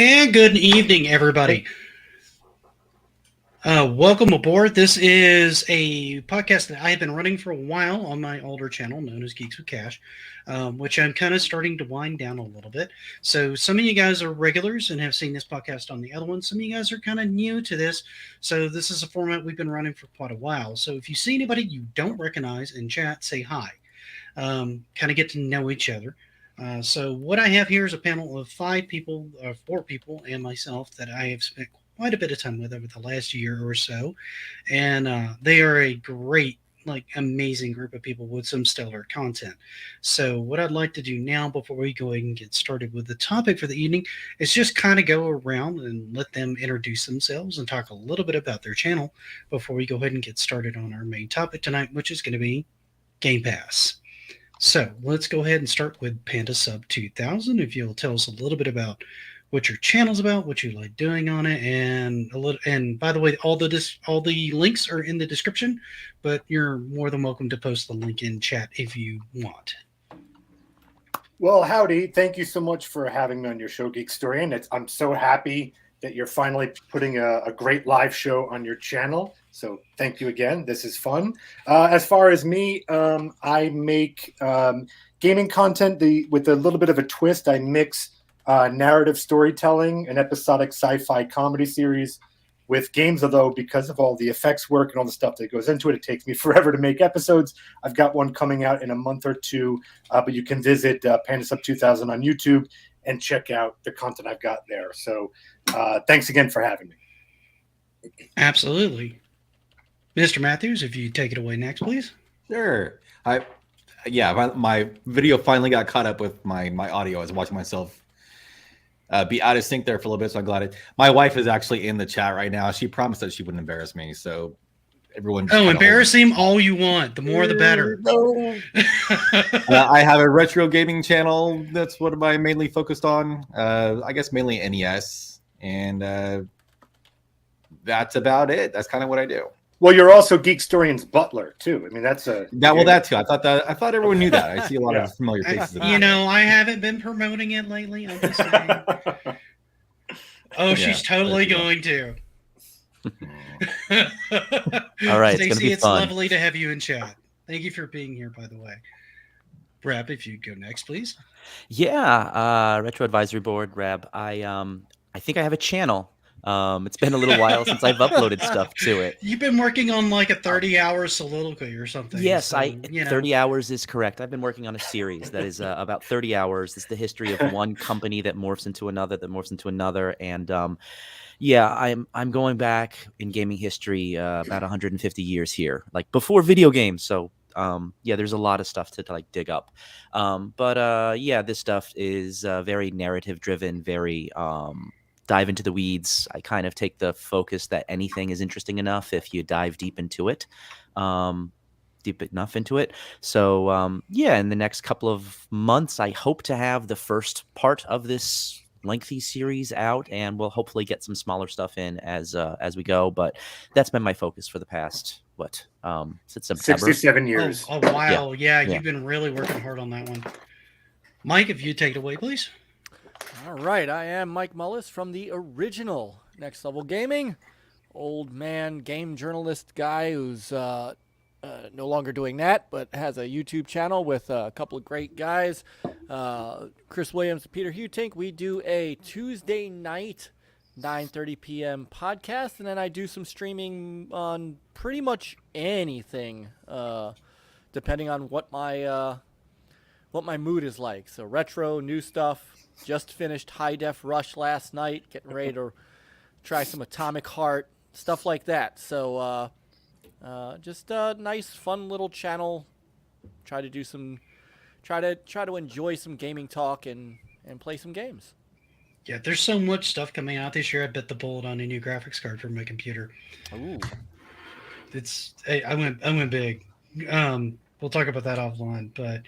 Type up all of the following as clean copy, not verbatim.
And good evening, everybody. Welcome aboard. This is a podcast that I have been running for a while on my older channel known as Geeks with Cash, which I'm kind of starting to wind down a little bit. So some of you guys are regulars and have seen this podcast on the other one. Some of you guys are kind of new to this. So this is a format we've been running for quite a while. So if you see anybody you don't recognize in chat, say hi. Kind of get to know each other. So what I have here is a panel of four people, and myself that I have spent quite a bit of time with over the last year or so, and they are a great, amazing group of people with some stellar content. So what I'd like to do now, before we go ahead and get started with the topic for the evening, is just kind of go around and let them introduce themselves and talk a little bit about their channel before we go ahead and get started on our main topic tonight, which is going to be Game Pass. So let's go ahead and start with Panda Sub 2000. If you'll tell us a little bit about what your channel's about, what you like doing on it, and by the way, all the links are in the description, but you're more than welcome to post the link in chat if you want. Well, howdy. Thank you so much for having me on your show, Geek Story. And I'm so happy that you're finally putting a great live show on your channel. So thank you again. This is fun. As far as me, I make gaming content with a little bit of a twist. I mix narrative storytelling, an episodic sci-fi comedy series with games, although because of all the effects work and all the stuff that goes into it, it takes me forever to make episodes. I've got one coming out in a month or two, but you can visit Panda Sub 2000 on YouTube and check out the content I've got there. So thanks again for having me. Absolutely. MrMatthews, if you take it away next, please. Sure. My video finally got caught up with my audio. I was watching myself be out of sync there for a little bit, so I'm glad my wife is actually in the chat right now. She promised that she wouldn't embarrass me, so everyone. Embarrass him all you want. The more, the better. No. I have a retro gaming channel. That's what I mainly focused on. I guess mainly NES, and that's about it. That's kind of what I do. Well, you're also Geek Storian's butler too. I mean, that too. I thought everyone knew that. I see a lot of familiar faces. I haven't been promoting it lately. I'm just saying. She's totally going to. All right, Stacey, it's lovely to have you in chat. Thank you for being here, by the way. Rab, if you go next, please. Yeah, Retro Advisory Board, Rab. I think I have a channel. It's been a little while since I've uploaded stuff to it. You've been working on like a 30-hour soliloquy or something. Yes, 30 hours is correct. I've been working on a series that is about 30 hours. It's the history of one company that morphs into another, and I'm going back in gaming history about 150 years here, like before video games. So there's a lot of stuff to dig up. This stuff is very narrative driven, very dive into the weeds. I kind of take the focus that anything is interesting enough if you dive deep into it, deep enough into it. So in the next couple of months, I hope to have the first part of this lengthy series out, and we'll hopefully get some smaller stuff in as we go. But that's been my focus for the past since September. 67 years. Oh, a while. Yeah, you've been really working hard on that one. Mike, if you take it away, please. All right, I am Mike Mullis from the original Next Level Gaming, old man game journalist guy who's no longer doing that, but has a YouTube channel with a couple of great guys, Chris Williams, Peter Hutink. We do a Tuesday night 9:30 p.m. podcast, and then I do some streaming on pretty much anything, depending on what my mood is like. So retro, new stuff. Just finished High Def Rush last night, getting ready to try some Atomic Heart, stuff like that. So just a nice, fun little channel. Try to enjoy some gaming talk and play some games. Yeah, there's so much stuff coming out this year. I bit the bullet on a new graphics card for my computer. Ooh. I went big. We'll talk about that offline, but.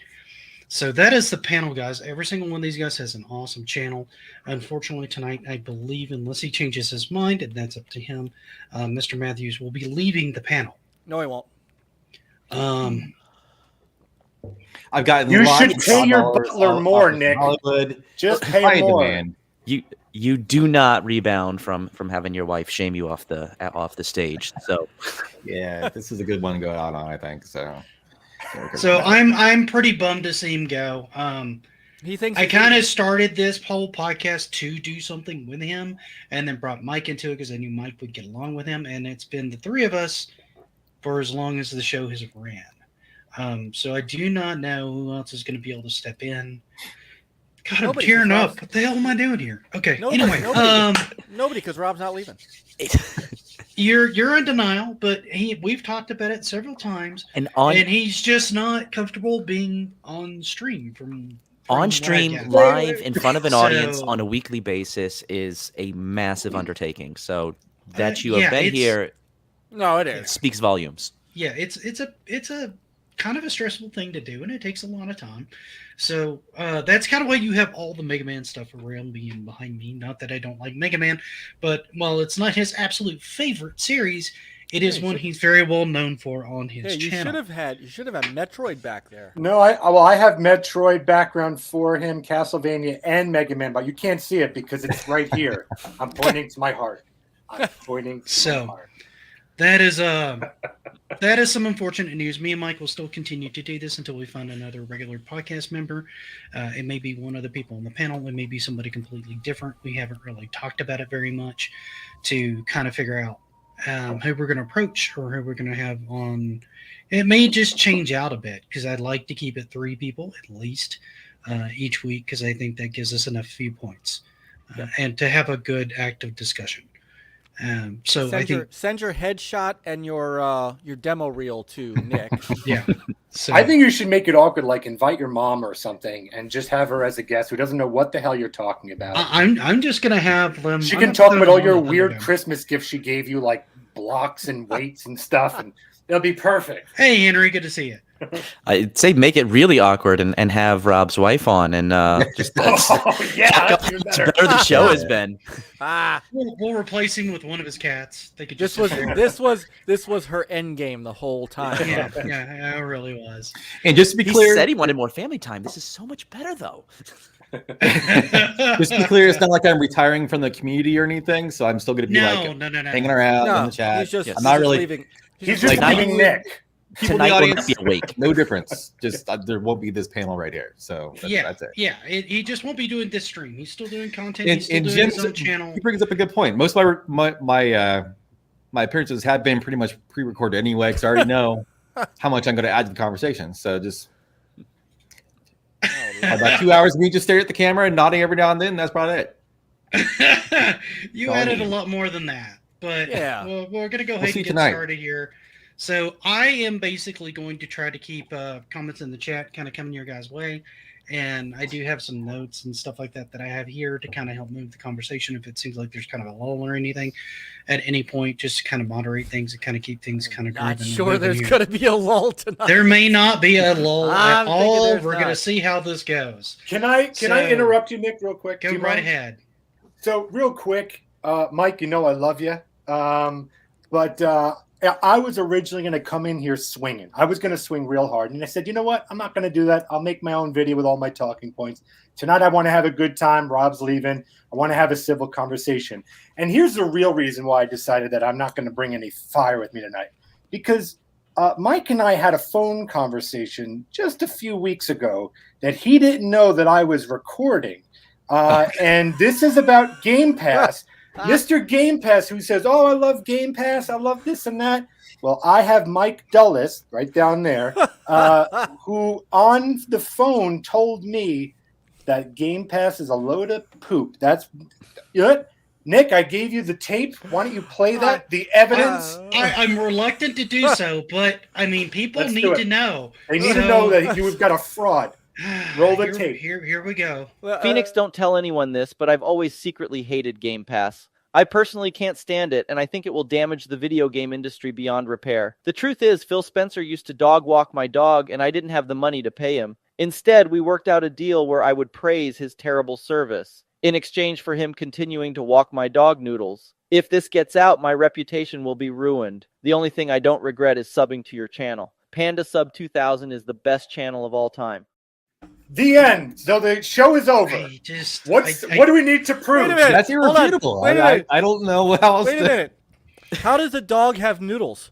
So that is the panel, guys. Every single one of these guys has an awesome channel. Unfortunately, tonight, I believe, unless he changes his mind, and that's up to him, MrMatthews will be leaving the panel. No, he won't. I've gotten. You should pay your butler more, Nick. Hollywood. Just pay him more. You do not rebound from having your wife shame you off the stage. So Yeah, this is a good one to go out on, I think. So I'm pretty bummed to see him go. He thinks I kind of started this whole podcast to do something with him, and then brought Mike into it because I knew Mike would get along with him, and it's been the three of us for as long as the show has ran. So I do not know who else is going to be able to step in. God, Nobody, I'm tearing 'cause up. Rob's- What the hell am I doing here? Okay. Nobody, Anyway, nobody, because Rob's not leaving. you're in denial, but we've talked about it several times, and and he's just not comfortable being on stream from on stream broadcast. live in front of an audience So- on a weekly basis is a massive undertaking. So that you yeah, have been it's- here No, it is. speaks volumes. Yeah, it's a kind of a stressful thing to do, and it takes a lot of time. So that's kind of why you have all the Mega Man stuff around me and behind me. Not that I don't like Mega Man, but while it's not his absolute favorite series, it is one he's very well known for on his You channel. should have had Metroid back there. No, I have Metroid background for him, Castlevania, and Mega Man, but you can't see it because it's right here. I'm pointing to my heart. I'm pointing to my heart. That is some unfortunate news. Me and Mike will still continue to do this until we find another regular podcast member. It may be one of the people on the panel. It may be somebody completely different. We haven't really talked about it very much to kind of figure out who we're going to approach or who we're going to have on. It may just change out a bit because I'd like to keep it 3 people at least each week because I think that gives us enough viewpoints and to have a good active discussion. So send your headshot and your demo reel to Nick. Yeah. So I think you should make it awkward, like invite your mom or something, and just have her as a guest who doesn't know what the hell you're talking about. I'm just gonna have them. She can talk about all your weird Christmas gifts she gave you, like blocks and weights and stuff, and it'll be perfect. Hey, Henry, good to see you. I'd say make it really awkward and have Rob's wife on and just that's That's even better the show has been. We'll replace him with one of his cats. They could This just was her end game the whole time. yeah, it really was. And just to be He clear, said he wanted more family time. This is so much better though. just to be clear, it's not like I'm retiring from the community or anything. So I'm still going to be no. hanging around in the chat. He's just, I'm not really leaving. He's just like, leaving Nick. people in the Tonight will not audience. be awake. No difference. Just there won't be this panel right here. So that's it. Yeah. He just won't be doing this stream. He's still doing content. And, He's still and doing Jim's, his own channel. he brings up a good point. Most of my appearances have been pretty much pre-recorded anyway, because I already know how much I'm going to add to the conversation. So just about 2 hours of me just staring at the camera and nodding every now and then. That's about it. You added a lot more than that, but Yeah. we're going to go ahead see and get tonight. started here. So I am basically going to try to keep comments in the chat kind of coming your guys' way. And I do have some notes and stuff like that I have here to kind of help move the conversation if it seems like there's kind of a lull or anything at any point, just to kind of moderate things and kind of keep things kind of Not grooving and sure moving there's here. going to be a lull tonight. There may not be a lull I'm at thinking all. there's We're not. going to see how this goes. Can I So- interrupt you, Nick, real quick? Go Do you right mind? ahead. So real quick, Mike, you know I love you, but I was originally going to come in here swinging. I was going to swing real hard, and I said, you know what? I'm not going to do that. I'll make my own video with all my talking points. Tonight, I want to have a good time. Rob's leaving. I want to have a civil conversation. And here's the real reason why I decided that I'm not going to bring any fire with me tonight, because Mike and I had a phone conversation just a few weeks ago that he didn't know that I was recording. And this is about Game Pass. Mr. Game Pass, who says, oh, I love Game Pass. I love this and that. Well, I have Mike Dulles right down there, who on the phone told me that Game Pass is a load of poop. That's you know what? Nick, I gave you the tape. Why don't you play that? The evidence. I'm reluctant to do so, but I mean, people Let's need do it. to know. They need to know that you've got a fraud. Roll the tape. Here we go. Phoenix, don't tell anyone this, but I've always secretly hated Game Pass. I personally can't stand it, and I think it will damage the video game industry beyond repair. The truth is, Phil Spencer used to dog walk my dog, and I didn't have the money to pay him. Instead, we worked out a deal where I would praise his terrible service, in exchange for him continuing to walk my dog Noodles. If this gets out, my reputation will be ruined. The only thing I don't regret is subbing to your channel. Panda Sub 2000 is the best channel of all time. The end. So the show is over. What do we need to prove? Wait a minute. That's Hold on. irrefutable. Wait a minute. I don't know how else Wait a to... minute. How does a dog have noodles?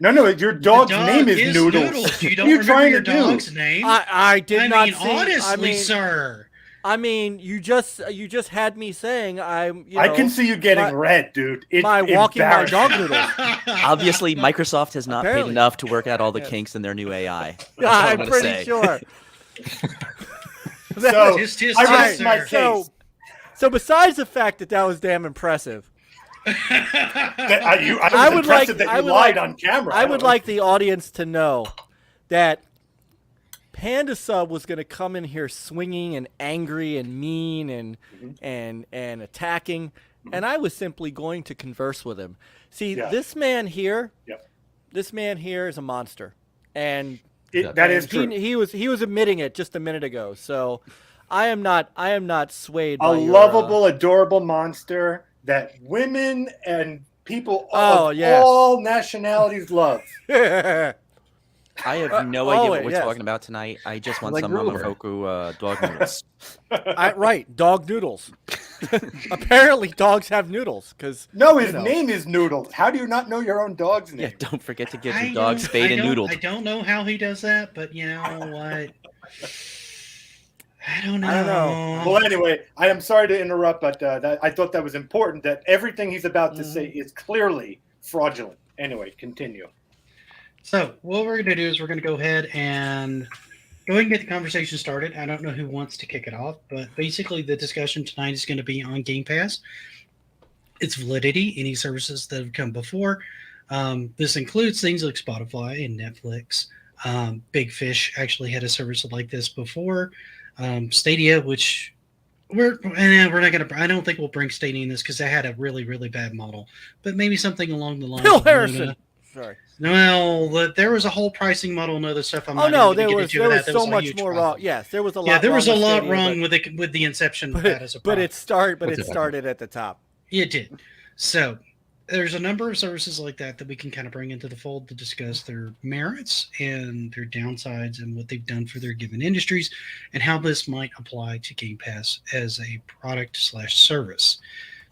No, your dog's name is Noodles. You What don't are you remember trying your to do? dog's name? I did not see. Honestly, sir. I mean, you just had me saying I'm. I can see you getting red, dude. It's walking my dog noodles. Obviously, Microsoft has not paid Apparently. enough to work out all the kinks in their new AI. That's all I'm gonna pretty say. sure. So Just I rest my sir. case. So besides the fact that was damn impressive, I was impressed that you lied on camera. I would like the audience to know that Panda Sub was going to come in here swinging and angry and mean and attacking, and I was simply going to converse with him. See, this man here, this man here is a monster, and that is true. He was admitting it just a minute ago. So I am not swayed. A by lovable, adorable monster that women and people of yes. all nationalities love. I have no idea what we're yes. talking about tonight. I just want Like some Grover. Momofuku dog noodles. Right, dog noodles. Apparently, dogs have noodles. No, his name is Noodles. How do you not know your own dog's name? Yeah, don't forget to give your dog spayed and noodled. I don't know how he does that, but you know what? I don't know. Well, anyway, I am sorry to interrupt, but I thought that was important, that everything he's about to say is clearly fraudulent. Anyway, continue. So what we're going to do is we're going to go ahead and get the conversation started. I don't know who wants to kick it off, but basically the discussion tonight is going to be on Game Pass, its validity, any services that have come before. This includes things like Spotify and Netflix. Big Fish actually had a service like this before. Stadia, which we're not going to. I don't think we'll bring Stadia in this because they had a really, really bad model. But maybe something along the lines. Bill of Harrison. Sorry. No, there was a whole pricing model and other stuff. I'm Oh not no, even there gonna was get into that. so was a much huge more problem. wrong. Yes, there was a lot. Yeah, there was a wrong with lot Stadia, wrong with the inception of that as a but product. it started at the top. It did. So there's a number of services like that we can kind of bring into the fold to discuss their merits and their downsides and what they've done for their given industries and how this might apply to Game Pass as a product/service.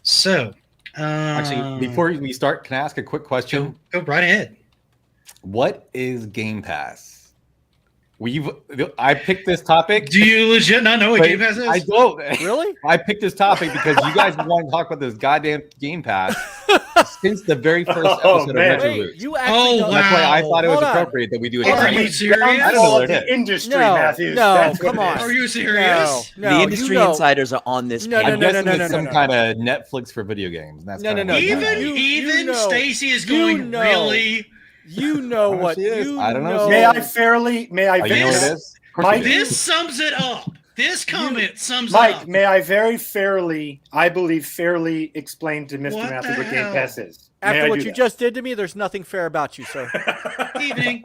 So actually, before we start, can I ask a quick question? Go right ahead. What is Game Pass? I picked this topipic. Do you legit not know what Game Pass is? I don't. Really? I picked this topic because you guys want to talk about this goddamn Game Pass since the very first episode of man. RetroRoots. Wait, you actually don't- That's why I thought it was Hold on. appropriate that we do it. Are tonight. you serious? I don't know All what of it the is. industry, No, Matthews. no, That's what come it on. is. Are you serious? No, The you industry know- insiders are on this. No, panel. I'm guessing no, it's some no. kind of Netflix for video games. That's No, kinda no, what no. it is. Even know- Stacy is you going know- really. You know what? She is. You I don't know. know- May I fairly? May I? Oh, you know what it is? Of course Mike, you do. This sums it up. This comment sums Mike, it up. may I very fairly, I believe, fairly explain to Mr. What Matthews the what Game hell? Pass is? May After I what do you that? just did to me, there's nothing fair about you, sir. Evening.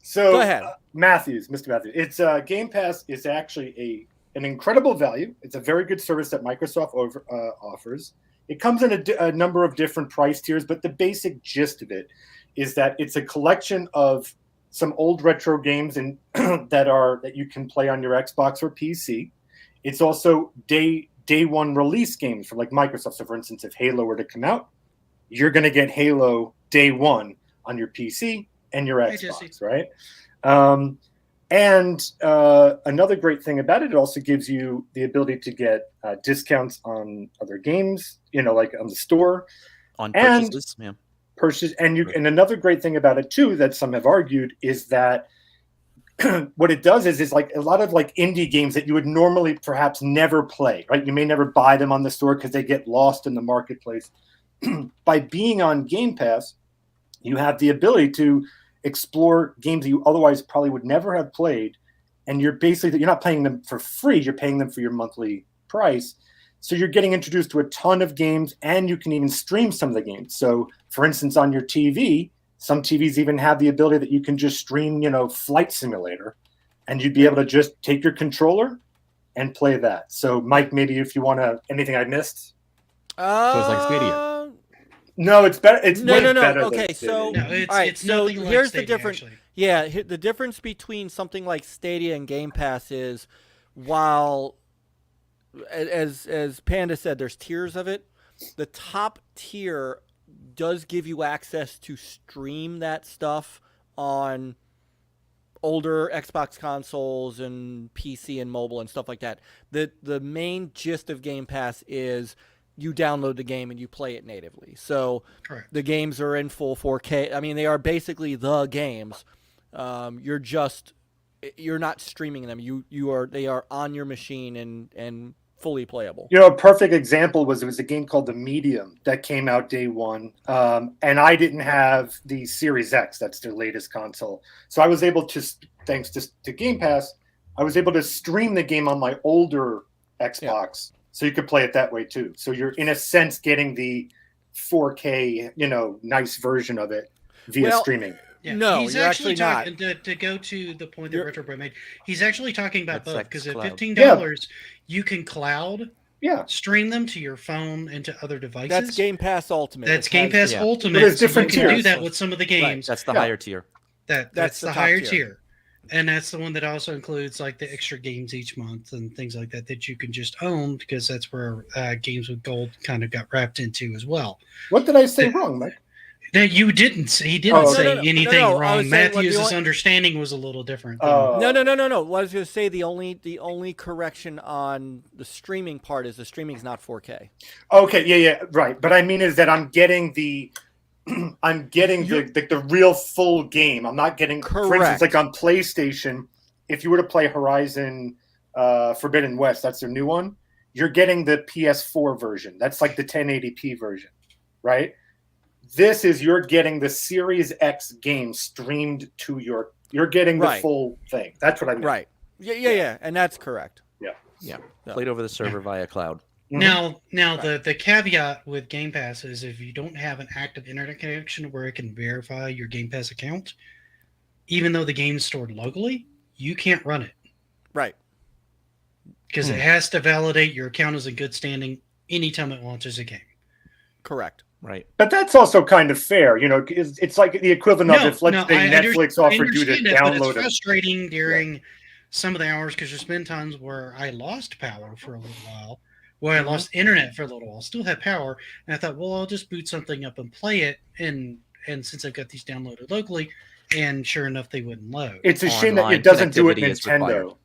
So, Go ahead. Mr. Matthews, it's Game Pass is actually an incredible value. It's a very good service that Microsoft offers. It comes in a number of different price tiers, but the basic gist of it is that it's a collection of some old retro games and that you can play on your Xbox or PC. It's also day one release games for like Microsoft. So, for instance, if Halo were to come out, you're going to get Halo day one on your PC and your Xbox, right? And another great thing about it also gives you the ability to get discounts on other games, like on the store. On purchases, yeah. And another great thing about it too that some have argued is that what it does is like a lot of like indie games that you would normally perhaps never play, right? You may never buy them on the store because they get lost in the marketplace. By being on Game Pass, you have the ability to explore games that you otherwise probably would never have played, and you're not paying them for free, you're paying them for your monthly price. So you're getting introduced to a ton of games, and you can even stream some of the games. So, for instance, on your TV, some TVs even have the ability that you can just stream, Flight Simulator, and you'd be able to just take your controller and play that. So, Mike, maybe if you want to, anything I missed? So it's like Stadia. No, it's better. It's No. way better than Okay, Stadia. so No, all right. it's So nothing like here's the Stadia, difference. actually. Yeah, the difference between something like Stadia and Game Pass is, while, as Panda said, there's tiers of it. The top tier does give you access to stream that stuff on older Xbox consoles and PC and mobile and stuff like that. The main gist of Game Pass is you download the game and you play it natively. So Correct. the games are in full 4K. I mean, they are basically the games. You're not streaming them. They are on your machine and fully playable. You know, a perfect example was, it was a game called The Medium that came out day one. And I didn't have the Series X. That's their latest console. So I was able to, thanks to Game Pass, I was able to stream the game on my older Xbox. So you could play it that way too. So you're, in a sense, getting the 4K, nice version of it via streaming. Yeah. No, he's you're actually actually talking to go to the point that RetroBro made. He's actually talking about That's both, because at xCloud. $15 you can cloud Yeah. stream them to your phone and to other devices. That's Game Pass Ultimate. That's It Game has- Pass yeah. Ultimate. But there's so different you can do tiers. that with some of the games. That's the Yeah. higher tier. That's That's the the top higher tier. tier. And that's the one that also includes like the extra games each month and things like that you can just own, because that's where games with gold kind of got wrapped into as well. What did I say wrong, Mike? No, you didn't. He didn't Oh, say no, no, anything no, I wrong. was saying what the Matthews' only- understanding was a little different. Oh. No. Well, I was going to say the only correction on the streaming part is the streaming's not 4K. Okay, yeah, right. But I mean is that I'm getting the the real full game. I'm not getting, for instance, Correct. like on PlayStation, if you were to play Horizon Forbidden West, that's their new one, you're getting the PS4 version. That's like the 1080p version, right? This is, you're getting the Series X game streamed to you're getting the Right. full thing. That's what I mean. Right. Yeah, and that's correct. Yeah. Yeah. Played over the server via cloud. Mhm. Now the caveat with Game Pass is, if you don't have an active internet connection where it can verify your Game Pass account, even though the game's stored locally, you can't run it, Right. because it has to validate your account is in good standing anytime it launches a game. Correct. Right. But that's also kind of fair, it's like the equivalent of if, let's say, Netflix offered you to understand that, but download it's it. frustrating during some of the hours, because there's been times where I lost power for a little while, where I lost internet for a little while, still had power, and I thought, well, I'll just boot something up and play it, and since I've got these downloaded locally, and sure enough, they wouldn't load. It's a shame that Online it doesn't do it connectivity is required. Nintendo.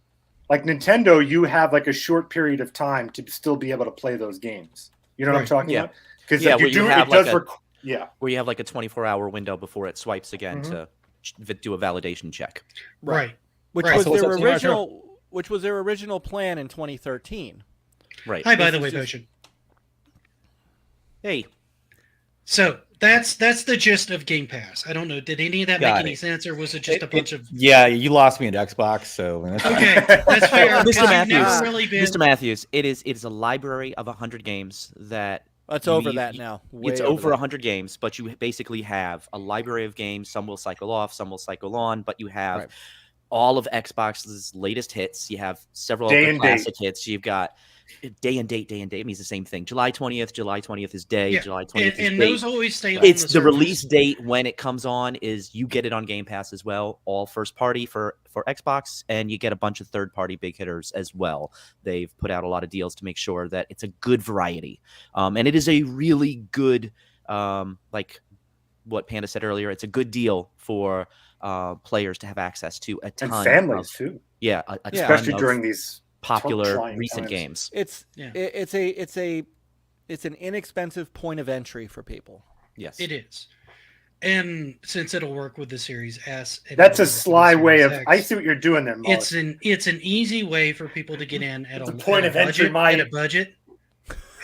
Like Nintendo, you have like a short period of time to still be able to play those games. You know what I'm Right. talking Yeah. about? Because Yeah, if you where you do, have it does. like Yeah. Where you have like a 24-hour window before it swipes again Mhm. to do a validation check. Right. Which Right. was So what's their that, Seymour? original plan in 2013. Right. Hi, by This the is way, just- Potion. Hey. So that's the gist of Game Pass. I don't know. Did any of that Got make any it. sense, or was it just a bunch of? Yeah, you lost me at Xbox, so that's Okay, that's fair. Mr. because you've Matthews. never really been. Mr. Matthews, it is a library of 100 games that It's over We- that now. it's Way over that. 100 games, but you basically have a library of games. Some will cycle off, some will cycle on, but you have Right. all of Xbox's latest hits. You have several Day of the and date. classic hits. You've got day and date. Day and date it means the same thing. July 20th is day. Yeah, July 20th is and date. those always stay. It's on the service. release date when it comes on is you get it on Game Pass as well, all first party for Xbox, and you get a bunch of third party big hitters as well. They've put out a lot of deals to make sure that it's a good variety, and it is a really good, like what Panda said earlier, it's a good deal for players to have access to a ton And families of, too, a ton especially of during these popular trying recent times. games. It's Yeah. it's an inexpensive point of entry for people. Yes, It is, and since it'll work with the Series S, and That's a it'll work with the sly way Series of. X, I see what you're doing there, Molly. it's an easy way for people to get in at It's a a point at of a entry, budget, Mike. at a budget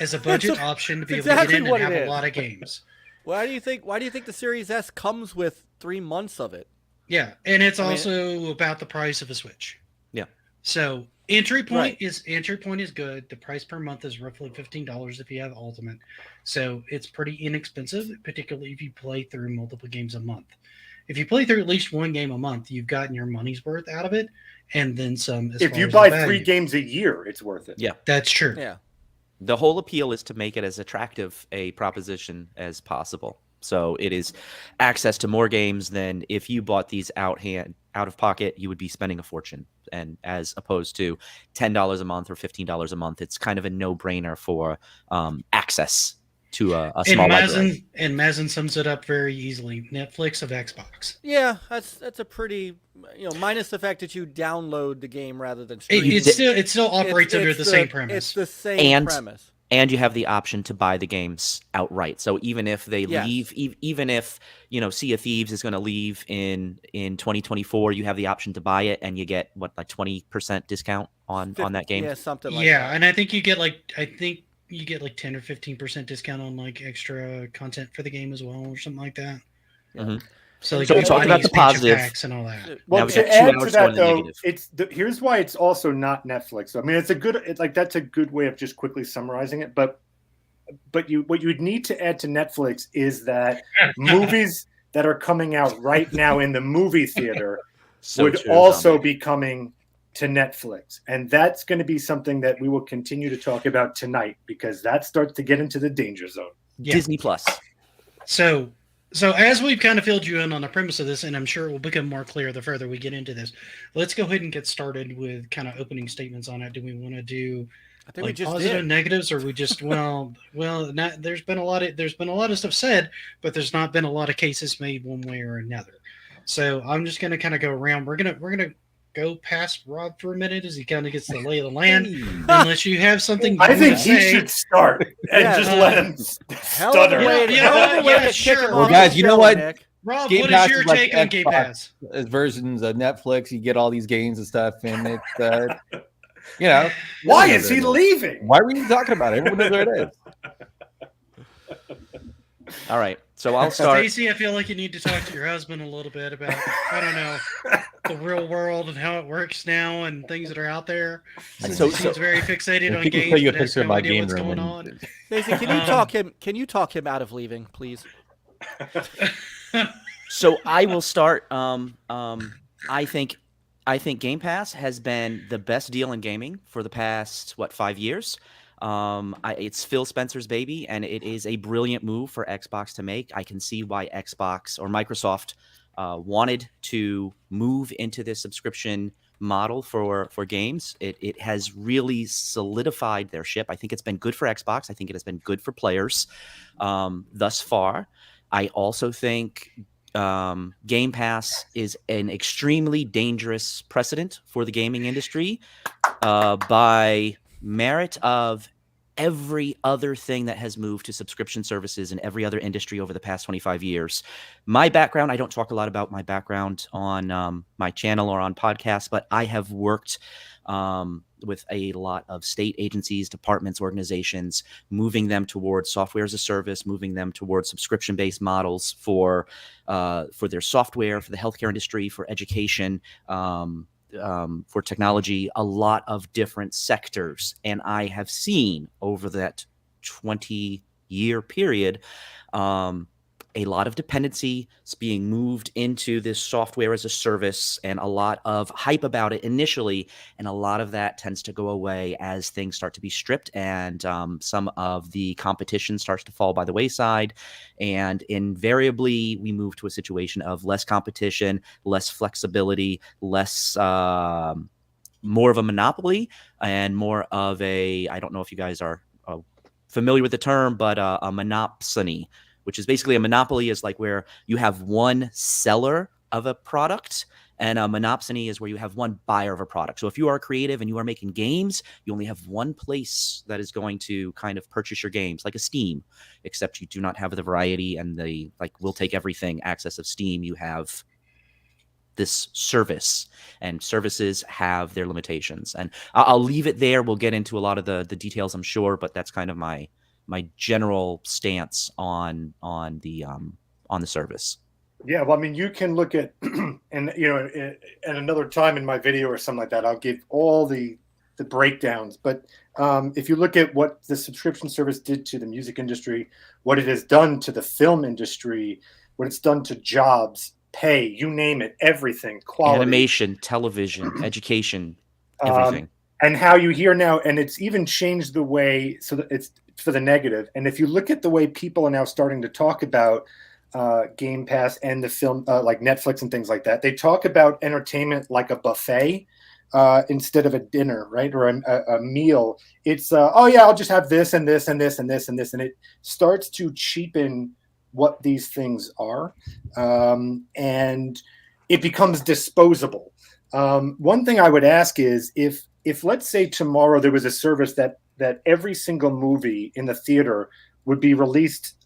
as a budget option to be that's able to exactly get in what and it have is. a lot of games. Why do you think the Series S comes with 3 months of it? Yeah, and it's I mean- also about the price of a Switch. Yeah. So entry point Right. is good. The price per month is roughly $15 if you have Ultimate. So it's pretty inexpensive, particularly if you play through multiple games a month. If you play through at least one game a month, you've gotten your money's worth out of it, and then some. As If far you as buy the 3 value. games a year, it's worth it. Yeah. That's true. Yeah. The whole appeal is to make it as attractive a proposition as possible. So it is access to more games than if you bought these out of pocket, you would be spending a fortune. And as opposed to $10 a month or $15 a month, it's kind of a no-brainer for access to a small library. And Mazen sums it up very easily. Netflix of Xbox. Yeah, that's a pretty, minus the fact that you download the game rather than stream. It still operates under the same premise. It's the same premise. And you have the option to buy the games outright. So even if they leave, even if Sea of Thieves is going to leave in 2024, you have the option to buy it, and you get like 20% discount on that game. Yeah, something like that. Yeah, and I think you get like 10 or 15% discount on like extra content for the game as well, or something like that. Mm-hmm. So we talked about the positive packs and all that. Well, we to got 2 add hours to that going though, negative. here's why it's also not Netflix. I mean, it's that's a good way of just quickly summarizing it. But what you would need to add to Netflix is that movies that are coming out right now in the movie theater would also be coming to Netflix, and that's going to be something that we will continue to talk about tonight, because that starts to get into the danger zone. Yeah. Disney Plus. So as we've kind of filled you in on the premise of this, and I'm sure it will become more clear the further we get into this, let's go ahead and get started with kind of opening statements on it. Do we want to do I think we just positive did. negatives, or we just there's been a lot of stuff said, but there's not been a lot of cases made one way or another. So I'm just going to kind of go around. We're gonna go past Rob for a minute as he kind of gets the lay of the land. Unless you have something I think to he say. should start and just let him Hell of a stutter. way to kick sure. him Well, off guys, the you know show, what? Nick. Rob, Game what Pass is your is like take on Game Xbox. Pass? As versions of Netflix, you get all these games and stuff, and it's Why is he leaving? Why were you talking about it? Everyone knows where it is. All right, so I'll start. Stacey, I feel like you need to talk to your husband a little bit about, I don't know, the real world and how it works now and things that are out there. Since So- he seems very fixated on If you can games, show you a but has picture of no my idea game what's room going and- on. Stacey, can you talk him out of leaving, please? So I will start. I think Game Pass has been the best deal in gaming for the past 5 years. It's Phil Spencer's baby, and it is a brilliant move for Xbox to make. I can see why Xbox or Microsoft wanted to move into this subscription model for games. It has really solidified their ship. I think it's been good for Xbox. I think it has been good for players thus far. I also think Game Pass is an extremely dangerous precedent for the gaming industry by merit of every other thing that has moved to subscription services in every other industry over the past 25 years. My background, I don't talk a lot about my background on my channel or on podcasts, but I have worked with a lot of state agencies, departments, organizations, moving them towards software as a service, moving them towards subscription-based models for their software, for the healthcare industry, for education, for technology, a lot of different sectors. And I have seen over that 20-year period, a lot of dependency is being moved into this software as a service, and a lot of hype about it initially. And a lot of that tends to go away as things start to be stripped, and some of the competition starts to fall by the wayside. And invariably, we move to a situation of less competition, less flexibility, less more of a monopoly, and more of a, I don't know if you guys are familiar with the term, but a monopsony, which is basically a monopoly is like where you have one seller of a product, and a monopsony is where you have one buyer of a product. So if you are creative and you are making games, you only have one place that is going to kind of purchase your games, like a Steam, except you do not have the variety and the we'll take everything access of Steam. You have this service, and services have their limitations. And I'll leave it there. We'll get into a lot of the details, I'm sure, but that's kind of my general stance on the service. Yeah, well, I mean, you can look at, and at another time in my video or something like that, I'll give all the breakdowns. But if you look at what the subscription service did to the music industry, what it has done to the film industry, what it's done to jobs, pay, you name it, everything, quality, animation, television, education, everything. And how you hear now, and it's even changed the way, so that it's for the negative. And if you look at the way people are now starting to talk about Game Pass and the film, like Netflix and things like that, they talk about entertainment like a buffet instead of a dinner, right? Or a meal. It's, oh yeah, I'll just have this and this and this and this and this. And it starts to cheapen what these things are. And it becomes disposable. One thing I would ask is if let's say tomorrow there was a service that every single movie in the theater would be released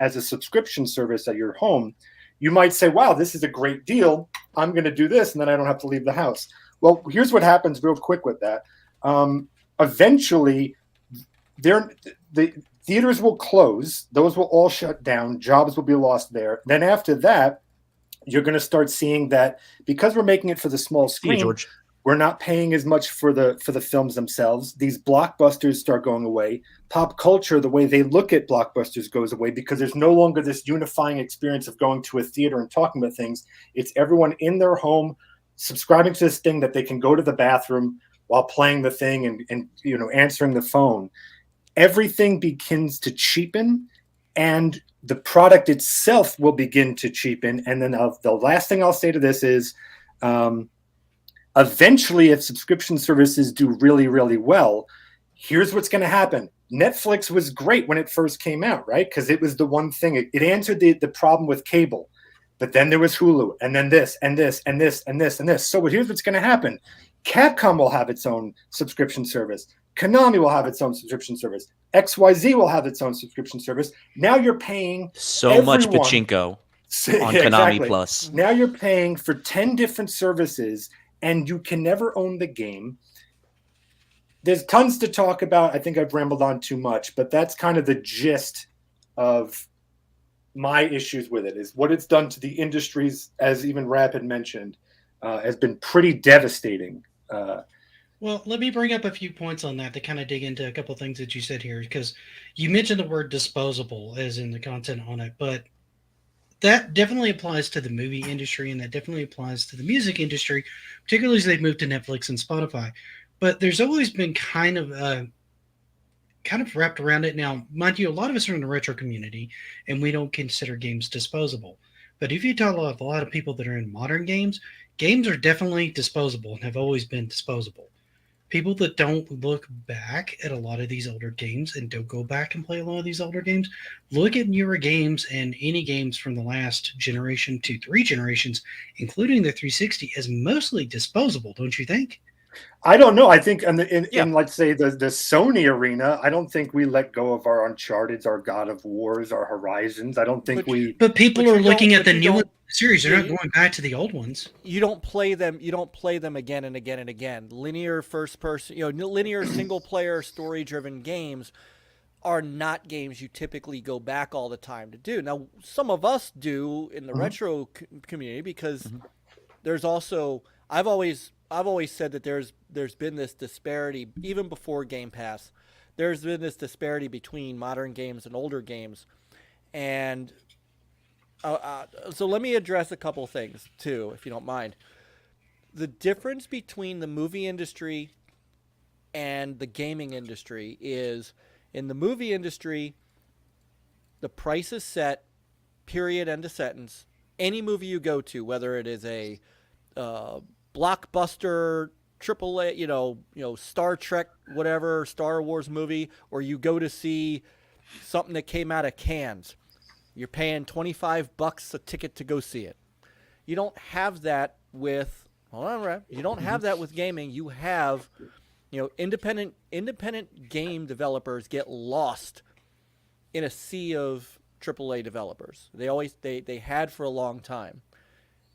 as a subscription service at your home, you might say, wow, this is a great deal. I'm going to do this, and then I don't have to leave the house. Well, here's what happens real quick with that. Eventually, the theaters will close. Those will all shut down. Jobs will be lost there. Then after that, you're going to start seeing that because we're making it for the small screen, George. we're not paying as much for the films themselves. These blockbusters start going away. Pop culture, the way they look at blockbusters, goes away because there's no longer this unifying experience of going to a theater and talking about things. It's everyone in their home subscribing to this thing that they can go to the bathroom while playing the thing and answering the phone. Everything begins to cheapen, and the product itself will begin to cheapen. And then the last thing I'll say to this is, eventually, if subscription services do really, really well, here's what's going to happen. Netflix was great when it first came out, right? Because it was the one thing. It answered the problem with cable. But then there was Hulu, and then this, and this, and this, and this, and this. So here's what's going to happen. Capcom will have its own subscription service. Konami will have its own subscription service. XYZ will have its own subscription service. Now you're paying So much pachinko on Konami exactly. Plus. Now you're paying for 10 different services, and you can never own the game. There's tons to talk about. I think I've rambled on too much, but that's kind of the gist of my issues with it, is what it's done to the industries, as even Rab had mentioned, has been pretty devastating. Well, let me bring up a few points on that to kind of dig into a couple of things that you said here, because you mentioned the word disposable as in the content on it, but that definitely applies to the movie industry, and that definitely applies to the music industry, particularly as they've moved to Netflix and Spotify. But there's always been kind of wrapped around it. Now, mind you, a lot of us are in the retro community, and we don't consider games disposable. But if you talk to a lot of people that are in modern games, games are definitely disposable and have always been disposable. People that don't look back at a lot of these older games and don't go back and play a lot of these older games, look at newer games and any games from the last generation to 3 generations, including the 360, as mostly disposable, don't you think? I don't know. I think in let's say the Sony arena, I don't think we let go of our Uncharted's, our God of Wars, our Horizons. I don't think But people are looking at the new series. They're not going back to the old ones. You don't play them. You don't play them again and again and again. Linear first person, linear single player story driven games are not games you typically go back all the time to do. Now, some of us do in the retro community because there's also I've always said that there's been this disparity even before Game Pass. There's been this disparity between modern games and older games, and so let me address a couple things too, if you don't mind. The difference between the movie industry and the gaming industry is, in the movie industry, the price is set, period, end of sentence. Any movie you go to, whether it is a blockbuster, AAA, Star Trek, whatever, Star Wars movie, or you go to see something that came out of Cannes, you're paying $25 a ticket to go see it. You don't have that with You don't have that with gaming. You have, independent game developers get lost in a sea of AAA developers. They had for a long time.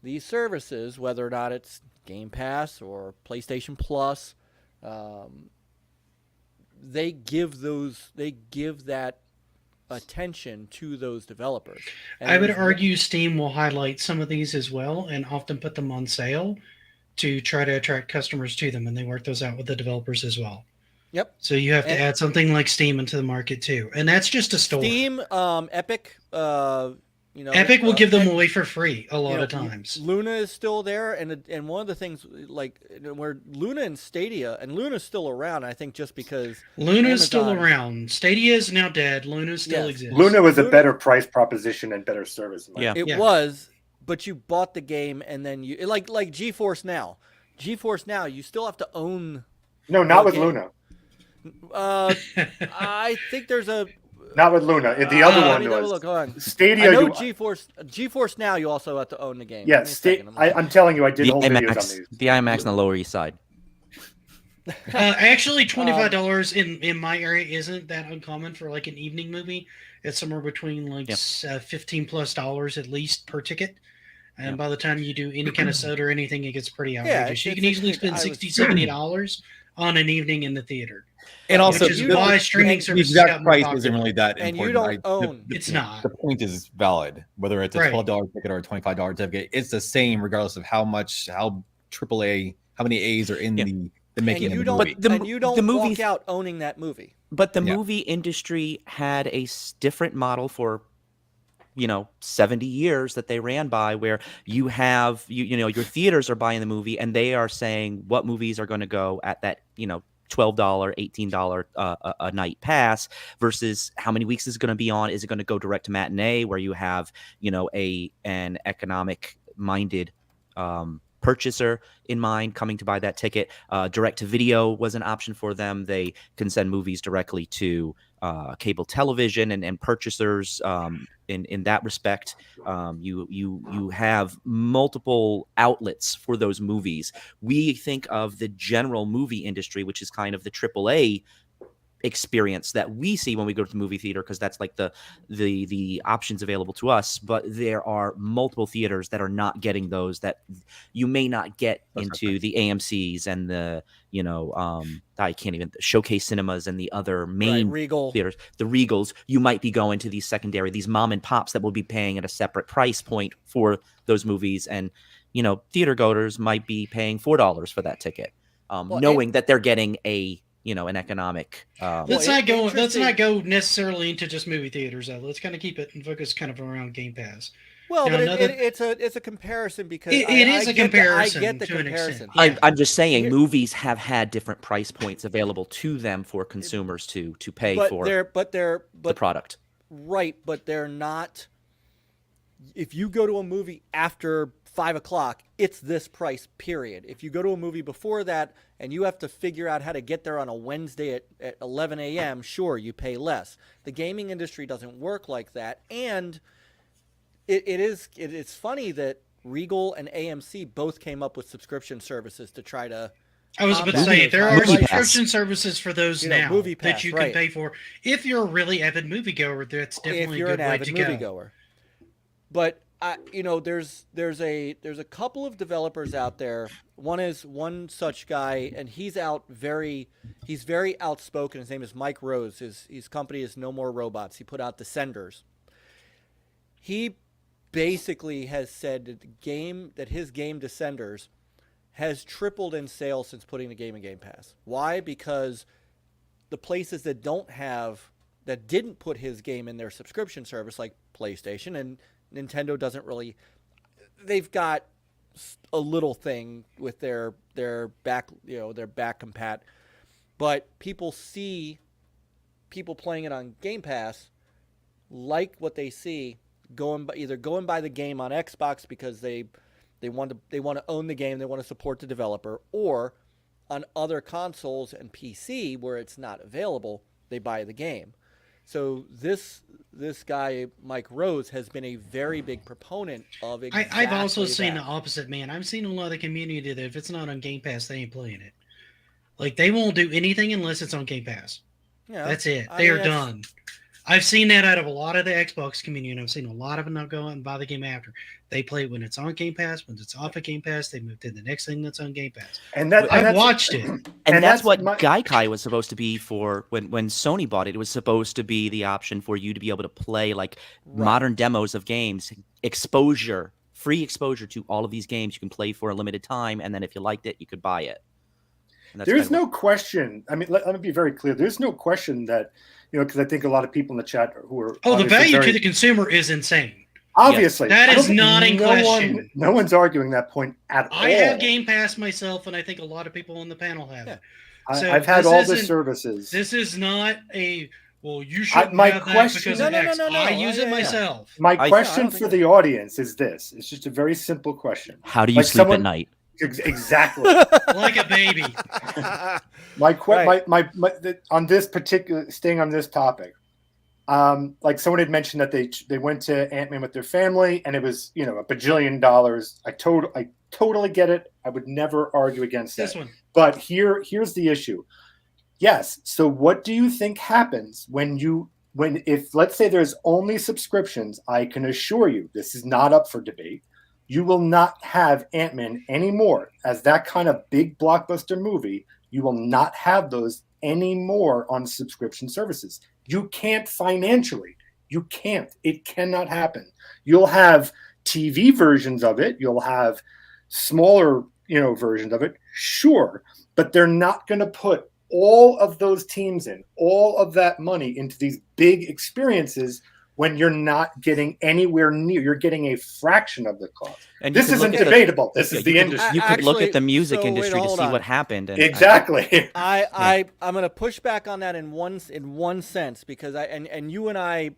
These services, whether or not it's Game Pass or PlayStation Plus, they give that attention to those developers. And I would argue Steam will highlight some of these as well and often put them on sale to try to attract customers to them, and they work those out with the developers as well. Yep. So you have to add something like Steam into the market too, and that's just a store. Steam, Epic, You know, Epic will give them and, away for free a lot you know, of times. Luna is still there, and one of the things like where Luna and Stadia, and Luna's still around, I think, just because Luna's still Amazon- around. Stadia is now dead. Luna still Yes. exists. Luna was a Luna- better price proposition and better service. in my Yeah. opinion. It was, but you bought the game and then you like GeForce Now. GeForce Now, you still have to own. No, not with Okay. Luna. I think there's a. Not with Luna. The other let one me have a was look. Hold on. Stadia. I know you- GeForce Now. You also have to own the game. yeah, Give me a second, I'm I'm telling you, I did The whole videos on IMAX, these. the IMAX on the Lower East Side. Actually, $25 in my area isn't that uncommon for like an evening movie. It's somewhere between like Yep. $15+ at least per ticket. And Yep. by the time you do any kind of soda or anything, it gets pretty Yeah, outrageous. You it's- can easily it's- spend I was- $60, $70 on an evening in the theater. And also, Which is the- why streaming the services exact got more price popular. isn't really that And you important. don't right? own- It's not. The point is valid, whether it's a Right. $12 ticket or a $25 ticket. It's the same, regardless of how AAA, how many A's are in Yeah. the making And of you the don't. movie. But and you don't the walk movies- out owning that movie. But the Yeah. movie industry had a different model for 70 years that they ran by, where you have your theaters are buying the movie and they are saying what movies are going to go at that $12, $18 a night pass versus how many weeks is it going to be on. Is it going to go direct to matinee where you have an economic minded purchaser in mind coming to buy that ticket? Direct to video was an option for them. They can send movies directly to cable television and purchasers in that respect. You have multiple outlets for those movies. We think of the general movie industry, which is kind of the AAA experience that we see when we go to the movie theater, because that's like the options available to us. But there are multiple theaters that are not getting those, that you may not get into the AMC's and the I can't even Showcase Cinemas and the other main Regal theaters, the Regals. You might be going to these secondary, these mom and pops that will be paying at a separate price point for those movies, and theater goers might be paying $4 for that ticket, knowing that they're getting an economic. Let's Well, not go. Let's interesting- not go necessarily into just movie theaters. Though. Let's kind of keep it and focus kind of around Game Pass. Well, Now, but it's a comparison because It I is a get comparison I get the to an comparison. extent. I'm just saying, Here- movies have had different price points available to them for consumers to pay for they're the product. right, but they're not. If you go to a movie after 5 o'clock, it's this price, period. If you go to a movie before that and you have to figure out how to get there on a Wednesday at 11 a.m., sure, you pay less. The gaming industry doesn't work like that. And it's funny that Regal and AMC both came up with subscription services to try to. I was about to combat say those there are prices. Movie Pass. subscription services for those now Movie that Pass, you can right. pay for. If you're a really avid moviegoer, that's If definitely you're a an good way avid to go. moviegoer. But there's a couple of developers out there. One is one such guy, and he's very outspoken. His name is Mike Rose. His company is No More Robots. He put out Descenders. He basically has said that his game Descenders has tripled in sales since putting the game in Game Pass. Why? Because the places that didn't put his game in their subscription service, like PlayStation, and Nintendo doesn't really. They've got a little thing with their back compat, but people see people playing it on Game Pass, like what they see, either going by the game on Xbox because they want to own the game, they want to support the developer, or on other consoles and PC where it's not available, they buy the game. So this guy, Mike Rose, has been a very big proponent of exactly I've also seen the that. opposite, man. I've seen a lot of the community that if it's not on Game Pass, they ain't playing it. Like, they won't do anything unless it's on Game Pass. Yeah, That's it. I They mean, are done. I've seen that out of a lot of the Xbox community, and I've seen a lot of them not go out and buy the game after. They play it when it's on Game Pass. When it's off of Game Pass, they move to the next thing that's on Game Pass. And I've that's- watched it. And And that's that's what my- Gaikai was supposed to be for when Sony bought it. It was supposed to be the option for you to be able to play like modern demos of games, free exposure to all of these games you can play for a limited time, and then if you liked it, you could buy it. And that's There's kind of no question. I mean, let me be very clear. There's no question that, because I think a lot of people in the chat who are Oh, the obviously value very- to the consumer is insane. Obviously. That I don't is think not in question. No one's arguing that point at all. I have Game Pass myself, and I think a lot of people on the panel have it. So I've had this all the isn't- services. This is not a, well, you shouldn't my have that question- because No, of no, no, X. no, no. I use it Yeah. myself. My I question don't for think the audience is this. It's just a very simple question. How do you Like sleep someone- at night? Exactly. Like a baby. On this particular, staying on this topic, like someone had mentioned that they went to Ant-Man with their family and it was, $1 bajillion. I totally get it. I would never argue against This that. one. But here's the issue. Yes. So what do you think happens if let's say there's only subscriptions? I can assure you this is not up for debate. You will not have Ant-Man anymore as that kind of big blockbuster movie. You will not have those anymore on subscription services. You can't financially. You can't. It cannot happen. You'll have TV versions of it. You'll have smaller, versions of it. Sure. But they're not going to put all of those teams in, all of that money into these big experiences when you're not getting anywhere near. You're getting a fraction of the cost. And you This could isn't look at the- debatable. This is the you could- industry. You could look Actually, at the music so wait, industry to hold see on. what happened. And Exactly. I'm going to push back on that in one sense because and you and I,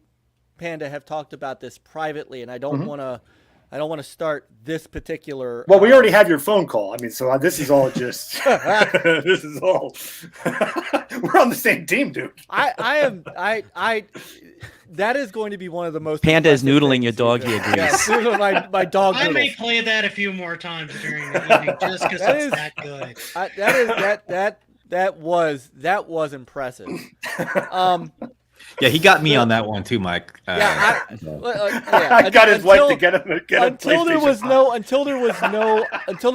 Panda, have talked about this privately, and I don't want to start this particular. Well, we already have your phone call. I mean, so this is all just. This is all. We're on the same team, dude. That is going to be one of the most. Panda is impressive noodling your things dog. you He do. agrees. Yeah, noodling my dog I may noodles. play that a few more times during the evening just because That it's is- that good. That was impressive. Yeah, he got me on that one too, Mike. Yeah, I got his wife to get him. Until there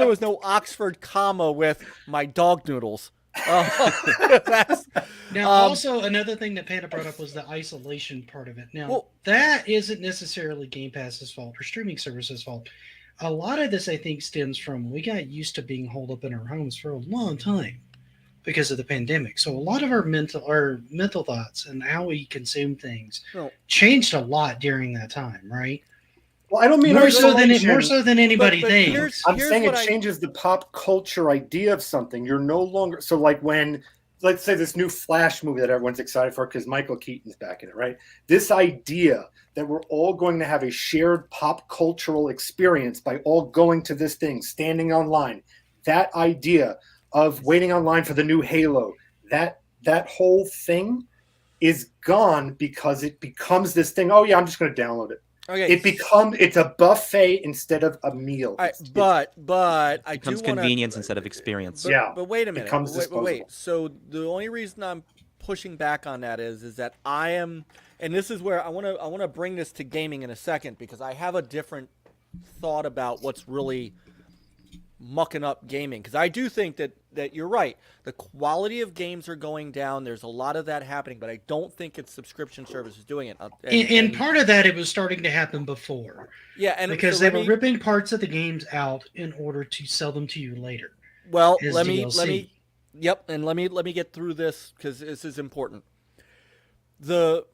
was no Oxford comma with my dog noodles. That's, Now, also another thing that Panda brought up was the isolation part of it. Now, Well- that isn't necessarily Game Pass's fault or streaming services' fault. A lot of this, I think, stems from we got used to being holed up in our homes for a long time because of the pandemic. So a lot of our mental thoughts and how we consume things Well- changed a lot during that time, right? Well, I don't mean More so isolation. than anybody but thinks. I'm here's saying what it changes the pop culture idea of something. You're no longer so like when, let's say, this new Flash movie that everyone's excited for because Michael Keaton's back in it, right? This idea that we're all going to have a shared pop cultural experience by all going to this thing, standing online. That idea of waiting online for the new Halo, that whole thing is gone because it becomes this thing. Oh yeah, I'm just going to download it. Okay, It's a buffet instead of a meal. all right, but I do becomes want convenience instead of experience. Yeah, But wait a minute. becomes Wait. disposable. So the only reason I'm pushing back on that is that I am, and this is where I want to bring this to gaming in a second because I have a different thought about what's really mucking up gaming because I do think that you're right. The quality of games are going down. There's a lot of that happening, but I don't think it's subscription services doing it. And part of that, it was starting to happen before. Yeah, and Because so they let were me- ripping parts of the games out in order to sell them to you later. Well, as let me DLC. Yep, and let me get through this because this is important. The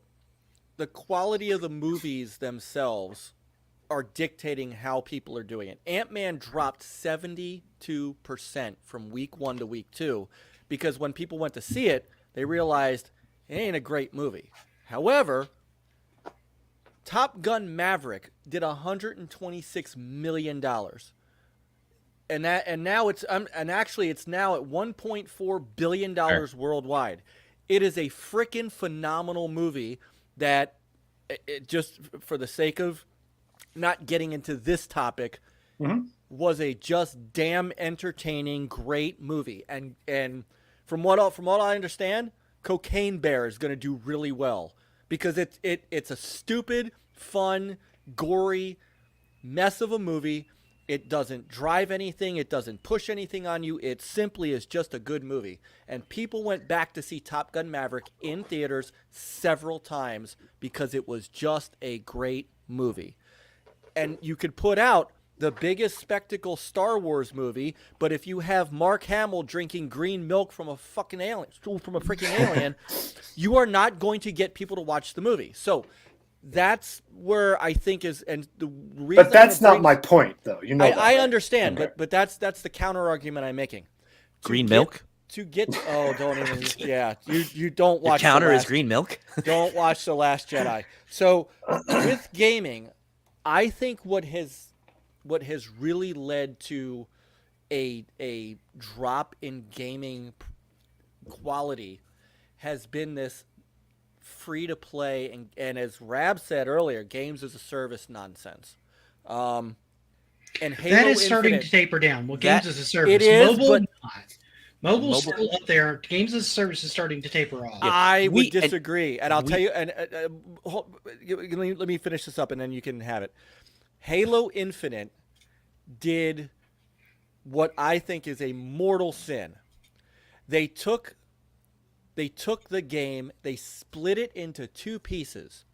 quality of the movies themselves are dictating how people are doing it. Ant-Man dropped 72% from week 1 to week 2 because when people went to see it, they realized it ain't a great movie. However, Top Gun Maverick did $126 million. And now it's actually it's now at $1.4 billion worldwide. It is a freaking phenomenal movie that it just for the sake of not getting into this topic was a just damn entertaining great movie. And from what I understand, Cocaine Bear is going to do really well because it's a stupid, fun, gory mess of a movie. It doesn't drive anything. It doesn't push anything on you. It simply is just a good movie. And people went back to see Top Gun Maverick in theaters several times because it was just a great movie. And you could put out the biggest spectacle Star Wars movie, but if you have Mark Hamill drinking green milk from a freaking alien, you are not going to get people to watch the movie. So that's where I think is, and the reason. But that's not my point, though. You know, I that, right? understand, Okay. but that's the counter argument I'm making. Green milk. To get don't even you don't Your watch counter the is last, green milk. don't watch The Last Jedi. So with gaming, I think what has really led to a drop in gaming quality has been this free to play and as Rab said earlier, games as a service nonsense. And Halo That is starting Infinite, to taper down. Well, games as a service. it is, Mobile, but not. Mobile's still up there. Games as a service is starting to taper off. I would disagree, and I'll tell you. And let me finish this up, and then you can have it. Halo Infinite did what I think is a mortal sin. They took the game, they split it into two pieces.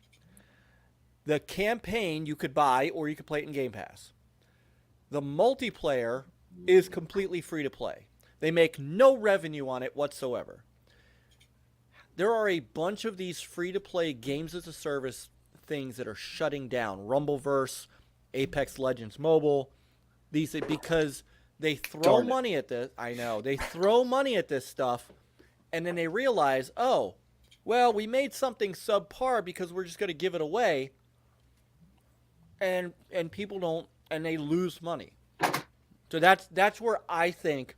The campaign you could buy, or you could play it in Game Pass. The multiplayer is completely free to play. They make no revenue on it whatsoever. There are a bunch of these free-to-play games as a service things that are shutting down. Rumbleverse, Apex Legends Mobile, these because they throw money at this. I know. They throw money at this stuff, and then they realize, oh, well, we made something subpar because we're just going to give it away, and people don't, and they lose money. So that's where I think.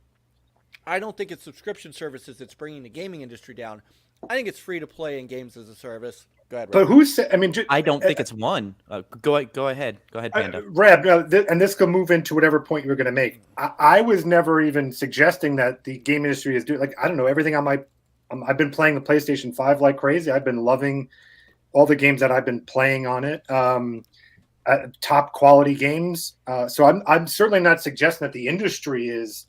I don't think it's subscription services that's bringing the gaming industry down. I think it's free to play and games as a service. Go ahead, Rab. But who said? I mean, I don't think it's one. Go ahead, Panda. Rab, and this could move into whatever point you were going to make. I was never even suggesting that the game industry is doing, like, I don't know, everything on my. I've been playing the PlayStation 5 like crazy. I've been loving all the games that I've been playing on it. Top quality games. So I'm certainly not suggesting that the industry is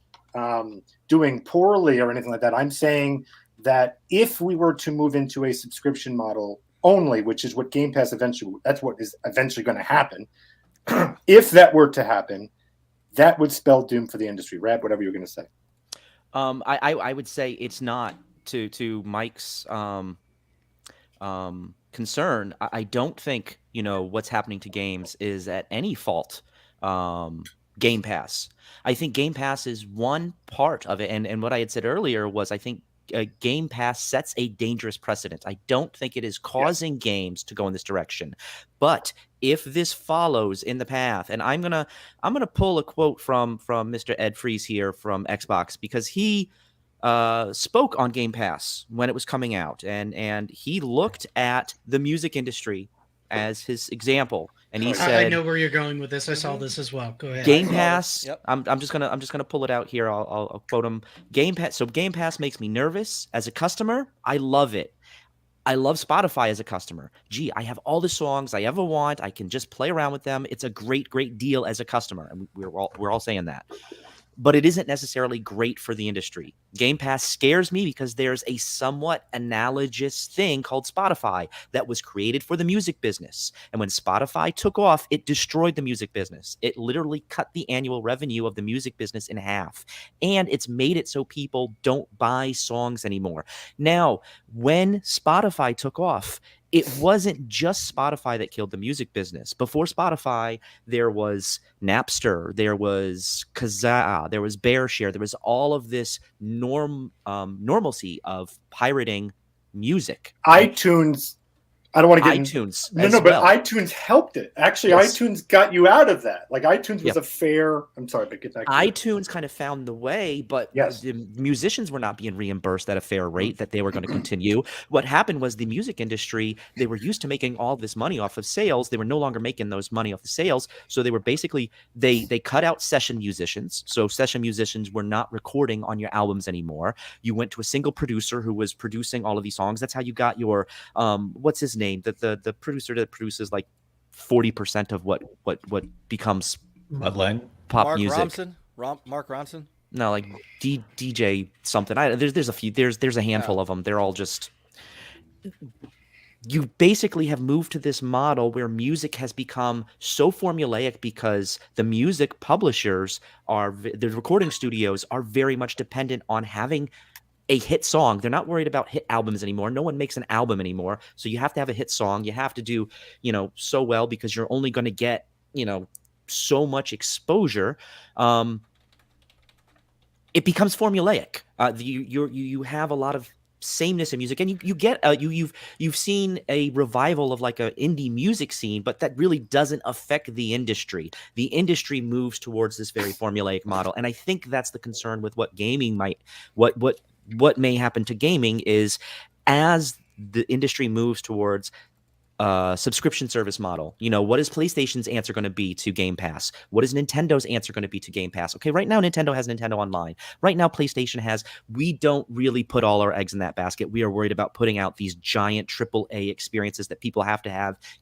doing poorly or anything like that. I'm saying that if we were to move into a subscription model only, which is what Game Pass that's what is eventually going to happen. If that were to happen, that would spell doom for the industry. Rab, whatever you're going to say. I would say it's not to Mike's concern. I don't think what's happening to games is at any fault. Game Pass. I think Game Pass is one part of it, and what I had said earlier was I think Game Pass sets a dangerous precedent. I don't think it is causing games to go in this direction, but if this follows in the path, and I'm gonna pull a quote from Mr. Ed Fries here from Xbox, because he spoke on Game Pass when it was coming out, and he looked at the music industry as his example, and he said, I know where you're going with this. I saw this as well. Go ahead. Game Pass. Yep. I'm just gonna pull it out here. I'll quote him. Game Pass. So Game Pass makes me nervous as a customer. I love it. I love Spotify as a customer. Gee, I have all the songs I ever want. I can just play around with them. It's a great deal as a customer, and we're all saying that. But it isn't necessarily great for the industry. Game Pass scares me because there's a somewhat analogous thing called Spotify that was created for the music business. And when Spotify took off, it destroyed the music business. It literally cut the annual revenue of the music business in half. And it's made it so people don't buy songs anymore. Now, when Spotify took off, it wasn't just Spotify that killed the music business. Before Spotify, there was Napster, there was Kazaa, there was BearShare, there was all of this normalcy of pirating music. iTunes. I don't want to get iTunes. But iTunes helped it. Actually, Yes. iTunes got you out of that. Like iTunes was a fair. I'm sorry, but get back to iTunes kind of found the way, but Yes. the musicians were not being reimbursed at a fair rate that they were going to continue. What happened was the music industry, they were used to making all this money off of sales. They were no longer making those money off the sales. So they were basically, they cut out session musicians. So session musicians were not recording on your albums anymore. You went to a single producer who was producing all of these songs. That's how you got your, what's his name? The producer that produces like 40% of what becomes Mudlang. pop Mark music. Mark Ronson. No, like DJ something. There's a few. There's a handful of them. They're all just. You basically have moved to this model where music has become so formulaic because the music publishers the recording studios are very much dependent on having a hit song. They're not worried about hit albums anymore. No one makes an album anymore. So you have to have a hit song. You have to do, so well because you're only going to get, so much exposure. It becomes formulaic. You have a lot of sameness in music, and you get you've seen a revival of like an indie music scene, but that really doesn't affect the industry. The industry moves towards this very formulaic model, and I think that's the concern with what gaming what may happen to gaming is as the industry moves towards subscription service model. What is PlayStation's answer going to be to Game Pass? What is Nintendo's answer going to be to Game Pass? Okay, right now Nintendo has Nintendo Online. Right now PlayStation has, we don't really put all our eggs in that basket. We are worried about putting out these giant AAA experiences that people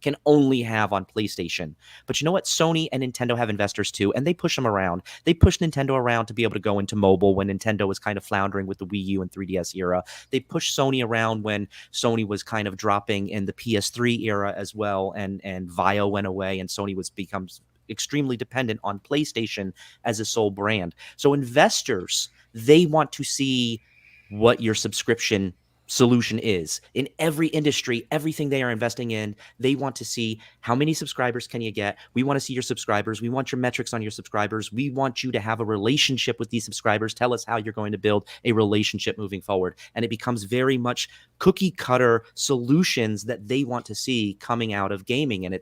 can only have on PlayStation. But you know what? Sony and Nintendo have investors too, and they push them around. They push Nintendo around to be able to go into mobile when Nintendo was kind of floundering with the Wii U and 3DS era. They pushed Sony around when Sony was kind of dropping in the PS3 era as well, and Vio went away, and Sony becomes extremely dependent on PlayStation as a sole brand. So investors, they want to see what your subscription solution is in every industry. Everything they are investing in, they want to see how many subscribers can you get. We want to see your subscribers. We want your metrics on your subscribers. We want you to have a relationship with these subscribers. Tell us how you're going to build a relationship moving forward. And it becomes very much cookie cutter solutions that they want to see coming out of gaming. And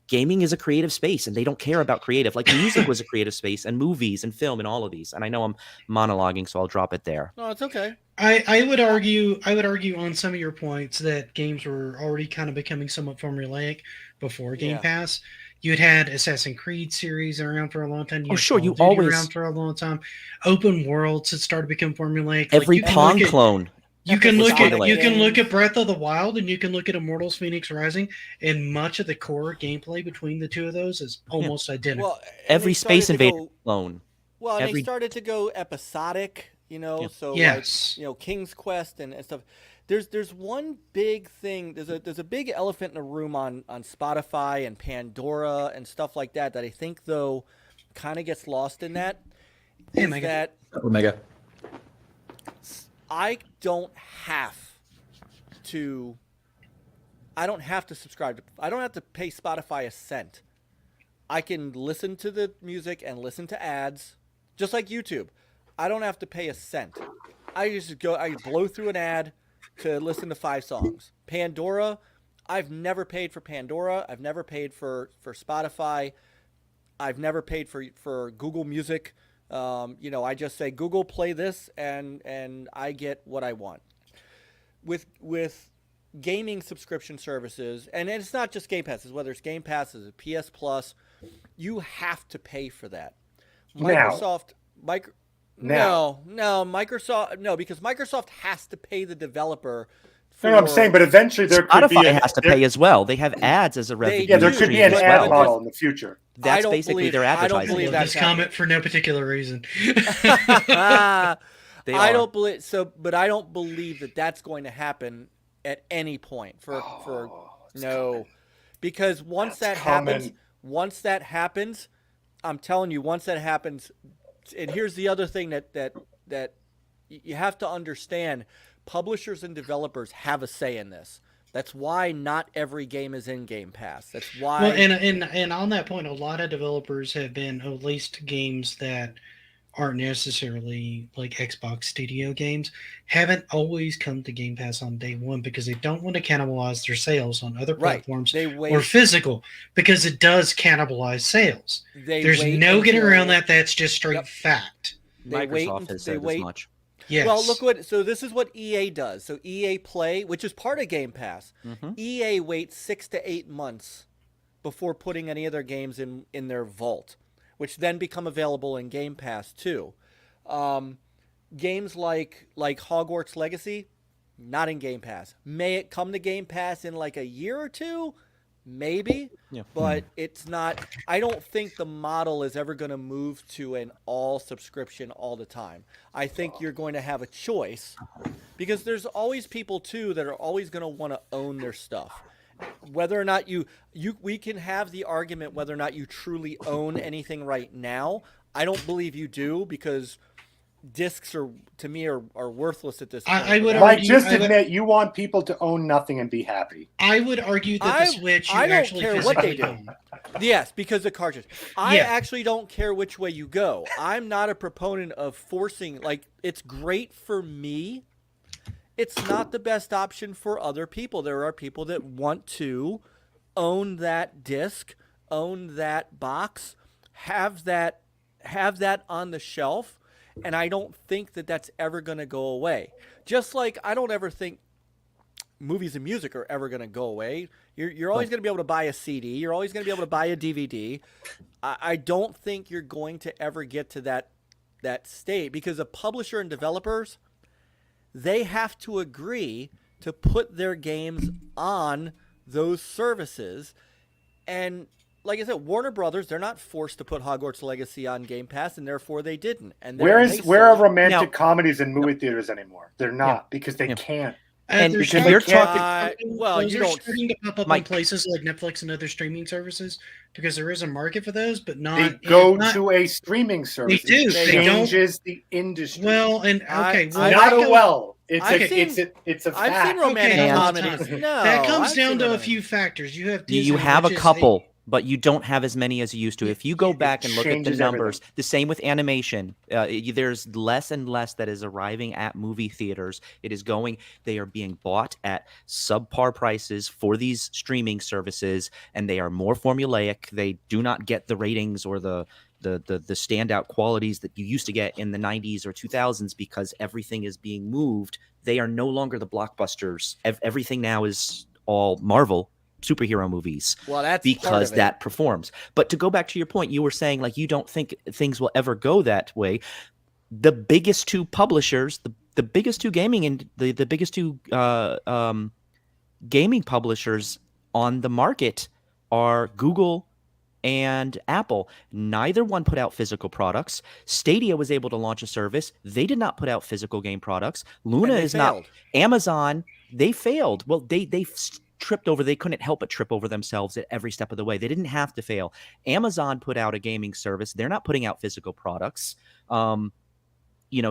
gaming is a creative space, and they don't care about creative. Like music was a creative space, and movies and film and all of these. And I know I'm monologuing, so I'll drop it there. No, it's okay. I would argue on some of your points that games were already kind of becoming somewhat formulaic before Game Pass. You had Assassin's Creed series around for a long time. You always around for a long time. Open worlds had started to become formulaic. Every Pong clone. You can look at Breath of the Wild, and you can look at Immortals Phoenix Rising, and much of the core gameplay between the two of those is almost identical. Well, every Space Invader clone. Well, and they started to go episodic, so yes. like, King's Quest and stuff. There's one big thing. There's a big elephant in the room on Spotify and Pandora and stuff like that I think though kind of gets lost in that. Omega. I don't have to subscribe. I don't have to pay Spotify a cent. I can listen to the music and listen to ads, just like YouTube. I don't have to pay a cent. I blow through an ad to listen to 5 songs. Pandora, I've never paid for Pandora. I've never paid for Spotify. I've never paid for Google Music. I just say, Google, play this, and I get what I want. With gaming subscription services, and it's not just Game Pass, whether it's Game Pass, it's PS Plus, you have to pay for that. Microsoft, because Microsoft has to pay the developer. No, I'm saying, but eventually there could be Spotify has to pay as well. They have ads as a revenue. Yeah, there could be an ad model in the future. That's basically their advertising. I don't believe this comment for no particular reason. I don't believe so, but I don't believe that that's going to happen at any point. Because once that happens, I'm telling you, once that happens, and here's the other thing that you have to understand: publishers and developers have a say in this. That's why not every game is in Game Pass. That's why. Well, and on that point, a lot of developers have been at least games that aren't necessarily like Xbox Studio games, haven't always come to Game Pass on day one because they don't want to cannibalize their sales on other platforms or physical, because it does cannibalize sales. There's no getting around that. That's just straight fact. Microsoft has said as much. Yes. Well, this is what EA does. So EA Play, which is part of Game Pass, EA waits 6 to 8 months before putting any of their games in their vault, which then become available in Game Pass too. Games like Hogwarts Legacy, not in Game Pass. May it come to Game Pass in like a year or two? Maybe, but it's not. I don't think the model is ever going to move to an all subscription all the time. I think you're going to have a choice, because there's always people too that are always going to want to own their stuff. Whether or not we can have the argument whether or not you truly own anything right now. I don't believe you do, because discs are to me are worthless at this point. I would Mike, argue- just I would- admit you want people to own nothing and be happy. I would argue that the Switch you I don't actually care what they physically do. own. Yes, because the cartridge. I Yeah. actually don't care which way you go. I'm not a proponent of forcing. Like, it's great for me. It's not the best option for other people. There are people that want to own that disc, own that box, have that on the shelf, and I don't think that that's ever going to go away. Just like I don't ever think movies and music are ever going to go away. You're always going to be able to buy a CD. You're always going to be able to buy a DVD. I don't think you're going to ever get to that state because a publisher and developers, they have to agree to put their games on those services. And like I said, Warner Brothers, they're not forced to put Hogwarts Legacy on Game Pass, and therefore they didn't. And Where are romantic Now- comedies in movie theaters anymore? They're not because they can't. And they're if starting you're to- talking- well, those you are don't- starting to pop up on Mike- places like Netflix and other streaming services because there is a market for those, but They not. go not- to a streaming service. They do. It They don't- changes the industry. Well, and okay, well, not that a goes- well. It's I've a seen- it's a I've fact. seen romantic Okay, comedies. time. No, that comes I've down seen to a romantic- few factors. You have You Disney, have a which is couple, but you don't have as many as you used to. If you go It back and look at the changes numbers, everything. the same with animation. There's less and less that is arriving at movie theaters. It is going. They are being bought at subpar prices for these streaming services, and they are more formulaic. They do not get the ratings or the standout qualities that you used to get in the 90s or 2000s because everything is being moved. They are no longer the blockbusters. Everything now is all Marvel superhero movies Well, that's part because of it. that performs. But to go back to your point, you were saying like you don't think things will ever go that way. The biggest two publishers, the biggest two gaming and the biggest two gaming publishers on the market are Google and Apple. Neither one put out physical products. Stadia was able to launch a service. They did not put out physical game products. Luna And they is not. failed. Amazon, they failed. Well, they tripped over. They couldn't help but trip over themselves at every step of the way. They didn't have to fail. Amazon put out a gaming service. They're not putting out physical products.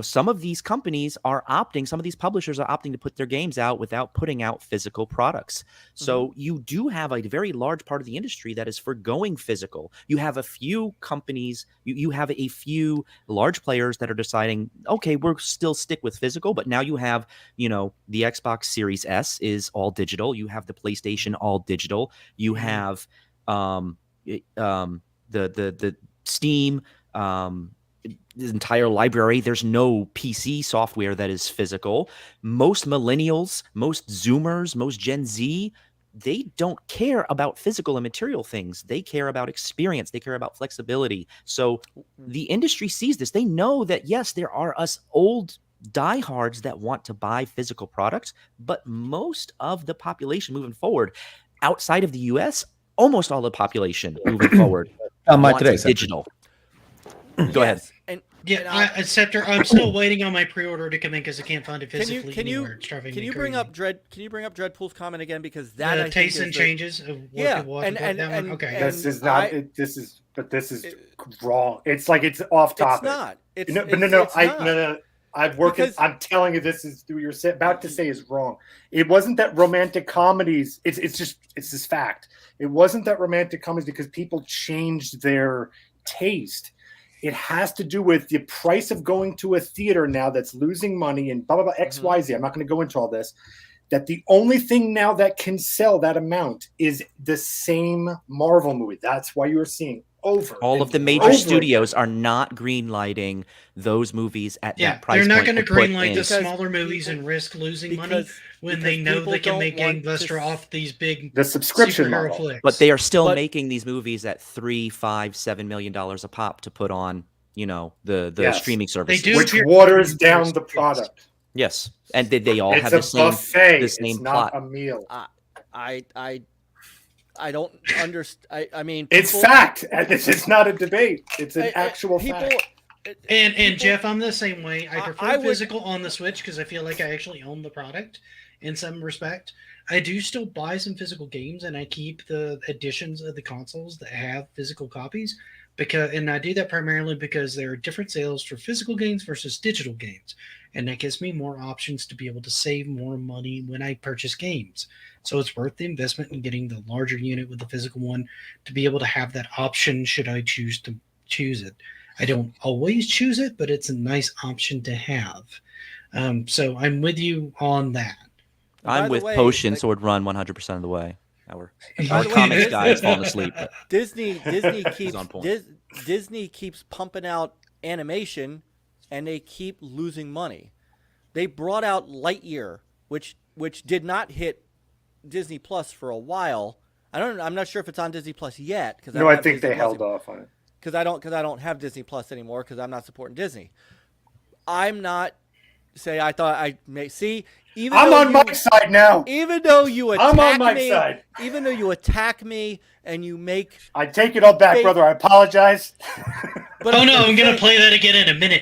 Some of these companies are opting, some of these publishers are opting to put their games out without putting out physical products. So you do have a very large part of the industry that is forgoing physical. You have a few companies, you have a few large players that are deciding, okay, we'll still stick with physical, but now you have, the Xbox Series S is all digital. You have the PlayStation all digital. You have the Steam, the entire library. There's no PC software that is physical. Most millennials, most Zoomers, most Gen Z, they don't care about physical and material things. They care about experience. They care about flexibility. So the industry sees this. They know that, yes, there are us old diehards that want to buy physical products, but most of the population moving forward, outside of the US, almost all the population moving forward wants digital. Go ahead. And Yeah, Scepter. I'm still waiting on my pre-order to come in because I can't find it physically anywhere. It's driving can me you bring crazy. up Dread? Can you bring up Dreadpool's comment again because that I think taste is and the- changes. Of what Yeah, people want and- to put and- that one? and- Okay. and- This is not. I- This is wrong. It's like it's off It's topic. not. It's No, but it's no. not. I'm working. Because- I'm telling you, this is what you're about to say is wrong. It wasn't that romantic comedies. It's this fact. It wasn't that romantic comedies because people changed their taste. It has to do with the price of going to a theater now that's losing money and blah blah blah X Y Z. I'm not going to go into all this. That the only thing now that can sell that amount is the same Marvel movie. That's why you're seeing all of the major studios are not greenlighting those movies at Yeah, that price they're not point going to to put greenlight in. the Because smaller movies people- and risk losing money because- when because they know people they can don't make want to gangbusters s- off these big the subscription superhero model. flicks. But they are still But- making these movies at $3, $5, $7 million a pop to put on, the Yes. streaming services. do Which appear- waters down the product. Yes, and they all It's have a the same buffet. the same It's not plot. a meal. I don't understand. I mean, It's people- fact. And this is not a debate. It's an I- actual people, fact. And people- Jeff, I'm the same way. I prefer I would- physical on the Switch because I feel like I actually own the product in some respect. I do still buy some physical games and I keep the editions of the consoles that have physical copies. and I do that primarily because there are different sales for physical games versus digital games, and that gives me more options to be able to save more money when I purchase games. So it's worth the investment in getting the larger unit with the physical one to be able to have that option should I choose to choose it. I don't always choose it, but it's a nice option to have. So I'm with you on that. By I'm the with way, Potion like- Sword Run 100% of the way. Our By the way, comics Dis- guy is falling asleep. But Disney keeps on point. Disney keeps pumping out animation, and they keep losing money. They brought out Lightyear, which did not hit Disney Plus for a while. I'm not sure if it's on Disney Plus yet because No, I think they held off on it. because I don't have Disney Plus anymore because I'm not supporting Disney. I'm not say I thought I may see even I'm though on Mike's side now. even though you attack I'm on Mike's me, side. even though you attack me and you make I take it all back, They- brother. I apologize. but Oh no, I'm gonna saying- play that again in a minute.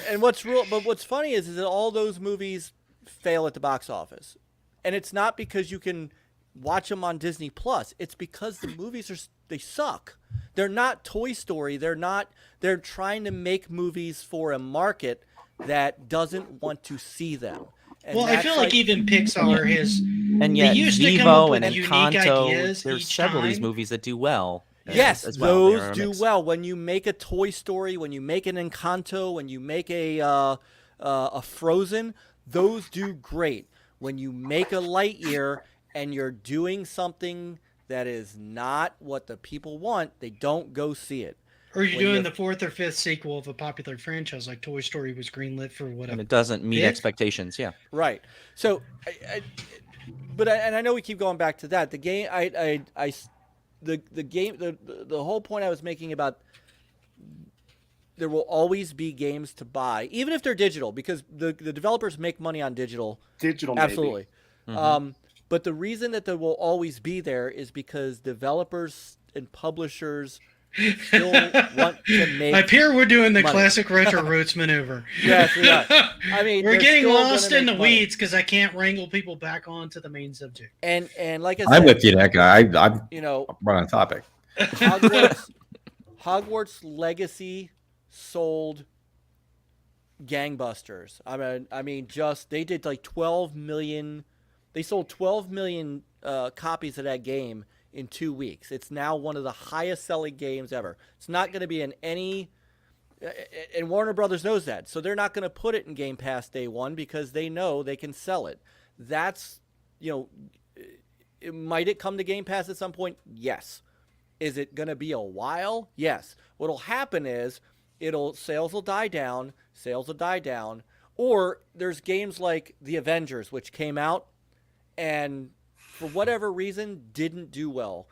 and what's funny is that all those movies fail at the box office, and it's not because you can watch them on Disney Plus. It's because the movies they suck. They're not Toy Story. They're trying to make movies for a market that doesn't want to see them. And Well, I that's feel like even Pixar has. and yet, used to come up Vivo with and unique Encanto, ideas there's each several of these time. movies that do well. Yes, as well. They are those a do mix. well. When you make a Toy Story, when you make an Encanto, when you make a Frozen, those do great. When you make a Lightyear and you're doing something that is not what the people want, they don't go see it. Or you're When doing you're- the fourth or fifth sequel of a popular franchise, like Toy Story was greenlit for And whatever. it doesn't meet Yeah. expectations. Yeah. Right. So, I know we keep going back to that. The game, the whole point I was making about there will always be games to buy, even if they're digital, because the developers make money on digital. Digital, maybe. Absolutely. But the reason that they will always be there is because developers and publishers still want to make. Up here, we're doing the money. classic RetroRoots maneuver. Yes, we are. I mean, we're they're getting still gonna lost in the make money. weeds because I can't wrangle people back onto the main subject. And like I said, I'm with you, that guy. I'm you know, right on topic. Hogwarts Legacy sold gangbusters. I mean, just they did like 12 million. They sold 12 million copies of that game in 2 weeks. It's now one of the highest selling games ever. It's not going to be in any, and Warner Brothers knows that, so they're not going to put it in Game Pass day one because they know they can sell it. That's, you know, might it come to Game Pass at some point? Yes. Is it going to be a while? Yes. What'll happen is sales will die down, or there's games like The Avengers, which came out and for whatever reason didn't do well.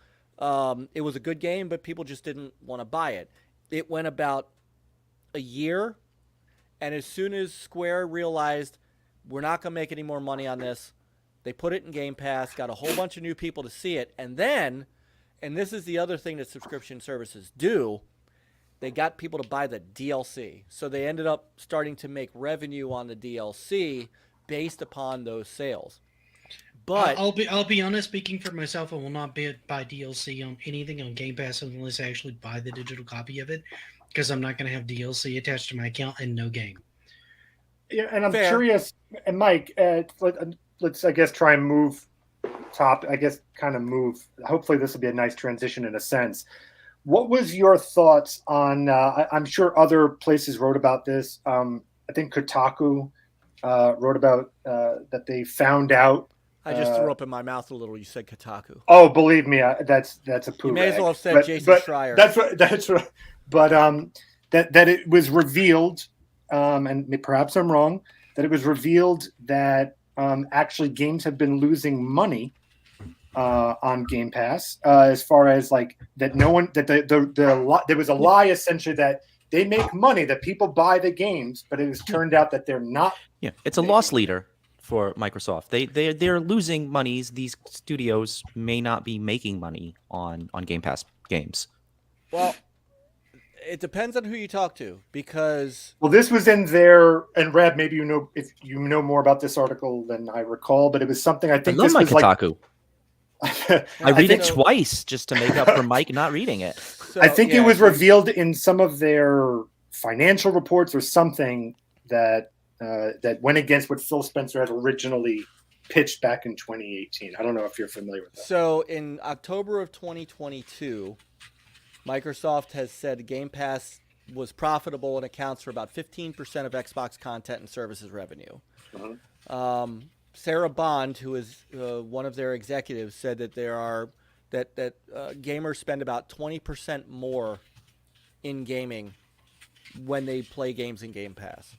It was a good game, but people just didn't want to buy it. It went about a year, and as soon as Square realized we're not going to make any more money on this, they put it in Game Pass, got a whole bunch of new people to see it, and then, and this is the other thing that subscription services do, they got people to buy the DLC. So they ended up starting to make revenue on the DLC based upon those sales. But I'll be honest, speaking for myself, I will not buy DLC on anything on Game Pass unless I actually buy the digital copy of it, because I'm not going to have DLC attached to my account and no game. Yeah, and I'm Fair. curious, and Mike, let's I guess try and move hopefully this will be a nice transition in a sense. What was your thoughts on I'm sure other places wrote about this. I think Kotaku wrote about that they found out. I just threw up in my mouth a little. You said Kotaku. Oh, believe me, that's a poo. You may as rag. well have said Jason Schreier. That's what. But that it was revealed, and perhaps I'm wrong, that it was revealed that actually games have been losing money on Game Pass, as far as like that there was a lie essentially that they make money, that people buy the games, but it was turned out that they're not. Yeah, it's a loss leader for Microsoft. They're losing monies. These studios may not be making money on Game Pass games. Well, it depends on who you talk to, because Well, this was in there, and Rab, maybe if you know more about this article than I recall, but it was something I I think love this my was like. Kotaku. I read it so- twice just to make up for Mike not reading it. So, I think yeah, it was so- revealed in some of their financial reports or something that that went against what Phil Spencer had originally pitched back in 2018. I don't know if you're familiar with that. So in October of 2022, Microsoft has said Game Pass was profitable and accounts for about 15% of Xbox content and services revenue. Sarah Bond, who is one of their executives, said that gamers spend about 20% more in gaming when they play games in Game Pass.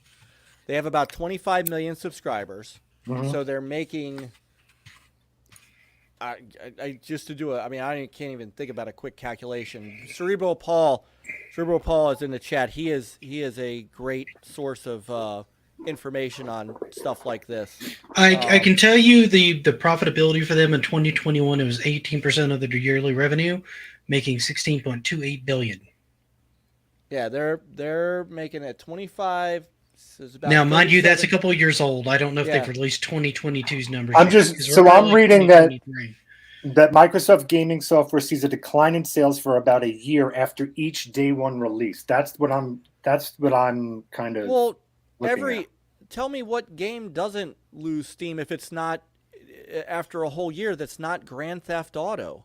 They have about 25 million subscribers, so they're making. I just to do it. I mean, I can't even think about a quick calculation. Cerebral Paul is in the chat. He is a great source of information on stuff like this. I can tell you the profitability for them in 2021, it was 18% of their yearly revenue, making 16.28 billion. Yeah, they're making it 25. So it's about Now, mind you, that's a 37 couple of years old. I don't know if Yeah. they've released 2022's numbers. I'm yet, just- because so we're I'm early reading that- 2023. That Microsoft gaming software sees a decline in sales for about a year after each day one release. That's what I'm kind of Well, looking at. tell me what game doesn't lose steam if it's not after a whole year that's not Grand Theft Auto.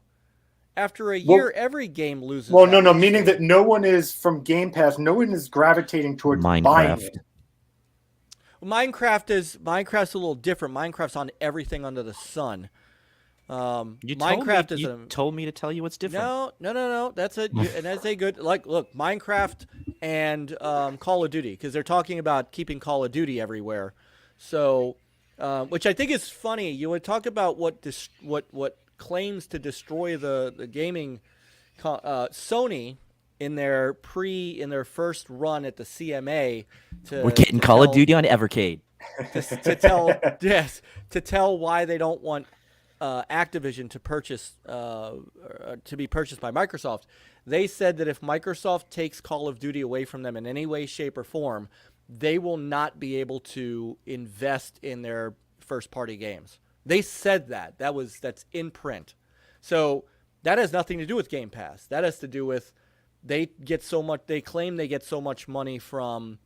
After a year, every game loses. Well, that no, much meaning steam. that no one is from Game Pass. No one is gravitating towards buying Minecraft. it. Minecraft's a little different. Minecraft's on everything under the sun. Minecraft you told me to tell you what's different. No. That's a good look. Minecraft and Call of Duty, because they're talking about keeping Call of Duty everywhere. So, which I think is funny. You would talk about what claims to destroy the gaming. Sony in their first run at the CMA We're getting Call of Duty on Evercade. to tell why they don't want Activision to be purchased by Microsoft. They said that if Microsoft takes Call of Duty away from them in any way, shape, or form, they will not be able to invest in their first-party games. They said that's in print. So that has nothing to do with Game Pass. That has to do with they claim they get so much money from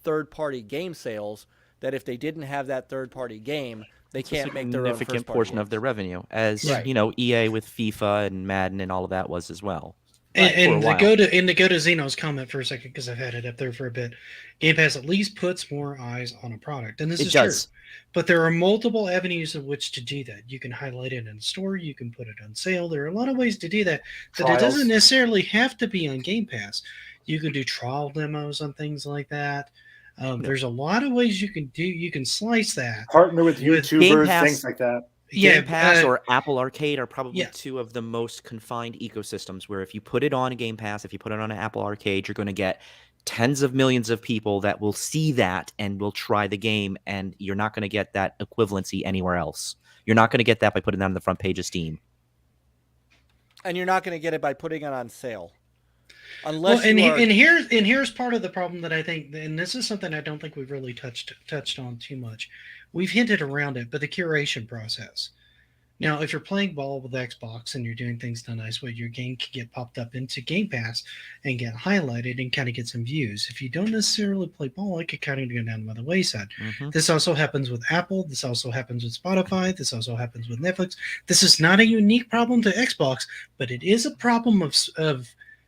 third-party game sales that if they didn't have that third-party game, they can't make their own significant first-party portion games. of their revenue, as Right. EA with FIFA and Madden and all of that was as well. And for a to go to Zeno's comment for a second, because I've had it up there for a bit. Game Pass at least puts more eyes on a product, and this It is does. true. But there are multiple avenues of which to do that. You can highlight it in a store. You can put it on sale. There are a lot of ways to do that. But it Trials. doesn't necessarily have to be on Game Pass. You can do trial demos on things like that. There's a lot of ways you can do. You can slice that. Partner with With YouTubers, Game Pass- things like that. Game Pass or Apple Arcade are probably yeah. two of the most confined ecosystems where if you put it on a Game Pass, if you put it on an Apple Arcade, you're going to get tens of millions of people that will see that and will try the game, and you're not going to get that equivalency anywhere else. You're not going to get that by putting that on the front page of Steam. And you're not going to get it by putting it on sale. Unless Well, and you are, here's part of the problem that I think, and this is something I don't think we've really touched on too much. We've hinted around it, but the curation process. Now, if you're playing ball with Xbox and you're doing things the nice way, your game can get popped up into Game Pass and get highlighted and kind of get some views. If you don't necessarily play ball, it could kind of go down by the wayside. This also happens with Apple. This also happens with Spotify. This also happens with Netflix. This is not a unique problem to Xbox, but it is a problem of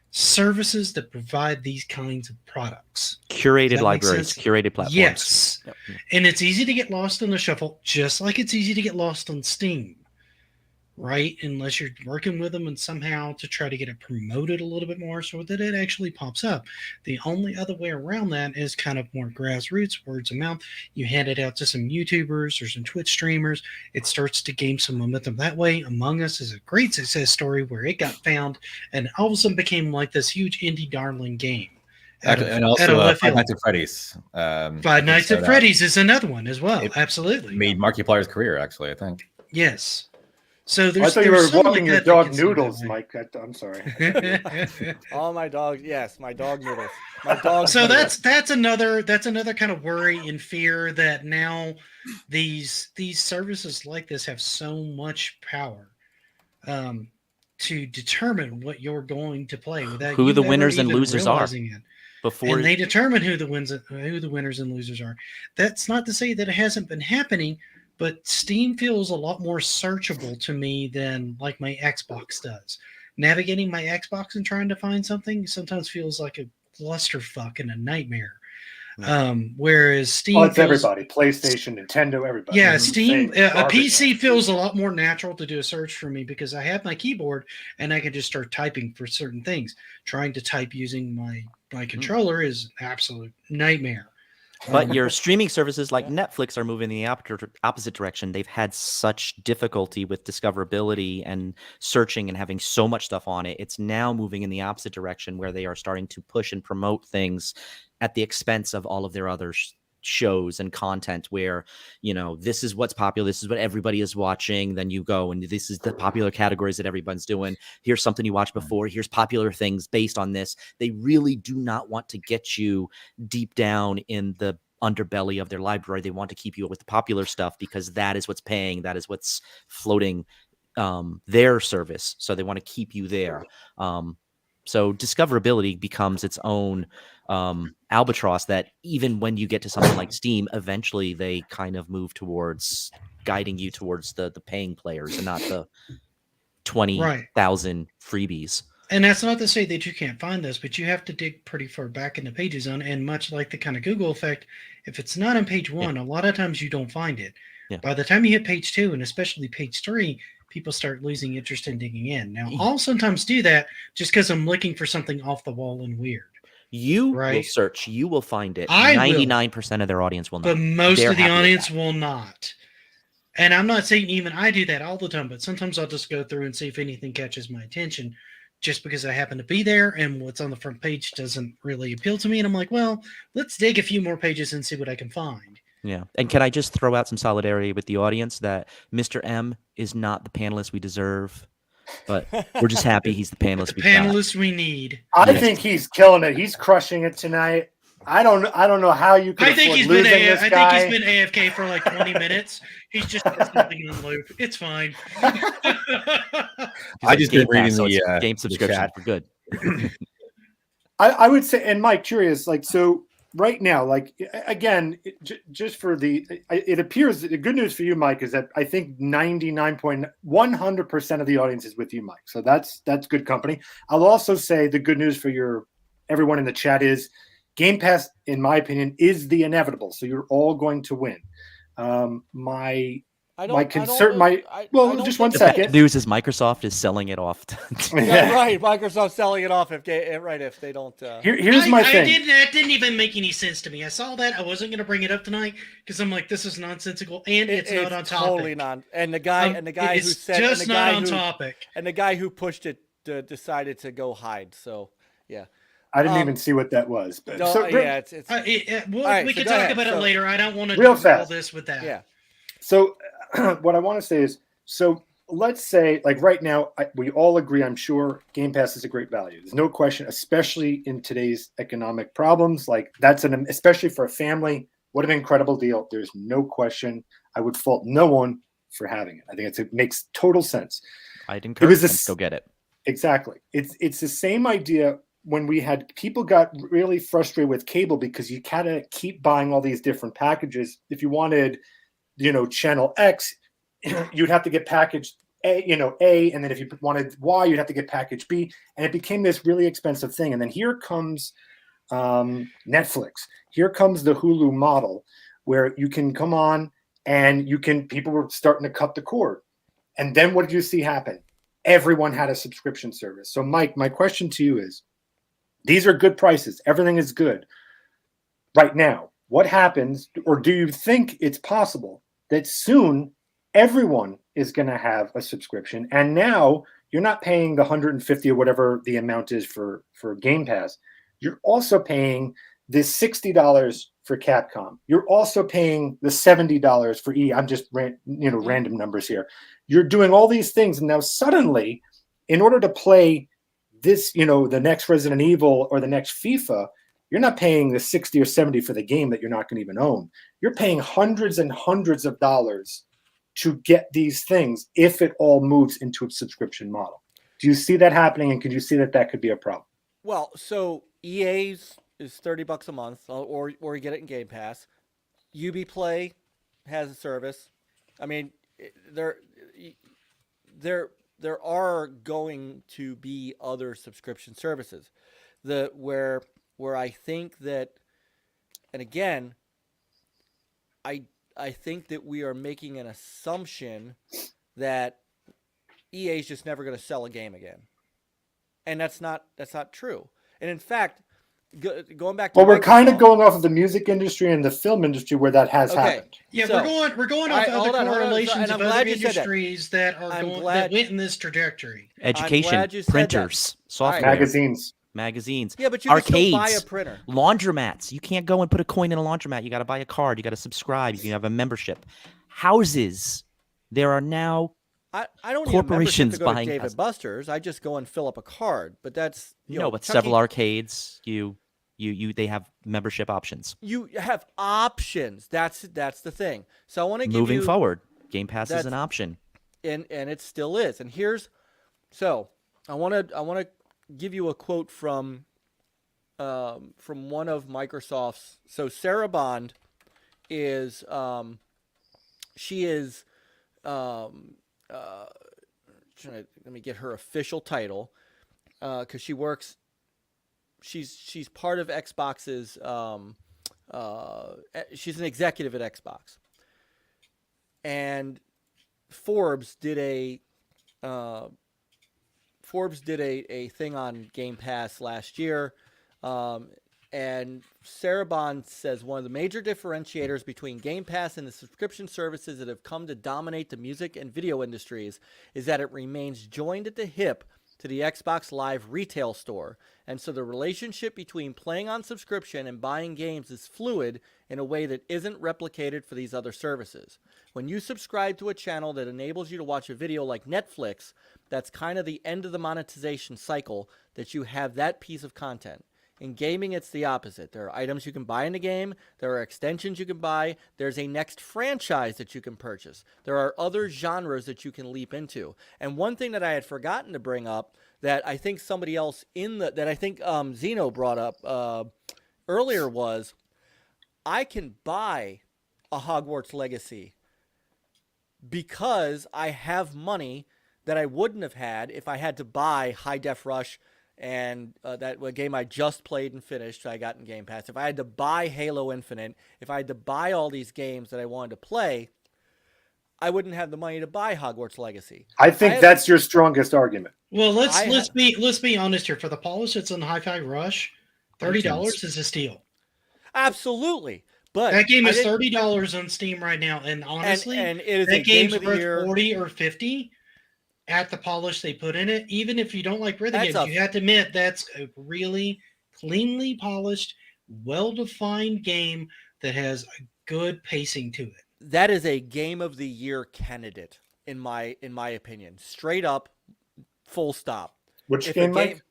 services that provide these kinds of products. Curated Does that make libraries, sense? curated platforms. Yes. Yep. And it's easy to get lost in the shuffle, just like it's easy to get lost on Steam, right? Unless you're working with them and somehow to try to get it promoted a little bit more so that it actually pops up. The only other way around that is kind of more grassroots, words of mouth. You hand it out to some YouTubers or some Twitch streamers. It starts to gain some momentum that way. Among Us is a great success story where it got found and all of a sudden became like this huge indie darling game. And also Five Nights at Freddy's. Five Nights at Freddy's is another one as well. Absolutely. Made Markiplier's career, actually, I think. Yes. So I there's thought you were some walking like your that dog that can Noodles, that way. Mike. I'm sorry. all my dogs, yes, my dog Noodles. My dog. So that's another kind of worry and fear that now these services like this have so much power to determine what you're going to play without Who you the ever winners and even losers are. realizing it. Before And they determine who the winners and losers are. That's not to say that it hasn't been happening, but Steam feels a lot more searchable to me than like my Xbox does. Navigating my Xbox and trying to find something sometimes feels like a clusterfuck and a nightmare. Whereas Steam, well, it's everybody, PlayStation, Nintendo, everybody. yeah, Steam, a Garbage PC now. feels a lot more natural to do a search for me because I have my keyboard and I can just start typing for certain things. Trying to type using my controller is an absolute nightmare. But your streaming services like Netflix are moving in the opposite direction. They've had such difficulty with discoverability and searching and having so much stuff on it. It's now moving in the opposite direction where they are starting to push and promote things at the expense of all of their other shows and content where, you know, this is what's popular. This is what everybody is watching. Then you go and this is the popular categories that everyone's doing. Here's something you watched before. Here's popular things based on this. They really do not want to get you deep down in the underbelly of their library. They want to keep you with the popular stuff because that is what's paying. That is what's floating their service. So they want to keep you there. So discoverability becomes its own albatross that even when you get to something like Steam, eventually they kind of move towards guiding you towards the paying players and not the 20,000 freebies. And that's not to say that you can't find this, but you have to dig pretty far back in the pages on. And much like the kind of Google effect, if it's not on page one, a lot of times you don't find it. By the time you hit page 2, and especially page 3, people start losing interest in digging in. Now, I'll sometimes do that just because I'm looking for something off the wall and weird. You will search. You will find it. I 99% of their audience will not. But most of the audience will not. And I'm not saying even I do that all the time, but sometimes I'll just go through and see if anything catches my attention just because I happen to be there and what's on the front page doesn't really appeal to me. And I'm like, well, let's dig a few more pages and see what I can find. Yeah. And can I just throw out some solidarity with the audience that Mr. M is not the panelist we deserve, but we're just happy he's the panelist we need. I think he's killing it. He's crushing it tonight. I don't know how you could. I think he's been AFK for like 20 minutes. He's just got something in the loop. It's fine. I just been reading the game subscription for good. I would say, and Mike, curious, like, so right now, like, again, just for it appears that the good news for you, Mike, is that I think 99.100% of the audience is with you, Mike. So that's good company. I'll also say the good news for everyone in the chat is Game Pass, in my opinion, is the inevitable. So you're all going to win. Just one second. News is Microsoft is selling it off. Right, Microsoft's selling it off if they don't. Here's my thing. That didn't even make any sense to me. I saw that. I wasn't going to bring it up tonight because I'm like, this is nonsensical, and it's not on topic. Totally not. And the guy who said just not on topic. And the guy who pushed it decided to go hide. So yeah. I didn't even see what that was. But, we can talk about it later. I don't want to do all this with that. Yeah. So what I want to say is, so let's say, like right now, we all agree, I'm sure, Game Pass is a great value. There's no question, especially in today's economic problems. Like especially for a family, what an incredible deal. There's no question. I would fault no one for having it. I think it makes total sense. I'd encourage them to go get it. Exactly. It's the same idea. When we had people got really frustrated with cable because you kind of keep buying all these different packages. If you wanted, channel X, you'd have to get package A, and then if you wanted Y, you'd have to get package B, and it became this really expensive thing. And then here comes Netflix. Here comes the Hulu model, where you can come on and people were starting to cut the cord. And then what did you see happen? Everyone had a subscription service. So, Mike, my question to you is, these are good prices. Everything is good. Right now, what happens, or do you think it's possible that soon everyone is going to have a subscription? And now you're not paying the $150 or whatever the amount is for Game Pass. You're also paying this $60 for Capcom. You're also paying the $70 for E. I'm just random numbers here. You're doing all these things, and now suddenly, in order to play this, the next Resident Evil or the next FIFA, you're not paying the 60 or 70 for the game that you're not going to even own. You're paying hundreds and hundreds of dollars to get these things if it all moves into a subscription model. Do you see that happening, and could you see that could be a problem? Well, so EA's is $30 a month, or you get it in Game Pass. Ubiplay has a service. I mean, there are going to be other subscription services, where I think that, and again, I think that we are making an assumption that EA is just never going to sell a game again, and that's not true. And in fact, going back to we're kind of Microsoft- going off of the music industry and the film industry where that has happened. Yeah, So- we're going off Hold other on, correlations and I'm of other glad you said that. industries that went in this trajectory. Education, glad you said that. printers, software, Magazines. magazines. Yeah, but you can still buy a arcades, printer. laundromats. You can't go and put a coin in a laundromat. You got to buy a card. You got to subscribe. You can have a membership. Houses. There are now I don't corporations need a membership to go to buying Dave houses. and Buster's. I just go and fill up a card. But that's but Chucky, several arcades. They have membership options. you have options. That's the thing. So I want to give Moving you forward, Game Pass is that's- an option. and it still is. And I want to give you a quote from one of Microsoft's. So Sarah Bond is let me get her official title, because she works. She's part of Xbox's. She's an executive at Xbox, and Forbes did a thing on Game Pass last year, and Sarah Bond says one of the major differentiators between Game Pass and the subscription services that have come to dominate the music and video industries is that it remains joined at the hip to the Xbox Live retail store. And so the relationship between playing on subscription and buying games is fluid in a way that isn't replicated for these other services. When you subscribe to a channel that enables you to watch a video like Netflix, that's kind of the end of the monetization cycle, that you have that piece of content. In gaming, it's the opposite. There are items you can buy in the game. There are extensions you can buy. There's a next franchise that you can purchase. There are other genres that you can leap into. And one thing that I had forgotten to bring up that I think somebody else that I think Zeno brought up earlier was, I can buy a Hogwarts Legacy because I have money that I wouldn't have had if I had to buy High Def Rush and that game I just played and finished, I got in Game Pass. If I had to buy Halo Infinite, if I had to buy all these games that I wanted to play, I wouldn't have the money to buy Hogwarts Legacy. I think that's your strongest argument. Well, let's be honest here. For the polish that's on Hi-Fi Rush, $30 is a steal. Absolutely, but That game is $30 on Steam right now, and honestly, and it is that a game game's of the worth year. 40 or 50 at the polish they put in it. Even if you don't like rhythm That's games, you have to admit that's a really cleanly polished, well-defined game that has a good pacing to it. That is a game of the year candidate in my opinion. Straight up, full stop. Which If game, a Mike?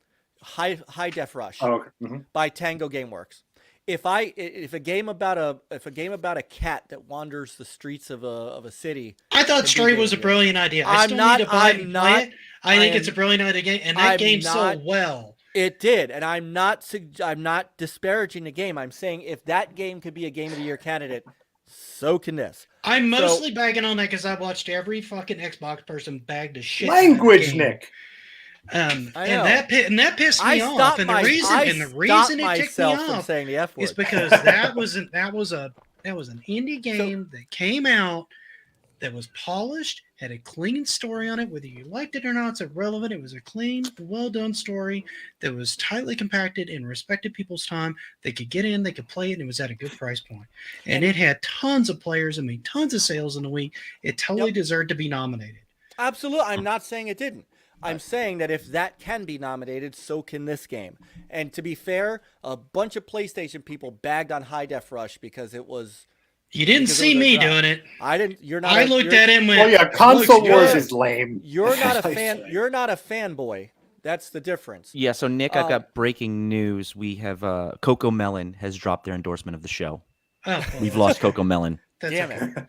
High Def Rush Oh, okay. Mhm. by Tango Gameworks. If a game about a cat that wanders the streets of a city, I thought It'd be Stray was a game. brilliant idea. I I'm still not- need to buy it I'm and not- play it. I think I it's a am- brilliant idea, and that I'm game not- sold well. it did, and I'm not disparaging the game. I'm saying if that game could be a game of the year candidate, so can this. I'm mostly bagging on that because I watched every fucking Xbox person bag the shit. Language, out of that game. Nick. I know. And that pissed me I off. stopped And the reason it ticked me myself from off saying the F word. is because that was an indie game that came out that was polished, had a clean story on it. Whether you liked it or not, it's irrelevant. It was a clean, well done story that was tightly compacted and respected people's time. They could get in, they could play it, and it was at a good price point. And it had tons of players and made tons of sales in a week. It totally deserved to be nominated. Absolutely. I'm not saying it didn't. I'm saying that if that can be nominated, so can this game. And to be fair, a bunch of PlayStation people bagged on High Def Rush because it was. You didn't Because it see was a me drop. doing it. I didn't. You're not. I looked at it and went, Oh yeah, console "Looks wars good." is lame. You're not a fan. You're not a fanboy. That's the difference. Yeah, so Nick, I've got breaking news. We have Coco Melon has dropped their endorsement of the show. Oh, We've lost Coco Melon. That's Damn okay. it.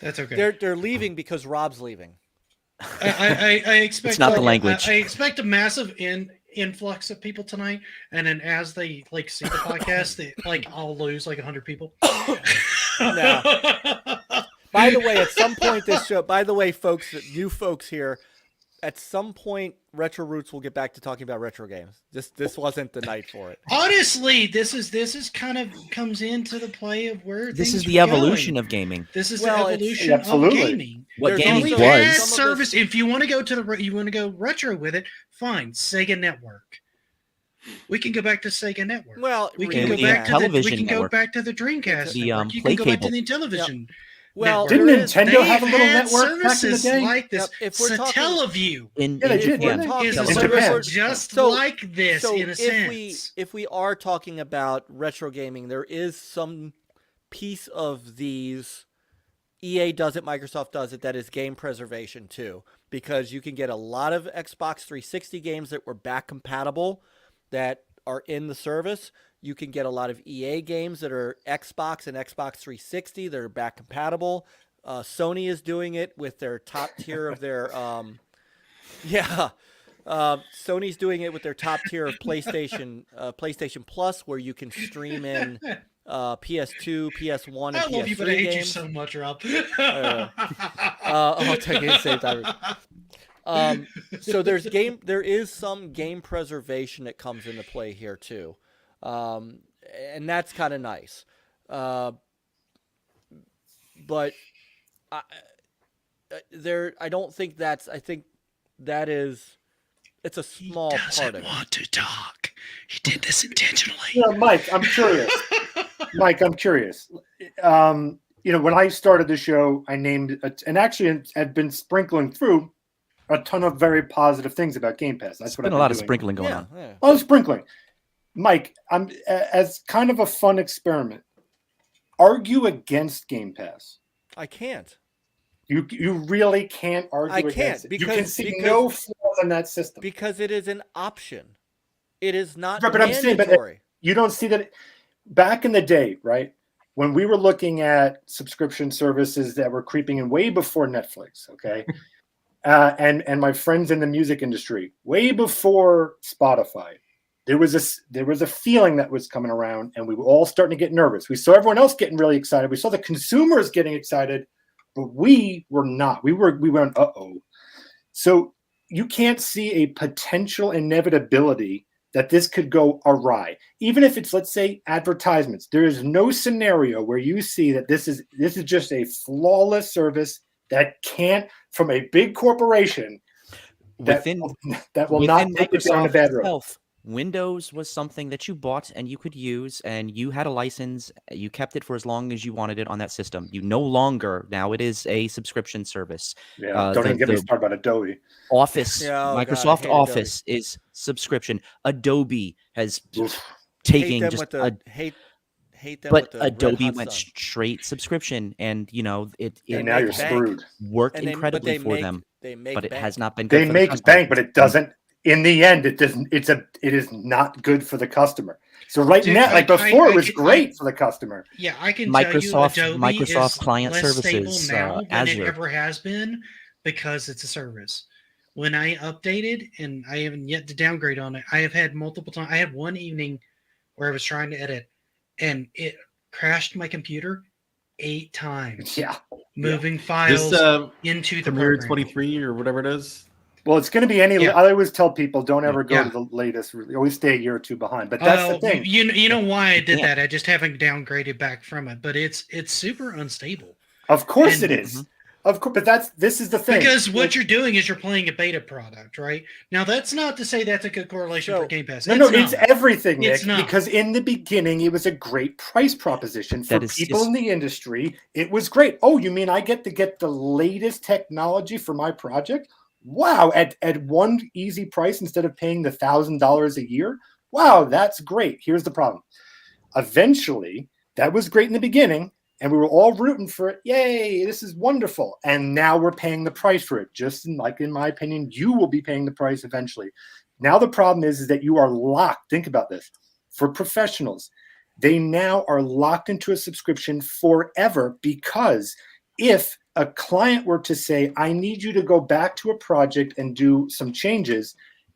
That's okay. They're leaving because Rob's leaving. I expect It's not the language. I expect a massive influx of people tonight, and then as they like see the podcast, I'll lose like 100 people. No. By the way, at some point this show, by the way, folks, you folks here, at some point, RetroRoots will get back to talking about retro games. This wasn't the night for it. Honestly, this is kind of comes into the play of where This is things the were evolution going. of gaming. This is Well, the it's- evolution of Absolutely. gaming. What There's gaming We've also- had was. some of service. If you want to go to you want to go retro with it, fine. Sega Network. We can go back to Sega Network. Well, we in- can go in back to the we television can go network. back to the Dreamcast. The, network. You play can go back to cable. the television. well, network. Didn't there is- Nintendo have a little They've had network back in the services day? like this. Yep, if we're talking- Satellaview In, Yeah, they in did, Japan. didn't talking is a in about Japan. service just So- like this so in a sense. if we are talking about retro gaming, there is some piece of these. EA does it, Microsoft does it. That is game preservation too, because you can get a lot of Xbox 360 games that were back compatible that are in the service. You can get a lot of EA games that are Xbox and Xbox 360 that are back compatible. Sony is doing it with their top tier of their Sony's doing it with their top tier of PlayStation Plus, where you can stream in PS2, PS1, and I PS3 love you, but I hate you games. so much, Rob. I'll take it at the same time. So there is some game preservation that comes into play here too, and that's kind of nice. But I don't think that's. I think that is. It's a small part of it. want to talk. He did this intentionally. Mike, I'm curious. I'm curious. When I started the show, I named and actually had been sprinkling through a ton of very positive things about Game Pass. That's There's what been I've a lot of doing. sprinkling going Yeah, on. yeah. Oh, sprinkling. Mike, I'm as kind of a fun experiment. Argue against Game Pass. I can't. You really can't argue I can't, against it. You can because- see because- no flaws in that system. Because it is an option. It is not Right, but I'm saying, mandatory. You don't see that back in the day, right? When we were looking at subscription services that were creeping in way before Netflix, okay, and my friends in the music industry, way before Spotify, there was a feeling that was coming around, and we were all starting to get nervous. We saw everyone else getting really excited. We saw the consumers getting excited, but we were not. We went, uh-oh. So you can't see a potential inevitability that this could go awry. Even if it's, let's say, advertisements, there is no scenario where you see that this is just a flawless service that can't, from a big corporation, that will not within take it down the Microsoft bad road. itself, Windows was something that you bought and you could use, and you had a license. You kept it for as long as you wanted it on that system. You no longer, now it is a subscription service. Yeah, don't even get me started about Adobe. Office, Yeah, oh God, I Microsoft hate Office is subscription. Adobe has Oof. taking hate them just with the hate them but with the Red Adobe Hot went Sun. straight subscription, and it And now make you're bank. screwed. worked And incredibly for them, They make but it bank. has not been good They for the make customer. bank, but it doesn't. In the end, it doesn't. It is not good for the customer. So right Dude, now, like I before, it was can- great for the customer. Yeah, I can Microsoft- tell you Adobe Microsoft is Client less Services, stable now than Azure. it ever has been because it's a service. When I updated, and I haven't yet to downgrade on it, I have had multiple times. I had one evening where I was trying to edit, and it crashed my computer 8 times, Yeah. moving files This into the Premiere program. 23 or whatever it is. Well, it's going to be any. Yeah. I always tell people, don't ever go Yeah. to the latest. Always stay a year or two behind. But that's the thing. You know why I did Yeah. that? I just haven't downgraded back from it, but it's super unstable. Of course, And- it is. Of course, but this is the thing. Because what you're doing is you're playing a beta product, right? Now, that's not to say that's a good correlation for Game Pass. No, It's it's not. everything, Nick. It's not. Because in the beginning, it was a great price proposition for That is people just- in the industry. It was great. Oh, you mean I get to get the latest technology for my project? Wow, at one easy price instead of paying the $1,000 a year. Wow, that's great. Here's the problem. Eventually, that was great in the beginning, and we were all rooting for it. Yay, this is wonderful. And now we're paying the price for it. Just like in my opinion, you will be paying the price eventually. Now the problem is that you are locked. Think about this. For professionals, they now are locked into a subscription forever because if a client were to say, I need you to go back to a project and do some changes,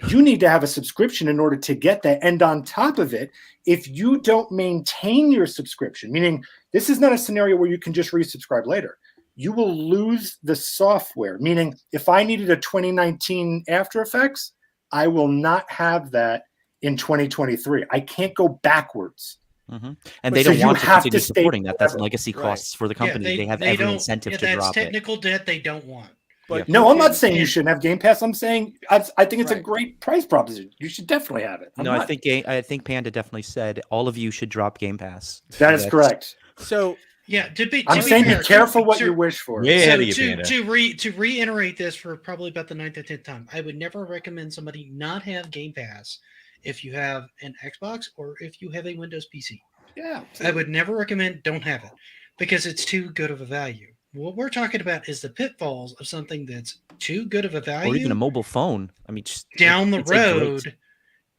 you need to have a subscription in order to get that. And on top of it, if you don't maintain your subscription, meaning this is not a scenario where you can just resubscribe later, you will lose the software. Meaning, if I needed a 2019 After Effects, I will not have that in 2023. I can't go backwards. And But they so don't you want to have to continue stay supporting that. That's forever. legacy Right. costs for the company. They have they every don't- incentive yeah, to that's drop it. technical debt they don't want. But No, you I'm not can- saying you shouldn't have Game Pass. I'm saying I think it's a Right. great price proposition. You should definitely have it. I'm No, I not. think Panda definitely said all of you should drop Game Pass. That is That's- correct. So Yeah, I'm be saying be fair, careful what to- you wish for. Yeah. So ahead of you, to Panda. to reiterate this for probably about the 9th or 10th time, I would never recommend somebody not have Game Pass if you have an Xbox or if you have a Windows PC. Yeah. I would never recommend don't have it because it's too good of a value. What we're talking about is the pitfalls of something that's too good of a value or even a mobile phone. I mean, just down the it's a great- road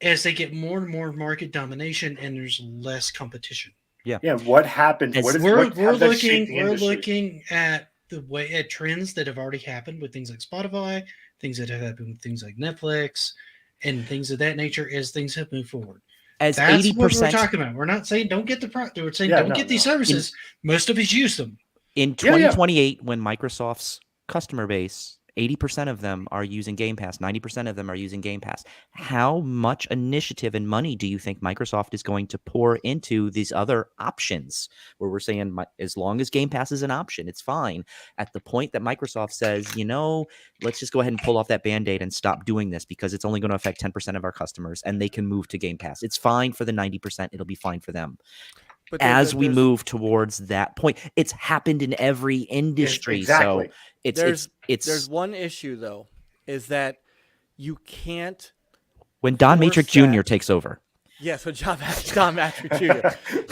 as they get more and more market domination and there's less competition. Yeah. What happens? As- What is, We're what, how does that shape the we're industry? looking at the way at trends that have already happened with things like Spotify, things that have happened with things like Netflix, and things of that nature as things have moved forward. as That's what we're 80% talking about. We're not saying don't get the product. We're saying Yeah, don't no, get these no. services. Most of us use them. in Yeah, yeah. 2028, when Microsoft's customer base, 80% of them are using Game Pass, 90% of them are using Game Pass. How much initiative and money do you think Microsoft is going to pour into these other options where we're saying as long as Game Pass is an option, it's fine? At the point that Microsoft says, let's just go ahead and pull off that Band-Aid and stop doing this because it's only going to affect 10% of our customers and they can move to Game Pass. It's fine for the 90%. It'll be fine for them. but As we there's- move towards that point, it's happened in every industry. Exactly. So it's there's one issue though, is that you can't. when Don force Matrix Jr. that. takes over. Yeah, so John Matrix Jr.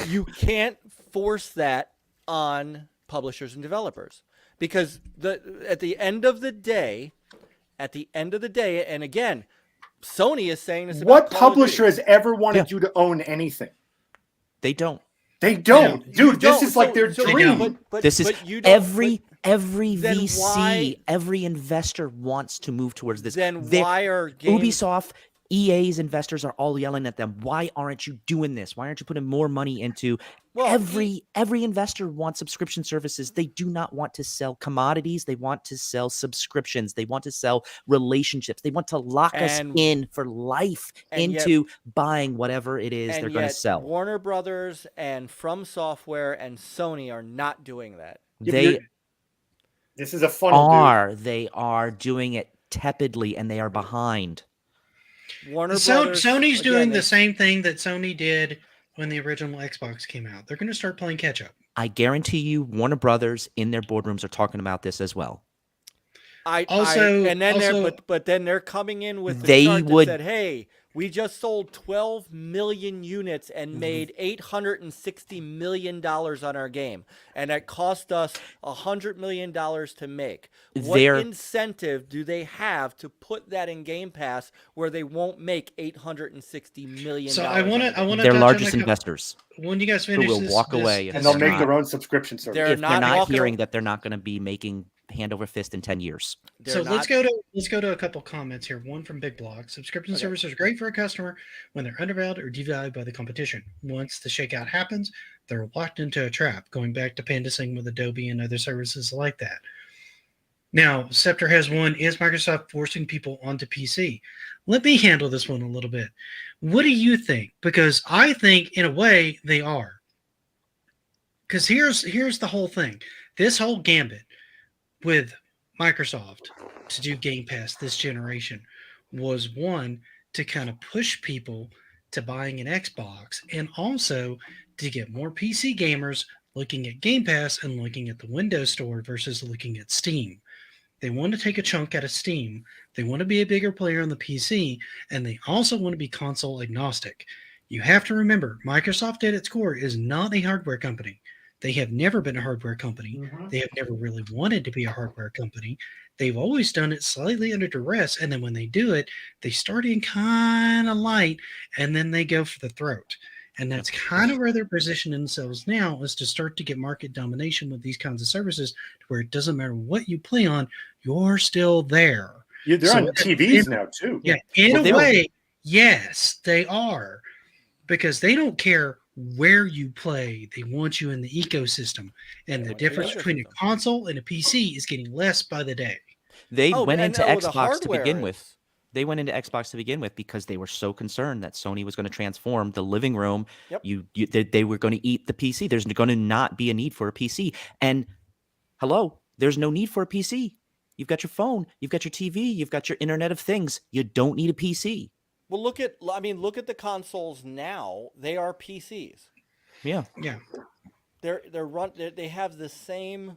You can't force that on publishers and developers because at the end of the day, and again, Sony is saying this. What about Call of Duty. publisher has ever wanted you to own anything? They don't. They don't, You dude. This don't. is like their They dream. don't. But This is but you don't- every then VC, why- every investor wants to move towards this. Then They're- why are games? Ubisoft, EA's investors are all yelling at them. Why aren't you doing this? Why aren't you putting more money into Well, every investor wants subscription services. They do not want to sell commodities. They want to sell subscriptions. They want to sell relationships. They want to lock us And- in for life and yet- into buying whatever it is they're and going to yet sell. Warner Brothers and From Software and Sony are not doing that. They This is a funnel, dude. they are doing it tepidly and they are behind. Warner So, Brothers. Sony's again, doing they- the same thing that Sony did when the original Xbox came out. They're going to start playing catch up. I guarantee you Warner Brothers in their boardrooms are talking about this as well. Also- but then they're coming in with the They chart would- that said, "Hey, we just sold 12 million units and made $860 million on our game, and it cost us $100 million to make." What They're- incentive do they have to put that in Game Pass where they won't make $860 million? So I want to Their largest investors when you guys who finish will this, walk this- away And this they'll They're make stream, their own subscription service. They're if they're not not walking hearing aw- that they're not going to be making hand over fist in 10 years. So let's go to a couple comments here. One from Big Block. Subscription services are great for a customer when they're undervalued or devalued by the competition. Once the shakeout happens, they're locked into a trap, going back to Panda Sing with Adobe and other services like that. Now, Scepter has one. Is Microsoft forcing people onto PC? Let me handle this one a little bit. What do you think? Because I think, in a way, they are. Because here's the whole thing. This whole gambit with Microsoft to do Game Pass this generation was one to kind of push people to buying an Xbox and also to get more PC gamers looking at Game Pass and looking at the Windows Store versus looking at Steam. They want to take a chunk out of Steam. They want to be a bigger player on the PC, and they also want to be console agnostic. You have to remember, Microsoft at its core is not a hardware company. They have never been a hardware company. They have never really wanted to be a hardware company. They've always done it slightly under duress, and then when they do it, they start in kind of light, and then they go for the throat. And that's kind of where they're positioning themselves now, is to start to get market domination with these kinds of services, where it doesn't matter what you play on, you're still there. Yeah, they're on TVs now too. Yeah, in a way, yes, they are, because they don't care where you play. They want you in the ecosystem, and the difference between a console and a PC is getting less by the day. They went into the Xbox to begin hardware with. They went into Xbox to begin with because they were so concerned that Sony was going to transform the living room. Yep. They were going to eat the PC. There's going to not be a need for a PC. And hello, there's no need for a PC. You've got your phone, you've got your TV, you've got your Internet of Things. You don't need a PC. Well, look at the consoles now. They are PCs. Yeah. Yeah. They have the same.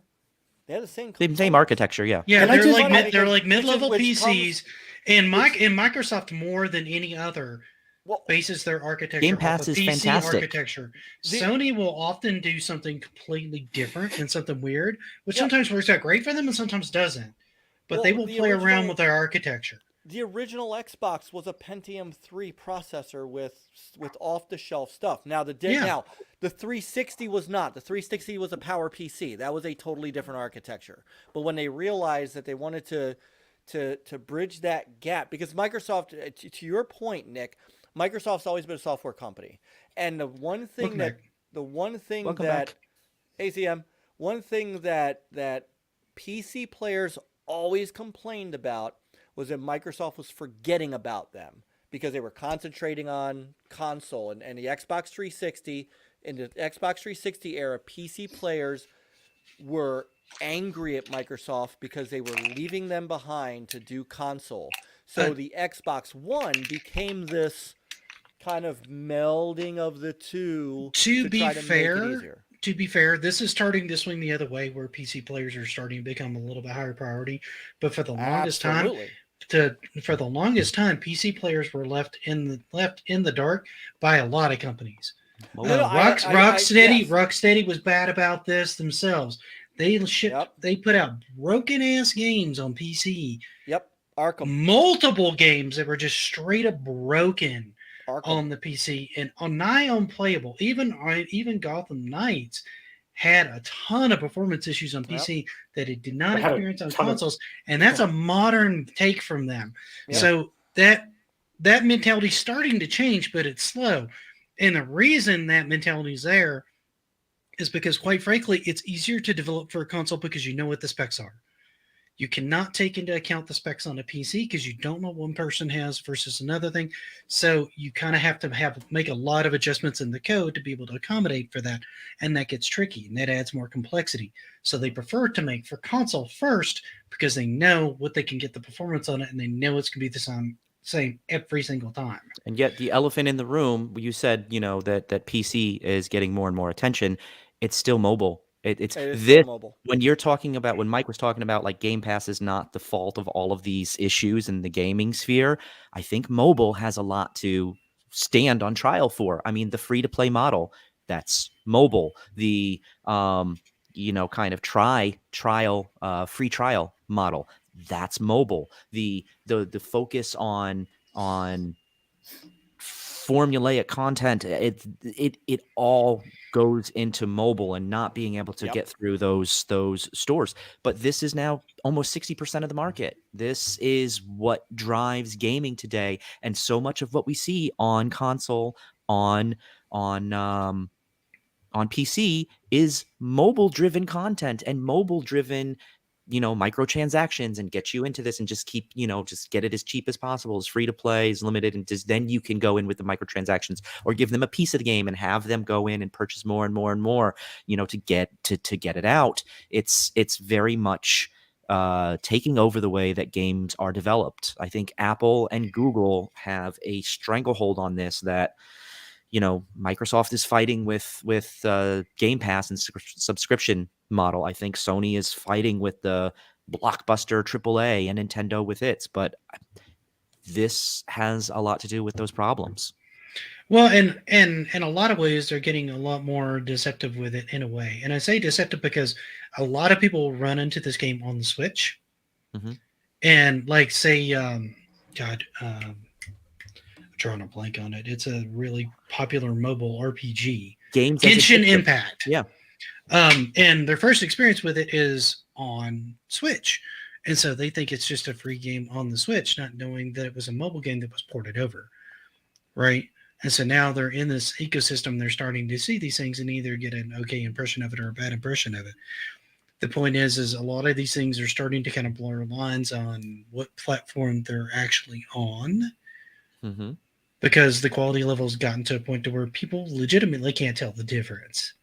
They have the same. Same architecture. Yeah. Yeah, And they're like mid-level which PCs, and Microsoft more than any other bases their architecture Game Pass off of is PC fantastic. architecture. Sony will often do something completely different and something weird, which sometimes works out great for them and sometimes doesn't. But they will play around with their architecture. The original Xbox was a Pentium 3 processor with off-the-shelf stuff. Now the 360 was not. The 360 was a power PC. That was a totally different architecture. But when they realized that they wanted to bridge that gap, because Microsoft, to your point, Nick, Microsoft's always been a software company, and the one thing that PC players always complained about was that Microsoft was forgetting about them because they were concentrating on console and the Xbox 360. In the Xbox 360 era, PC players were angry at Microsoft because they were leaving them behind to do console. So the Xbox One became this kind of melding of the two. To be fair, this is starting to swing the other way, where PC players are starting to become a little bit higher priority. But for the longest time, PC players were left in the dark by a lot of companies. Rocksteady was bad about this themselves. They put out broken ass games on PC. Yep, Arkham. Multiple games that were just straight up broken on the PC and nigh unplayable. Even Gotham Knights had a ton of performance issues on PC that it did not experience on consoles, and that's a modern take from them. Yeah. So that mentality is starting to change, but it's slow. And the reason that mentality is there is because, quite frankly, it's easier to develop for a console because you know what the specs are. You cannot take into account the specs on a PC because you don't know what one person has versus another thing. So you kind of have to make a lot of adjustments in the code to be able to accommodate for that. And that gets tricky, and that adds more complexity. So they prefer to make for console first because they know what they can get the performance on it, and they know it's going to be the same every single time. And yet the elephant in the room, you said, that PC is getting more and more attention. It's still mobile. It's this mobile. When Mike was talking about like Game Pass is not the fault of all of these issues in the gaming sphere, I think mobile has a lot to stand on trial for. I mean, the free to play model, that's mobile. The kind of free trial model, that's mobile. The focus on formulaic content, it all goes into mobile and not being able to get through those stores. But this is now almost 60% of the market. This is what drives gaming today, and so much of what we see on console, on PC is mobile driven content and mobile driven microtransactions, and get you into this and just keep, just get it as cheap as possible, as free to play, as limited, and just then you can go in with the microtransactions or give them a piece of the game and have them go in and purchase more and more and more, to get it out. It's very much taking over the way that games are developed. I think Apple and Google have a stranglehold on this that Microsoft is fighting with Game Pass and subscription model. I think Sony is fighting with the blockbuster AAA and Nintendo with its, but this has a lot to do with those problems. Well, and in a lot of ways, they're getting a lot more deceptive with it in a way. And I say deceptive because a lot of people run into this game on the Switch. Mm-hmm. And like say, I'm drawing a blank on it. It's a really popular mobile RPG. Games as Genshin addictive. Impact. Yeah. And their first experience with it is on Switch. And so they think it's just a free game on the Switch, not knowing that it was a mobile game that was ported over. Right? And so now they're in this ecosystem. They're starting to see these things and either get an okay impression of it or a bad impression of it. The point is a lot of these things are starting to kind of blur lines on what platform they're actually on. Mm-hmm. Because the quality level has gotten to a point to where people legitimately can't tell the difference.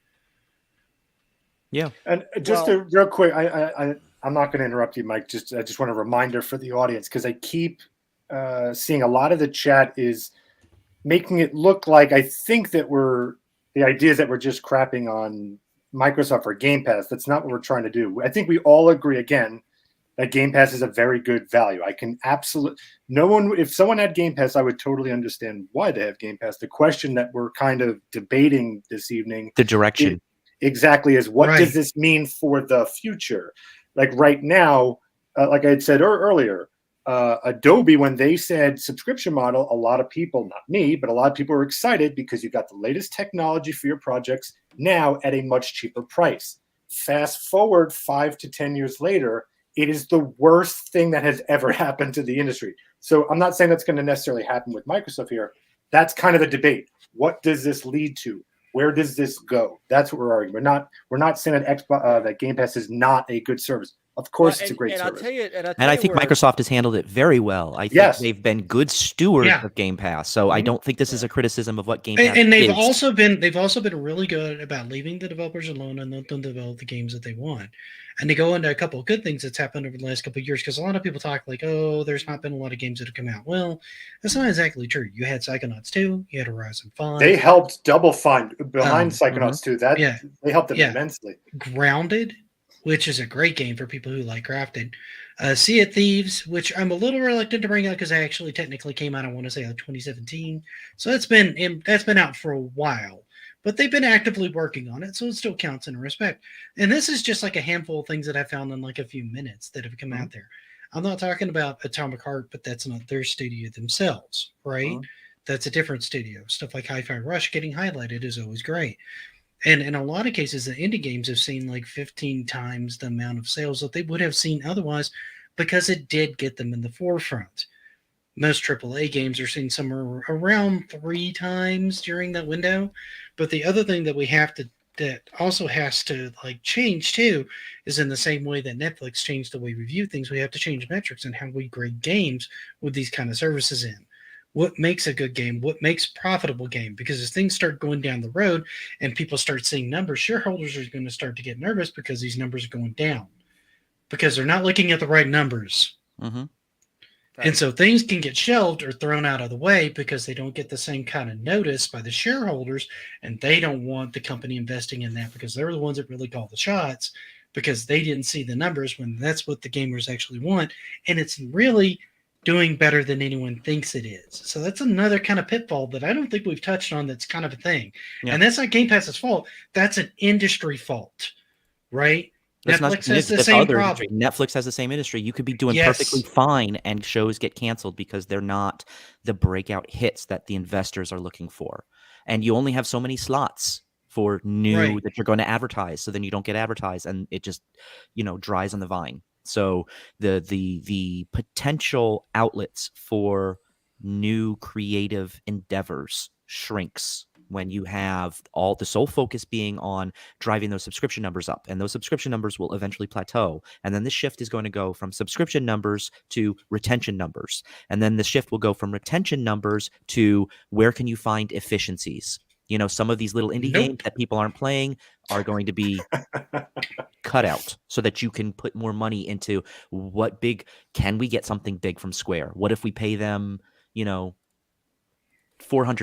Yeah. And just real quick, I'm not going to interrupt you, Mike. I just want a reminder for the audience, because I keep seeing a lot of the chat is making it look like I think that the idea is that we're just crapping on Microsoft or Game Pass. That's not what we're trying to do. I think we all agree, again, that Game Pass is a very good value. I can absolutely if someone had Game Pass, I would totally understand why they have Game Pass. The question that we're kind of debating this evening, the direction exactly, is what does this mean for the future? Like right now, like I had said earlier, Adobe, when they said subscription model, a lot of people, not me, but a lot of people were excited because you got the latest technology for your projects now at a much cheaper price. Fast forward 5 to 10 years later, it is the worst thing that has ever happened to the industry. So I'm not saying that's going to necessarily happen with Microsoft here. That's kind of the debate. What does this lead to? Where does this go? That's what we're arguing. We're not saying that Game Pass is not a good service. Of course, it's a great service. And I think Microsoft has handled it very well. I think they've been good stewards of Game Pass. So I don't think this is a criticism of what Game Pass and they've is. also been really good about leaving the developers alone and let them develop the games that they want. And they go into a couple of good things that's happened over the last couple of years, because a lot of people talk like, oh, there's not been a lot of games that have come out. Well, that's not exactly true. You had Psychonauts 2, you had Horizon 5. They helped Double Fine behind Psychonauts 2. They helped them immensely. Grounded, which is a great game for people who like crafted. Sea of Thieves, which I'm a little reluctant to bring up because I actually technically came out, I want to say, like 2017. So that's been out for a while. But they've been actively working on it, so it still counts in respect. And this is just like a handful of things that I found in like a few minutes that have come out there. I'm not talking about Atomic Heart, but that's not their studio themselves, right? That's a different studio. Stuff like Hi-Fi Rush getting highlighted is always great. And in a lot of cases, the indie games have seen like 15 times the amount of sales that they would have seen otherwise, because it did get them in the forefront. Most AAA games are seeing somewhere around 3 times during that window. But the other thing that also has to like change too is, in the same way that Netflix changed the way we view things, we have to change metrics and how we grade games with these kind of services in. What makes a good game? What makes profitable game? Because as things start going down the road and people start seeing numbers, shareholders are going to start to get nervous because these numbers are going down, because they're not looking at the right numbers. Mm-hmm. And so things can get shelved or thrown out of the way because they don't get the same kind of notice by the shareholders, and they don't want the company investing in that because they're the ones that really call the shots, because they didn't see the numbers when that's what the gamers actually want. And it's really doing better than anyone thinks it is. So that's another kind of pitfall that I don't think we've touched on. That's kind of a thing. Yeah. And that's not Game Pass's fault. That's an industry fault, right? Netflix has the same problem. Netflix has the same industry. You could be doing perfectly fine and shows get canceled because they're not the breakout hits that the investors are looking for. And you only have so many slots for new that you're going to advertise. So then you don't get advertised, and it just, dries on the vine. So the potential outlets for new creative endeavors shrinks when you have all the sole focus being on driving those subscription numbers up, and those subscription numbers will eventually plateau. And then the shift is going to go from subscription numbers to retention numbers. And then the shift will go from retention numbers to where can you find efficiencies? Some of these little indie games that people aren't playing are going to be cut out so that you can put more money into can we get something big from Square? What if we pay them, $400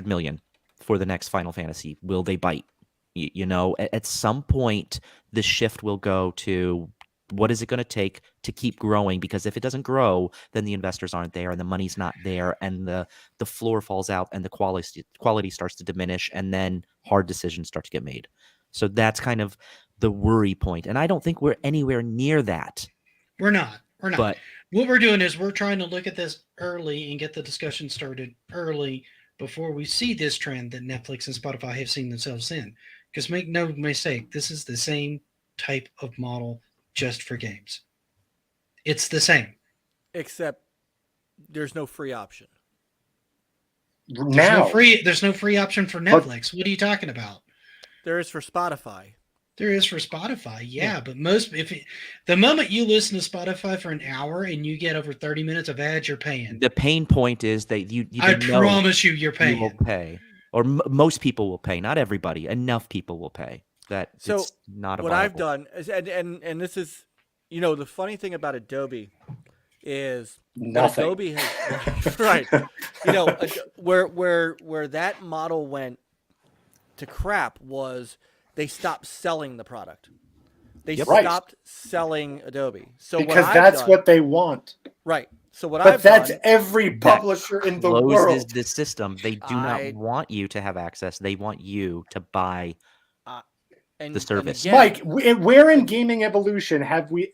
million for the next Final Fantasy? Will they bite? At some point, the shift will go to what is it going to take to keep growing? Because if it doesn't grow, then the investors aren't there and the money's not there, and the floor falls out and the quality starts to diminish, and then hard decisions start to get made. So that's kind of the worry point. And I don't think we're anywhere near that. We're not. But what we're doing is we're trying to look at this early and get the discussion started early, before we see this trend that Netflix and Spotify have seen themselves in. Because make no mistake, this is the same type of model just for games. It's the same. Except there's no free option. There's no free option for Netflix. What are you talking about? There is for Spotify. There is for Spotify, yeah. But the moment you listen to Spotify for an hour and you get over 30 minutes of ads, you're paying. The pain point is that you I promise you're paying. You will pay, or most people will pay. Not everybody. Enough people will pay. That So it's not a what viable. I've done is, and this is, the funny thing about Adobe is Nothing. Adobe has right. Where that model went to crap was they stopped selling the product. They stopped selling Adobe. So because what that's done, what they want. right. So what But I've that's done, every publisher in the Closes world. the system. They do not want you to have access. They want you to buy and, the service. and again, Mike, where in gaming evolution have we?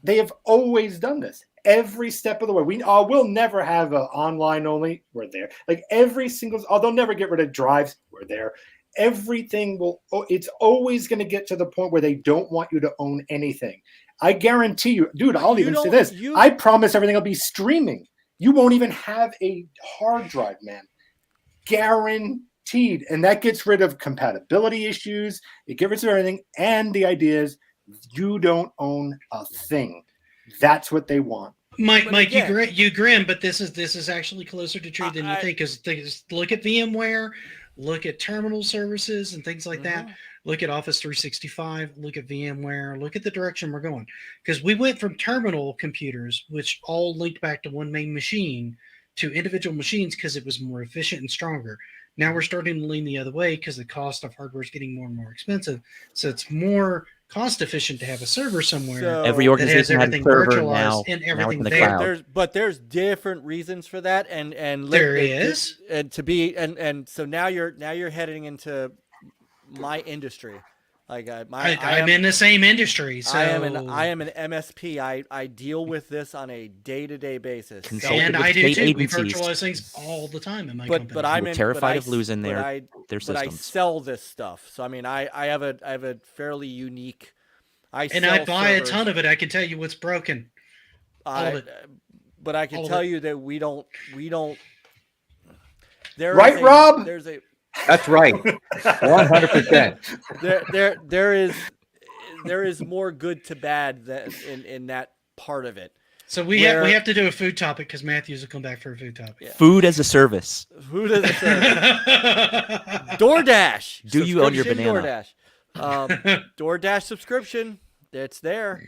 They have always done this every step of the way. We'll never have an online only. We're there. Like every single. They'll never get rid of drives. We're there. Everything will. It's always going to get to the point where they don't want you to own anything. I guarantee you, dude. I'll even say this. I promise everything will be streaming. You won't even have a hard drive, man. Guaranteed. And that gets rid of compatibility issues. It gets rid of everything. And the idea is you don't own a thing. That's what they want. Mike, you grin, but this is actually closer to truth than you think. Because look at VMware, look at terminal services and things like that. Look at Office 365, look at VMware, look at the direction we're going. Because we went from terminal computers, which all linked back to one main machine, to individual machines because it was more efficient and stronger. Now we're starting to lean the other way because the cost of hardware is getting more and more expensive. So it's more cost efficient to have a server somewhere. Every organization has a server now. And everything in the there. cloud. But there's different reasons for that, and there is, and to be and so now you're heading into my industry. Like I'm in the same industry. So I am an MSP. I deal with this on a day-to-day basis. And I do too. We virtualize things all the time in my company. But I'm terrified of losing their systems. But I sell this stuff. So I mean, I have a fairly unique. I buy a ton of it. I can tell you what's broken. All of it. But I can tell you that we don't. Right, Rob? That's right. 100%. There is more good to bad in that part of it. So we have to do a food topic because Matthews will come back for a food topic. Yeah. Food as a service. Food as a service. DoorDash. Do you own your banana? DoorDash. DoorDash subscription. It's there.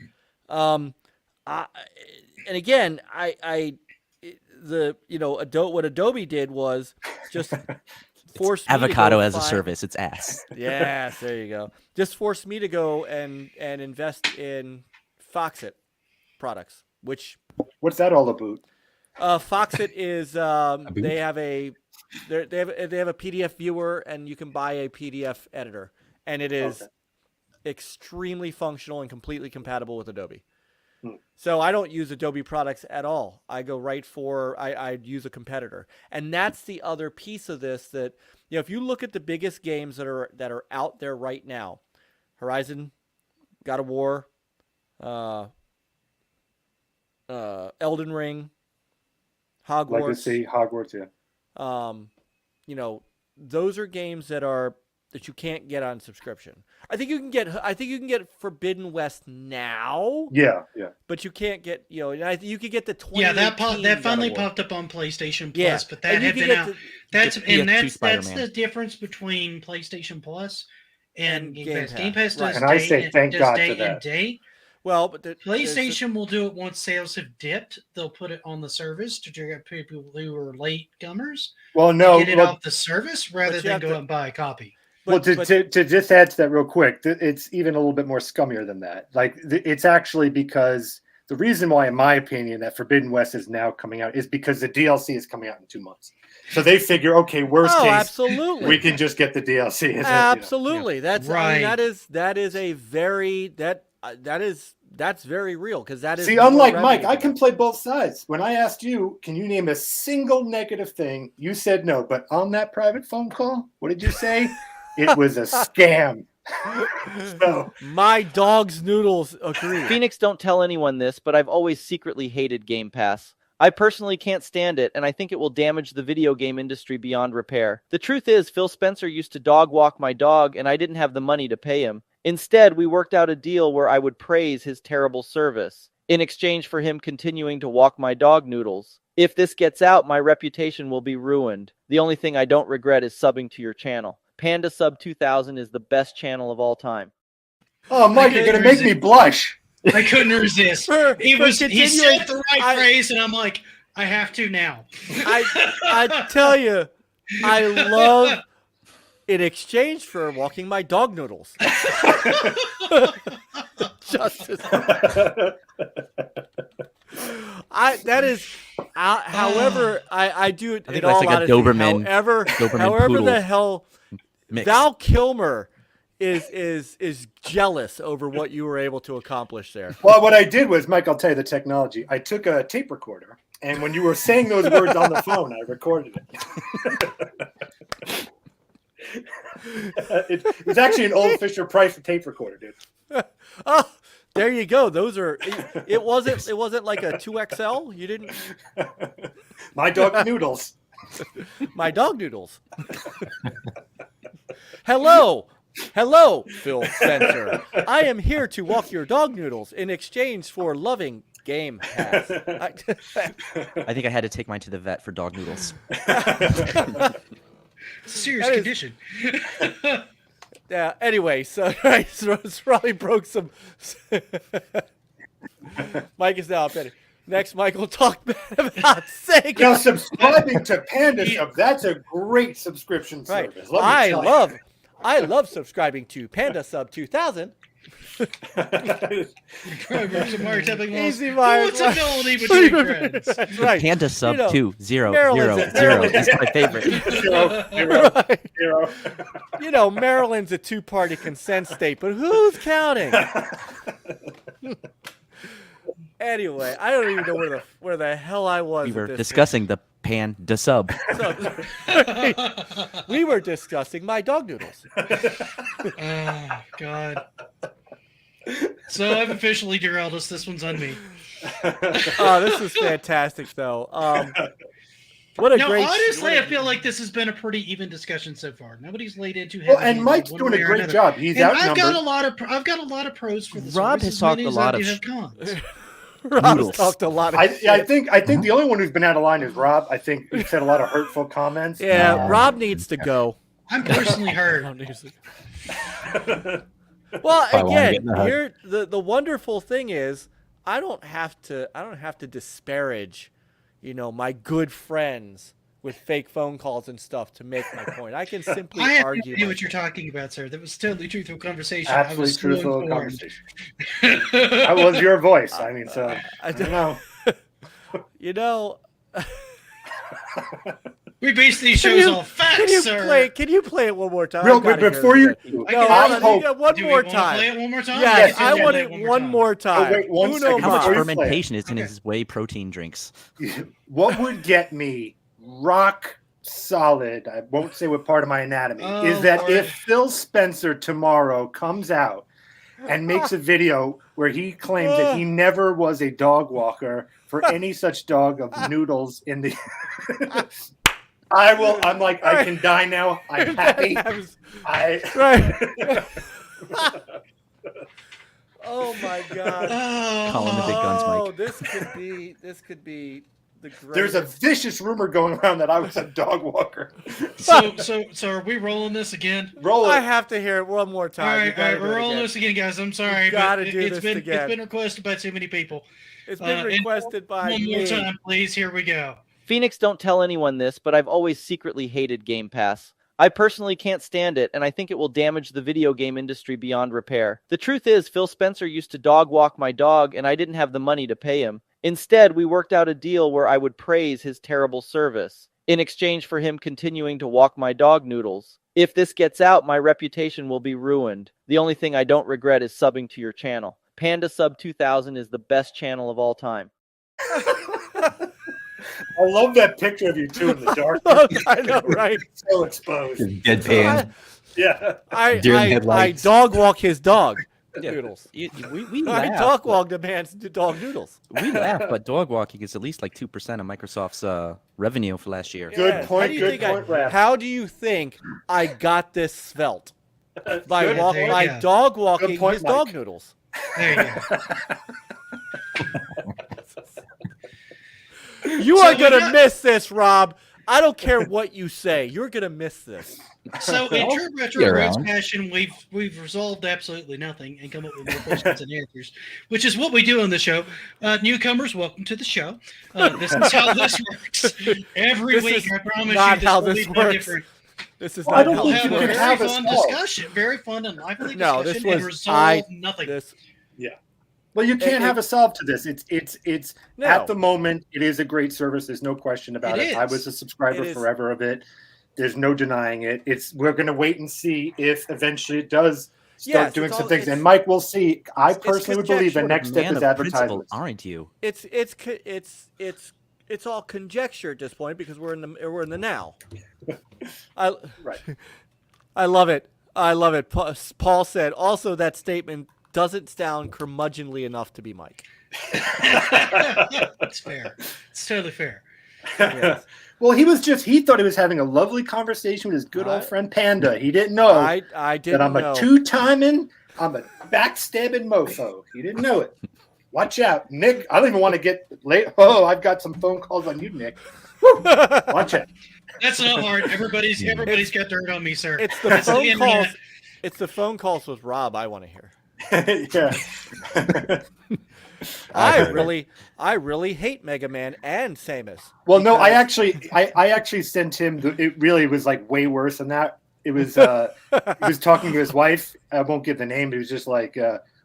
And again, what Adobe did was just force me avocado to as a service. It's ass. Yes, there you go. Just forced me to go and invest in Foxit products. What's that all about? Foxit is they have a PDF viewer, and you can buy a PDF editor, and it is extremely functional and completely compatible with Adobe. So I don't use Adobe products at all. I go right for I use a competitor, and that's the other piece of this. That if you look at the biggest games that are out there right now, Horizon, God of War, Elden Ring, Hogwarts, Legacy, Hogwarts, yeah. Those are games that you can't get on subscription. I think you can get Forbidden West now. Yeah. But you can't get, you could get the 20. Yeah, that finally popped up on PlayStation Plus, but that had been out. That's the difference between PlayStation Plus and Game Pass. Game Pass does and I say thank God for that. Date. Well, but PlayStation will do it once sales have dipped. They'll put it on the service to get people who are late comers. Well, no, get it off the service rather than go and buy a copy. To just add to that real quick, it's even a little bit more scummier than that. Like it's actually because the reason why, in my opinion, that Forbidden West is now coming out is because the DLC is coming out in 2 months. So they figure, okay, worst case, absolutely, we can just get the DLC. Absolutely, that's right. that is a very that is that's very real because that is. See, more unlike revenue Mike, to I them. can play both sides. When I asked you, can you name a single negative thing? You said no. But on that private phone call, what did you say? It was a scam. So My dog's noodles agree. Phoenix, don't tell anyone this, but I've always secretly hated Game Pass. I personally can't stand it, and I think it will damage the video game industry beyond repair. The truth is, Phil Spencer used to dog walk my dog, and I didn't have the money to pay him. Instead, we worked out a deal where I would praise his terrible service in exchange for him continuing to walk my dog noodles. If this gets out, my reputation will be ruined. The only thing I don't regret is subbing to your channel. Panda Sub 2000 is the best channel of all time. oh, Mike, you're gonna make me blush. I couldn't resist. He said the right phrase, and I'm like, I have to now. I tell you, I love in exchange for walking my dog noodles. Justice. However, I do it. I think in that's all like a honesty. Doberman- However, Doberman the poodle hell, mix. Val Kilmer is jealous over what you were able to accomplish there. Well, what I did was, Mike, I'll tell you the technology. I took a tape recorder, and when you were saying those words on the phone, I recorded it. It's actually an old Fisher Price tape recorder, dude. Oh, there you go. Those are. It wasn't like a 2XL. You didn't. My dog noodles. My dog noodles. Hello, Phil Spencer. I am here to walk your dog noodles in exchange for loving Game Pass. I think I had to take mine to the vet for dog noodles. Serious That is- condition. Yeah. Anyway, so it's probably broke some. Mike is now upset. Next, Mike will talk bad about Sega. Now, subscribing to Panda Sub, that's a great subscription Right. service. Let me tell you. I love subscribing to Panda Sub 2000. Easy, Mike. Flexibility between friends. That's right. Panda Sub You know, 20000. Maryland's- That's my favorite. Zero. Right. You know, Maryland's a two-party consent state, but who's counting? Anyway, I don't even know where the hell I was. We at were this discussing the Panda Sub. We were discussing my dog noodles. Oh, God. So I've officially derailed us. This one's on me. Oh, this is fantastic, though. What a No, great. honestly, I feel like this has been a pretty even discussion so far. Nobody's laid into Well, heavy and Mike's one doing way a or great another. job. He's And I've outnumbered. got a lot of pros for this. Rob has talked a lot of cons. Rob's noodles. talked a lot of I shit. think the only one who's been out of line is Rob. I think he said a lot of hurtful comments. Yeah, Rob needs to go. I'm personally hurt. Well, I wanna get again, in the hug. here the wonderful thing is I don't have to disparage, my good friends with fake phone calls and stuff to make my point. I can simply I have no argue. idea my what you're talking about, sir. That was totally truthful conversation. Absolutely I was so truthful informed. conversation. That was your voice. I mean, so I don't know. We base these Can shows you- all facts, sir. Can you play it one more time? Real I gotta quick, hear before this you again. do, No, I hold on, hope- you got one Do we more wanna time. play it one more time? Yes, I we'll want play it one more time. Oh, wait, one Uno second. How much Before you mas. play it. fermentation is in Okay. his whey protein drinks? What would get me rock solid, I won't say what part of my anatomy, Oh, is that Lord. if Phil Spencer tomorrow comes out and makes a video where he claims that he never was a dog walker for any such dog of noodles in the I'm like, I can die now. I'm happy. Right. Oh my god. Call him the big guns, Mike. Oh, this could be the greatest. There's a vicious rumor going around that I was a dog walker. So are we rolling this again? Roll I it. have to hear it one more All time. You right, gotta do we're it rolling again. this again, guys. I'm sorry, gotta but do it's this been again. it's been requested by too many people. It's been and requested by One me. more time, please. Here we go. Phoenix, don't tell anyone this, but I've always secretly hated Game Pass. I personally can't stand it, and I think it will damage the video game industry beyond repair. The truth is, Phil Spencer used to dog walk my dog, and I didn't have the money to pay him. Instead, we worked out a deal where I would praise his terrible service in exchange for him continuing to walk my dog noodles. If this gets out, my reputation will be ruined. The only thing I don't regret is subbing to your channel. Panda Sub 2000 is the best channel of all time. I love that picture of you two in the dark. I know, right? So exposed. Deadpan. Yeah. Deer in I headlights. dog walk his dog. Yeah. Noodles. We I laugh. dog walk the man's dog Noodles. We laugh, but dog walking is at least like 2% of Microsoft's revenue for last year. Good Yes. point, How do you good think point, Raph. How do you think I got this svelte? By Good. There you by go. dog walking point, his dog Mike. Noodles. There you go. You So are gonna we're not- miss this, Rob. I don't care what you say. You're gonna miss this. So in true You're retro roots around. fashion, we've resolved absolutely nothing and come up with more questions and answers, which is what we do on the show. Newcomers, welcome to the show. This is how this works. Every This week, is I promise not you, how will this be no works. different. This is Well, I not don't how We'll think this have you a can works. very have a fun solve. discussion, very fun and lively No, discussion, this and was resolve nothing. This Well, you can't It- have a solve to this. It's No. at the moment it is a great service. There's no question about It it. I is. was a subscriber It is. forever of it. There's no denying it. We're going to wait and see if eventually it does start Yes, doing it's some all- things. it's- And Mike, we'll see. I it's personally would believe the conjecture. next step Man is of principle, advertisements. aren't you? it's all conjecture at this point because we're in the now. I Right. I love it. I love it. Paul said also that statement doesn't sound curmudgeonly enough to be Mike. It's fair. It's totally fair. Yes. Well, he thought he was having a lovely conversation with his good old I- friend Panda. He didn't know I that didn't I'm a know. two-timing, I'm a backstabbing mofo. He didn't know it. Watch out, Nick. I don't even want to get late. Oh, I've got some phone calls on you, Nick. Woo. Watch out. That's not hard. Everybody's got dirt on me, sir. It's the That's the phone internet. calls. It's the phone calls with Rob I want to hear. Yeah. I really hate Mega Man and Samus. Well, no, I because- actually sent him. It really was like way worse than that. It was he was talking to his wife. I won't give the name. But he was just like,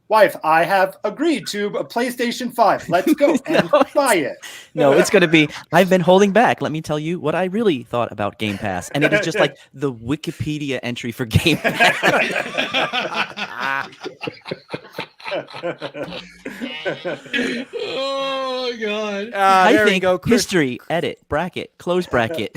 "Wife, I have agreed to a PlayStation 5. Let's go and buy it." No, it's going to be, I've been holding back. Let me tell you what I really thought about Game Pass. And it was just like the Wikipedia entry for Game Pass. Oh God. I there you think go, Chris. history, edit, bracket, close bracket.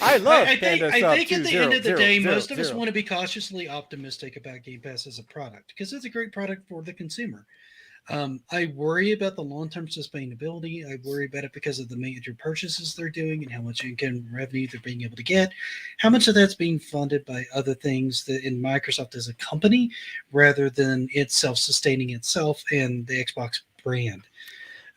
I love I think, Panda I Sub think at the 20, end of the day, 0, most of us 0. want to be cautiously optimistic about Game Pass as a product because it's a great product for the consumer. I worry about the long-term sustainability. I worry about it because of the major purchases they're doing and how much income revenue they're being able to get. How much of that's being funded by other things that in Microsoft as a company rather than it self-sustaining itself and the Xbox brand.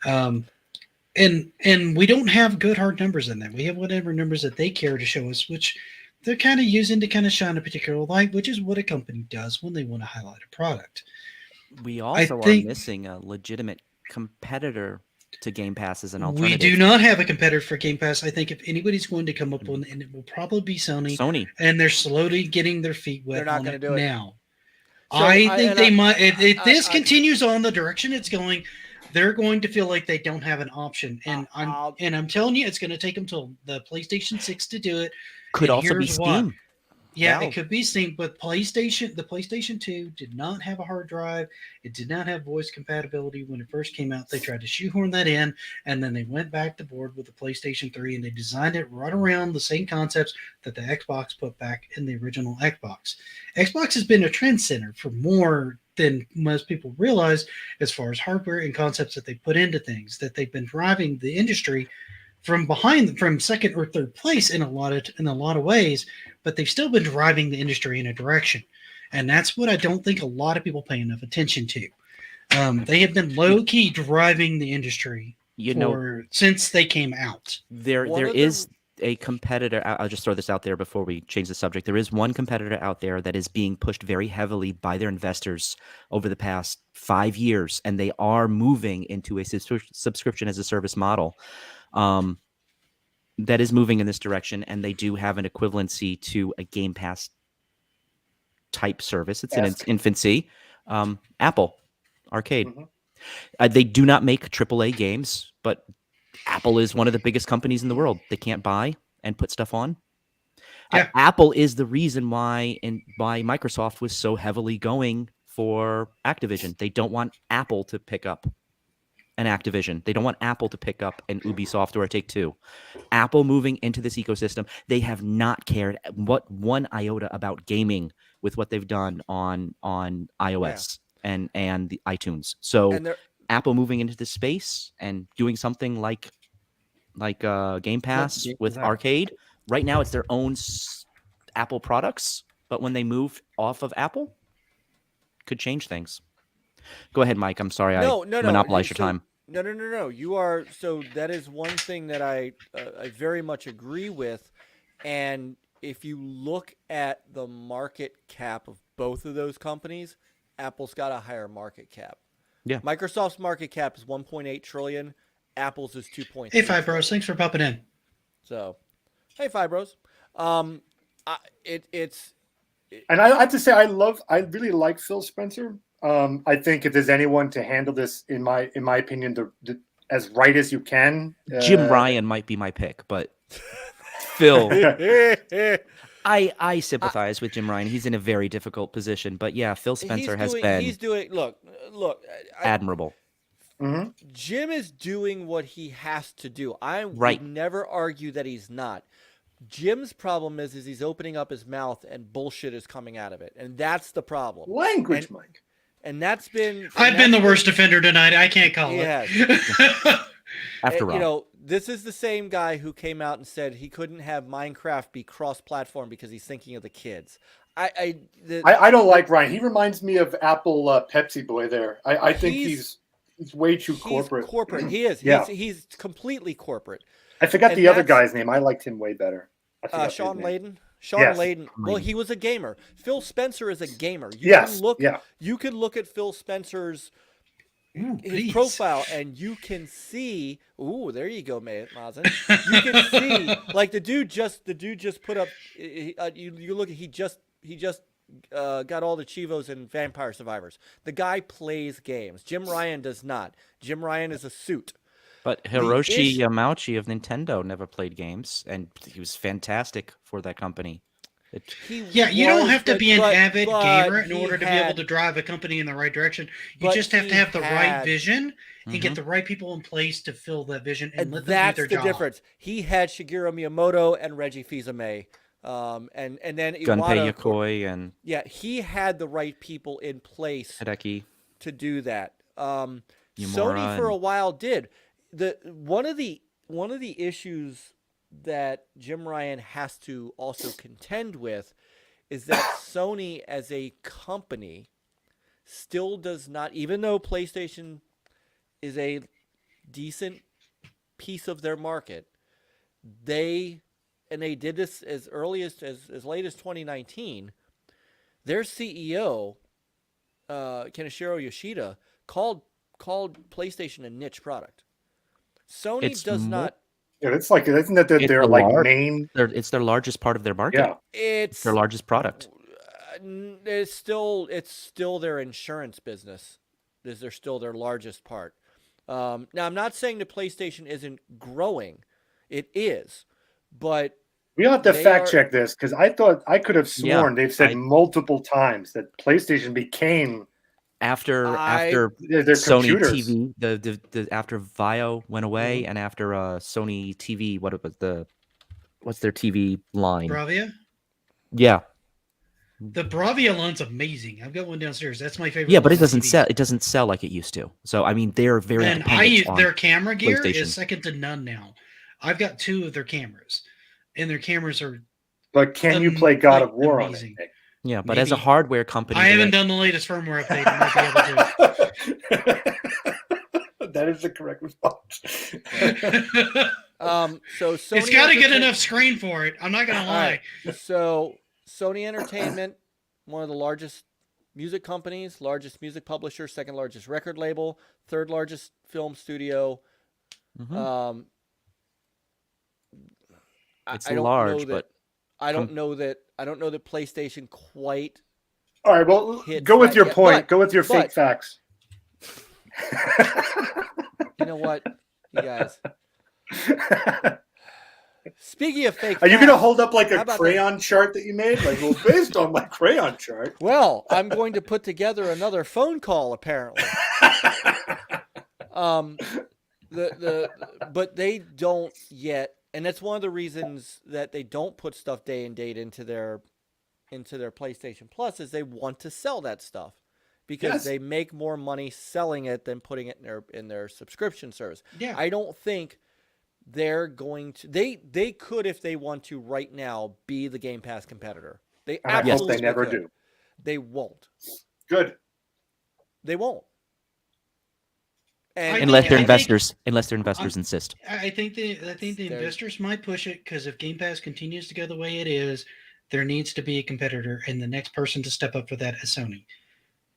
And we don't have good hard numbers in that. We have whatever numbers that they care to show us, which they're kind of using to kind of shine a particular light, which is what a company does when they want to highlight a product. We also think- are missing a legitimate competitor to Game Pass as an We alternative. do not have a competitor for Game Pass. I think if anybody's going to come up with, and it will probably be Sony, Sony. and they're slowly getting their feet wet They're not on gonna it do it. now. So I think and they might. If this I- continues on the direction it's going, they're going to feel like they don't have an option. And I'll- I'm telling you, it's going to take them till the PlayStation 6 to do it. Could And also be here's why. Steam. Yeah, Wow. it could be Steam, but the PlayStation 2 did not have a hard drive. It did not have voice compatibility when it first came out. They tried to shoehorn that in, and then they went back to board with the PlayStation 3, and they designed it right around the same concepts that the Xbox put back in the original Xbox. Xbox has been a trend center for more than most people realize as far as hardware and concepts that they put into things, that they've been driving the industry from second or third place in a lot of ways, but they've still been driving the industry in a direction. And that's what I don't think a lot of people pay enough attention to. They have been low key driving the industry since they came out. There One of is a competitor. I'll just throw this out there before we change the subject. There is one competitor out there that is being pushed very heavily by their investors over the past 5 years, and they are moving into a subscription as a service model. That is moving in this direction, and they do have an equivalency to a Game Pass type service. It's in its infancy. Apple Arcade. Mhm. They do not make AAA games, but Apple is one of the biggest companies in the world. They can't buy and put stuff on. Yeah. Apple is the reason why Microsoft was so heavily going for Activision. They don't want Apple to pick up an Activision. They don't want Apple to pick up an Ubisoft or a Take-Two. Apple moving into this ecosystem, they have not cared one iota about gaming with what they've done on iOS and the iTunes. So Apple moving into this space and doing something like Game Pass with Arcade. Right now, it's their own Apple products, but when they move off of Apple, could change things. Go ahead, Mike. I'm sorry I monopolized your time. No. You are that is one thing that I very much agree with. And if you look at the market cap of both of those companies, Apple's got a higher market cap. Yeah. Microsoft's market cap is 1.8 trillion. Apple's is 2.3. Hey, Five Bros, thanks for popping in. So, hey, Five Bros. And I have to say, I really like Phil Spencer. I think if there's anyone to handle this, in my opinion, as right as you can, Jim Ryan might be my pick, but Phil, I sympathize with Jim Ryan. He's in a very difficult position, but yeah, Phil Spencer has been look, admirable. Mm-hmm. Jim is doing what he has to do. I would never argue that he's not. Jim's problem is he's opening up his mouth and bullshit is coming out of it, and that's the problem. Language, Mike. And that's been. I've been the worst offender tonight. I can't call it. After all, this is the same guy who came out and said he couldn't have Minecraft be cross-platform because he's thinking of the kids. I don't like Ryan. He reminds me of Apple Pepsi boy. There, I think he's way too corporate. Corporate. He is. Yeah. He's completely corporate. I forgot the other guy's name. I liked him way better. Sean Layden. Layden. Well, he was a gamer. Phil Spencer is a gamer. You can look at Phil Spencer's his profile and you can see. Ooh, there you go, Mazen. You can see like the dude just put up. You look at he just got all the Chivos and Vampire Survivors. The guy plays games. Jim Ryan does not. Jim Ryan is a suit. But Hiroshi Yamauchi of Nintendo never played games, and he was fantastic for that company. You don't have to be an avid gamer in order to be able to drive a company in the right direction. You just have to have the right vision and get the right people in place to fill that vision and let them do their job. That's the difference. He had Shigeru Miyamoto and Reggie Fils-Aimé, and then Gunpei Yokoi and he had the right people in place Hideki to do that. Sony for a while did. One of the issues that Jim Ryan has to also contend with is that Sony as a company still does not, even though PlayStation is a decent piece of their market, they did this as early as late as 2019. Their CEO, Kenichiro Yoshida, called PlayStation a niche product. Sony does not. Yeah, it's like isn't that their main? It's their largest part of their market. Yeah, it's their largest product. It's still their insurance business. They're still their largest part. Now, I'm not saying the PlayStation isn't growing. It is, but we have to fact check this because I could have sworn they've said multiple times that PlayStation became. After Sony computers. TV, the after Vio went away, and after Sony TV, what's their TV line? Bravia? Yeah. The Bravia line's amazing. I've got one downstairs. That's my favorite. Yeah, but it doesn't sell. It doesn't sell like it used to. So I mean, they're very. And their camera gear is second to none now. I've got two of their cameras, and their cameras are. But can you play God of War on it? Yeah, but as a hardware company, I haven't done the latest firmware update. I might be able to. That is the correct response. So Sony it's got to get enough screen for it. I'm not gonna lie. Right. So Sony Entertainment, one of the largest music companies, largest music publisher, second largest record label, third largest film studio. Mm-hmm. It's large, but I don't know that PlayStation quite. All right, well, go with your point. Go with your fake facts. You know what, you guys? Speaking of fake Are you going to facts, hold up like how a about crayon chart that you made? Like, well, based on my crayon chart. well, I'm going to put together another phone call. Apparently, but they don't yet, and that's one of the reasons that they don't put stuff day and date into their PlayStation Plus is they want to sell that stuff because Yes. they make more money selling it than putting it in their subscription service. Yeah. I don't think they're going to. They could, if they want to, right now, be the Game Pass competitor. They And I hope absolutely they never could. do. They won't. Good. They won't. And Unless their I think- investors insist. I think the investors might push it because if Game Pass continues to go the way it is, there needs to be a competitor, and the next person to step up for that is Sony.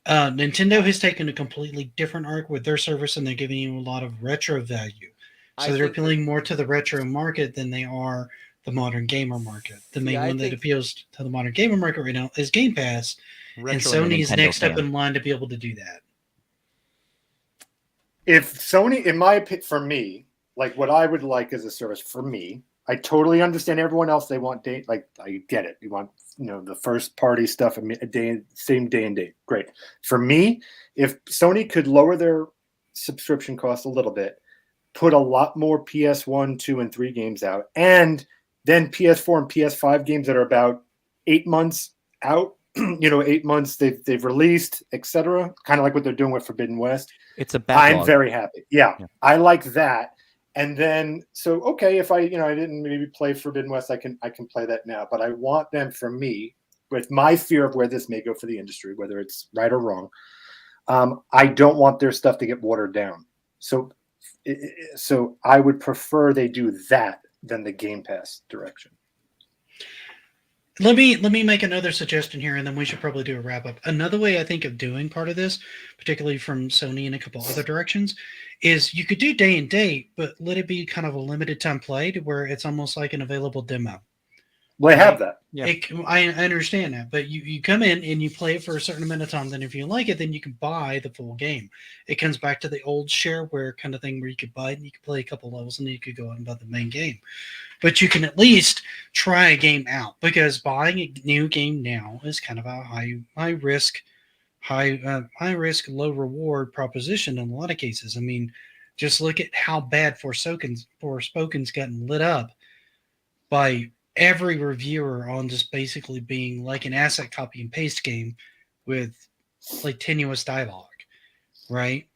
Nintendo has taken a completely different arc with their service, and they're giving you a lot of retro value. So they're appealing more to the retro market than they are the modern gamer market. The main one that appeals to the modern gamer market right now is Game Pass, and Sony's next up in line to be able to do that. If Sony, in my opinion, for me, like what I would like as a service for me, I totally understand everyone else. They want date, like I get it. You want, the first party stuff same day and date. Great. For me, if Sony could lower their subscription costs a little bit, put a lot more PS1, 2, and 3 games out, and then PS4 and PS5 games that are about 8 months out, 8 months they've released, etc. Kind of like what they're doing with Forbidden West. It's a backlog. I'm very happy. Yeah, I like that. And then, so okay, if I didn't maybe play Forbidden West, I can play that now. But I want them, for me, with my fear of where this may go for the industry, whether it's right or wrong, I don't want their stuff to get watered down. So I would prefer they do that than the Game Pass direction. Let me make another suggestion here, and then we should probably do a wrap up. Another way I think of doing part of this, particularly from Sony and a couple other directions, is you could do day and date, but let it be kind of a limited time play to where it's almost like an available demo. Well, they have that. Yeah. I understand that, but you come in and you play it for a certain amount of time. Then if you like it, then you can buy the full game. It comes back to the old shareware kind of thing where you could buy it and you could play a couple levels and then you could go out and buy the main game. But you can at least try a game out, because buying a new game now is kind of a high risk, low reward proposition in a lot of cases. I mean, just look at how bad Forspoken's gotten lit up by every reviewer on just basically being like an asset copy and paste game with like tenuous dialogue, right?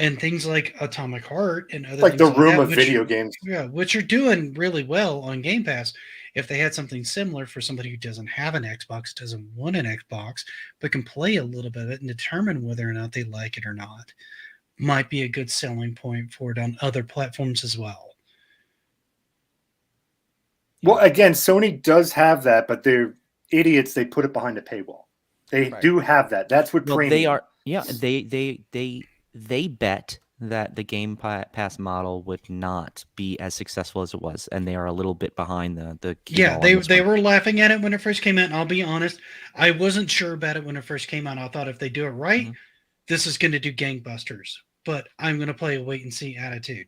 And things like Atomic Heart and other Like things the like room that, of video games. Yeah, which are doing really well on Game Pass. If they had something similar for somebody who doesn't have an Xbox, doesn't want an Xbox, but can play a little bit of it and determine whether or not they like it or not, might be a good selling point for it on other platforms as well. Well, again, Sony does have that, but they're idiots. They put it behind a paywall. They do have that. That's what Well, premium. they are. Yeah, they bet that the Game Pass model would not be as successful as it was, and they are a little bit behind the key Yeah, ball on this they one. were laughing at it when it first came out, and I'll be honest, I wasn't sure about it when it first came out. I thought if they do it right, this is going to do gangbusters. But I'm going to play a wait-and-see attitude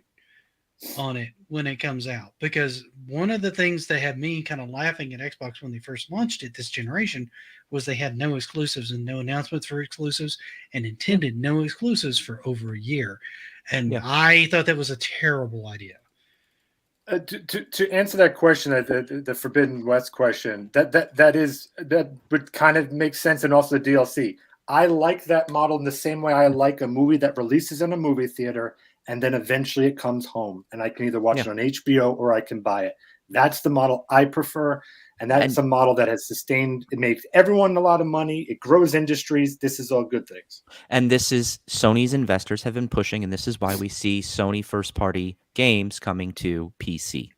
on it when it comes out. Because one of the things that had me kind of laughing at Xbox when they first launched it this generation was they had no exclusives and no announcements for exclusives and intended no exclusives for over a year. And I thought that was a terrible idea. To answer that question, the Forbidden West question, that would kind of make sense, and also the DLC. I like that model in the same way I like a movie that releases in a movie theater and then eventually it comes home and I can either watch it on HBO or I can buy it. That's the model I prefer, and that's a model that has sustained. It makes everyone a lot of money. It grows industries. This is all good things. And this is Sony's investors have been pushing, and this is why we see Sony first-party games coming to PC.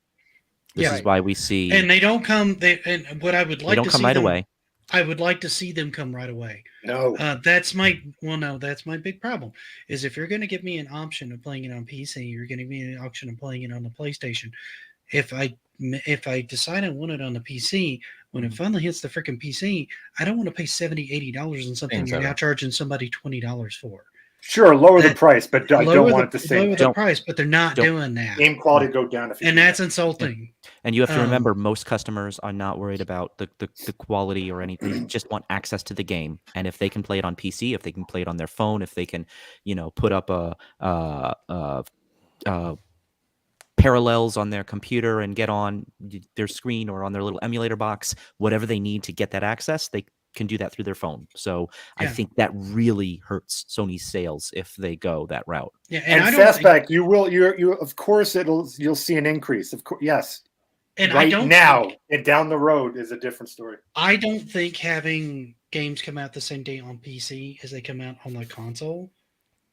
This is why we see, and they don't come. And what I would like they don't to come see right them, away. I would like to see them come right away. No, that's my big problem. Is if you're going to give me an option of playing it on PC, you're going to give me an option of playing it on the PlayStation. If I decide I want it on the PC, when it finally hits the freaking PC, I don't want to pay $70, $80 on something you're now charging somebody $20 for. Sure, lower the price, but I don't want it the same. Lower the price, but they're not doing that. Game quality go down. And that's insulting. And you have to remember, most customers are not worried about the quality or anything. They just want access to the game. And if they can play it on PC, if they can play it on their phone, if they can, put up parallels on their computer and get on their screen or on their little emulator box, whatever they need to get that access, they can do that through their phone. So I think that really hurts Sony's sales if they go that route. Yeah, and I don't Fastback, you of course you'll see an increase. Of course, yes. And right I don't now think, and down the road is a different story. I don't think having games come out the same day on PC as they come out on the console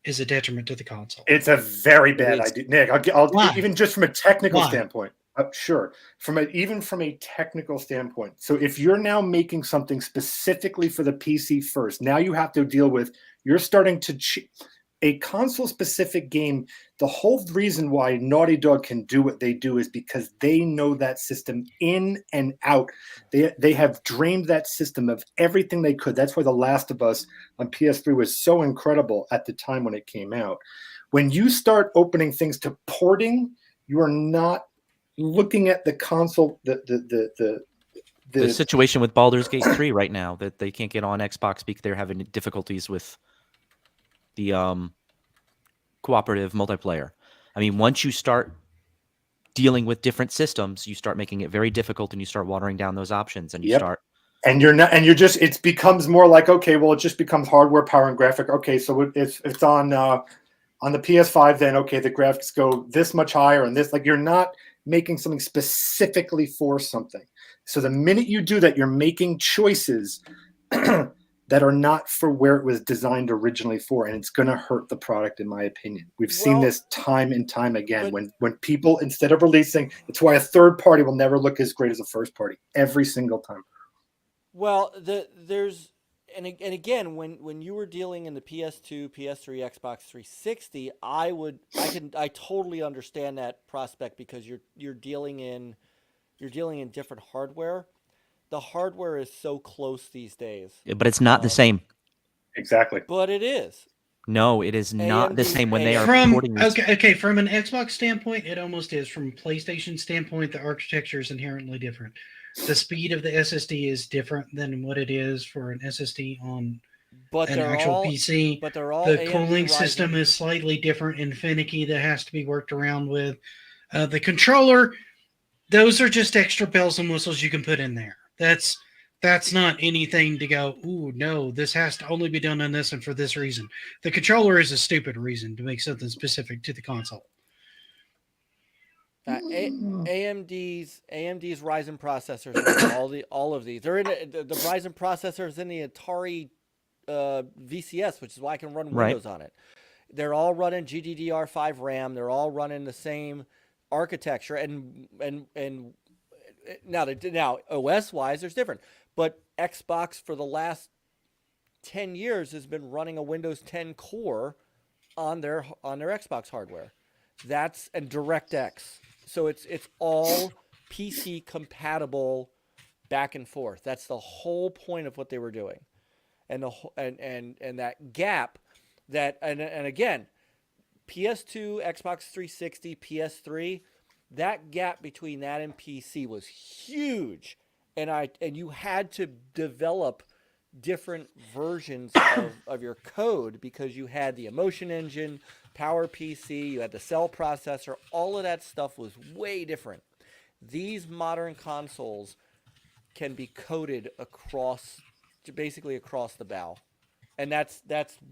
is a detriment to the console. It's a very bad idea, Nick. I'll even just from a technical standpoint. Sure, even from a technical standpoint. So if you're now making something specifically for the PC first, now you have to deal with you're starting to a console-specific game. The whole reason why Naughty Dog can do what they do is because they know that system in and out. They have drained that system of everything they could. That's why The Last of Us on PS3 was so incredible at the time when it came out. When you start opening things to porting, you are not looking at the console, the situation with Baldur's Gate 3 right now, that they can't get on Xbox because they're having difficulties with the cooperative multiplayer. I mean, once you start dealing with different systems, you start making it very difficult, and you start watering down those options, and you start. And it becomes more like, okay, well, it just becomes hardware, power, and graphic. Okay, so it's on the PS5, then okay, the graphics go this much higher, and this, like, you're not making something specifically for something. So the minute you do that, you're making choices that are not for where it was designed originally for, and it's going to hurt the product, in my opinion. We've seen this time and time again. When people, instead of releasing, it's why a third party will never look as great as a first party every single time. Well, there's and again, when you were dealing in the PS2, PS3, Xbox 360, I totally understand that prospect, because you're dealing in different hardware. The hardware is so close these days. But it's not the same. Exactly. But it is. No, it is not the same when they are porting this. Okay, from an Xbox standpoint, it almost is. From a PlayStation standpoint, the architecture is inherently different. The speed of the SSD is different than what it is for an SSD on an actual PC. But they're all the AMD cooling Ryzen. system is slightly different and finicky that has to be worked around with. The controller, those are just extra bells and whistles you can put in there. That's not anything to go, ooh, no, this has to only be done on this and for this reason. The controller is a stupid reason to make something specific to the console. AMD's Ryzen processors, all of these. They're in the Ryzen processors in the Atari VCS, which is why I can run Windows on it. They're all running GDDR5 RAM. They're all running the same architecture, and now OS wise, there's different. But Xbox for the last 10 years has been running a Windows 10 core on their Xbox hardware. And DirectX. So it's all PC compatible back and forth. That's the whole point of what they were doing. And that gap and again, PS2, Xbox 360, PS3, that gap between that and PC was huge. And you had to develop different versions of your code, because you had the Emotion Engine, PowerPC, you had the Cell processor, all of that stuff was way different. These modern consoles can be coded basically across the bow. And that's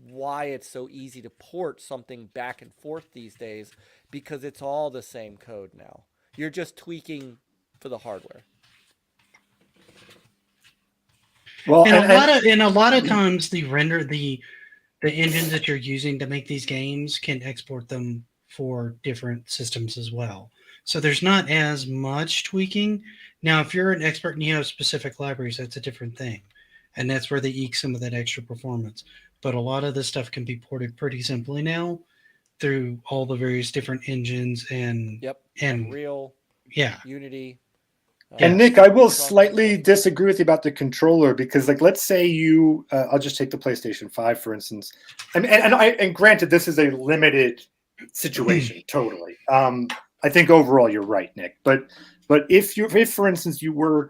why it's so easy to port something back and forth these days, because it's all the same code now. You're just tweaking for the hardware. Well, and a lot of times the engines that you're using to make these games can export them for different systems as well. So there's not as much tweaking. Now, if you're an expert and you have specific libraries, that's a different thing. And that's where they eke some of that extra performance. But a lot of this stuff can be ported pretty simply now through all the various different engines and Unreal, Unity. And Nick, I will slightly disagree with you about the controller, because, like, let's say you, I'll just take the PlayStation 5 for instance, and granted, this is a limited situation, totally. I think overall you're right, Nick, but But if for instance you were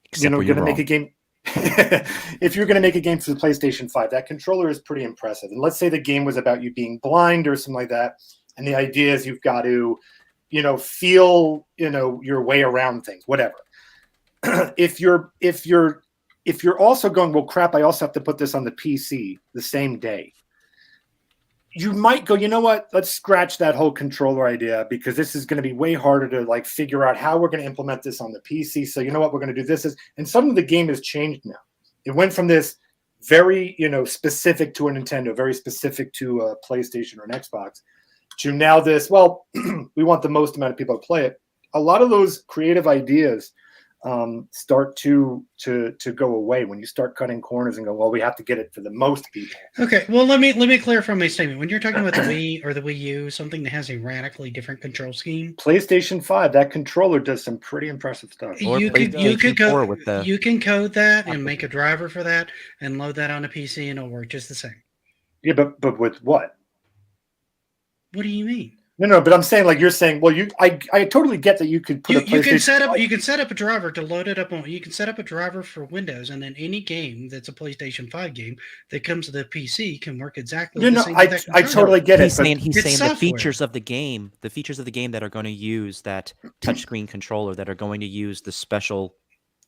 Except going when you're to make wrong. a game, if you're going to make a game for the PlayStation 5, that controller is pretty impressive. And let's say the game was about you being blind or something like that, and the idea is you've got to, feel, your way around things, whatever. if you're also going, well, crap, I also have to put this on the PC the same day. You might go, you know what? Let's scratch that whole controller idea, because this is going to be way harder to like figure out how we're going to implement this on the PC. So you know what we're going to do? And suddenly the game has changed now. It went from this very, specific to a Nintendo, very specific to a PlayStation or an Xbox, to now this, well, we want the most amount of people to play it. A lot of those creative ideas start to go away when you start cutting corners and go, well, we have to get it for the most people. Okay, well, let me clarify my statement. When you're talking about the Wii or the Wii U, something that has a radically different control scheme, PlayStation 5, that controller does some pretty impressive stuff. Or you can PlayStation 4 code with the- you can code that and make a driver for that and load that on a PC and it'll work just the same. Yeah, but with what? What do you mean? No, but I'm saying, like you're saying, well, I totally get that you could put a PlayStation. You can set up a driver to load it up on. You can set up a driver for Windows, and then any game that's a PlayStation 5 game that comes to the PC can work exactly the same. I totally get it. He's saying it's the software. features of the game that are going to use that touchscreen controller, that are going to use the special.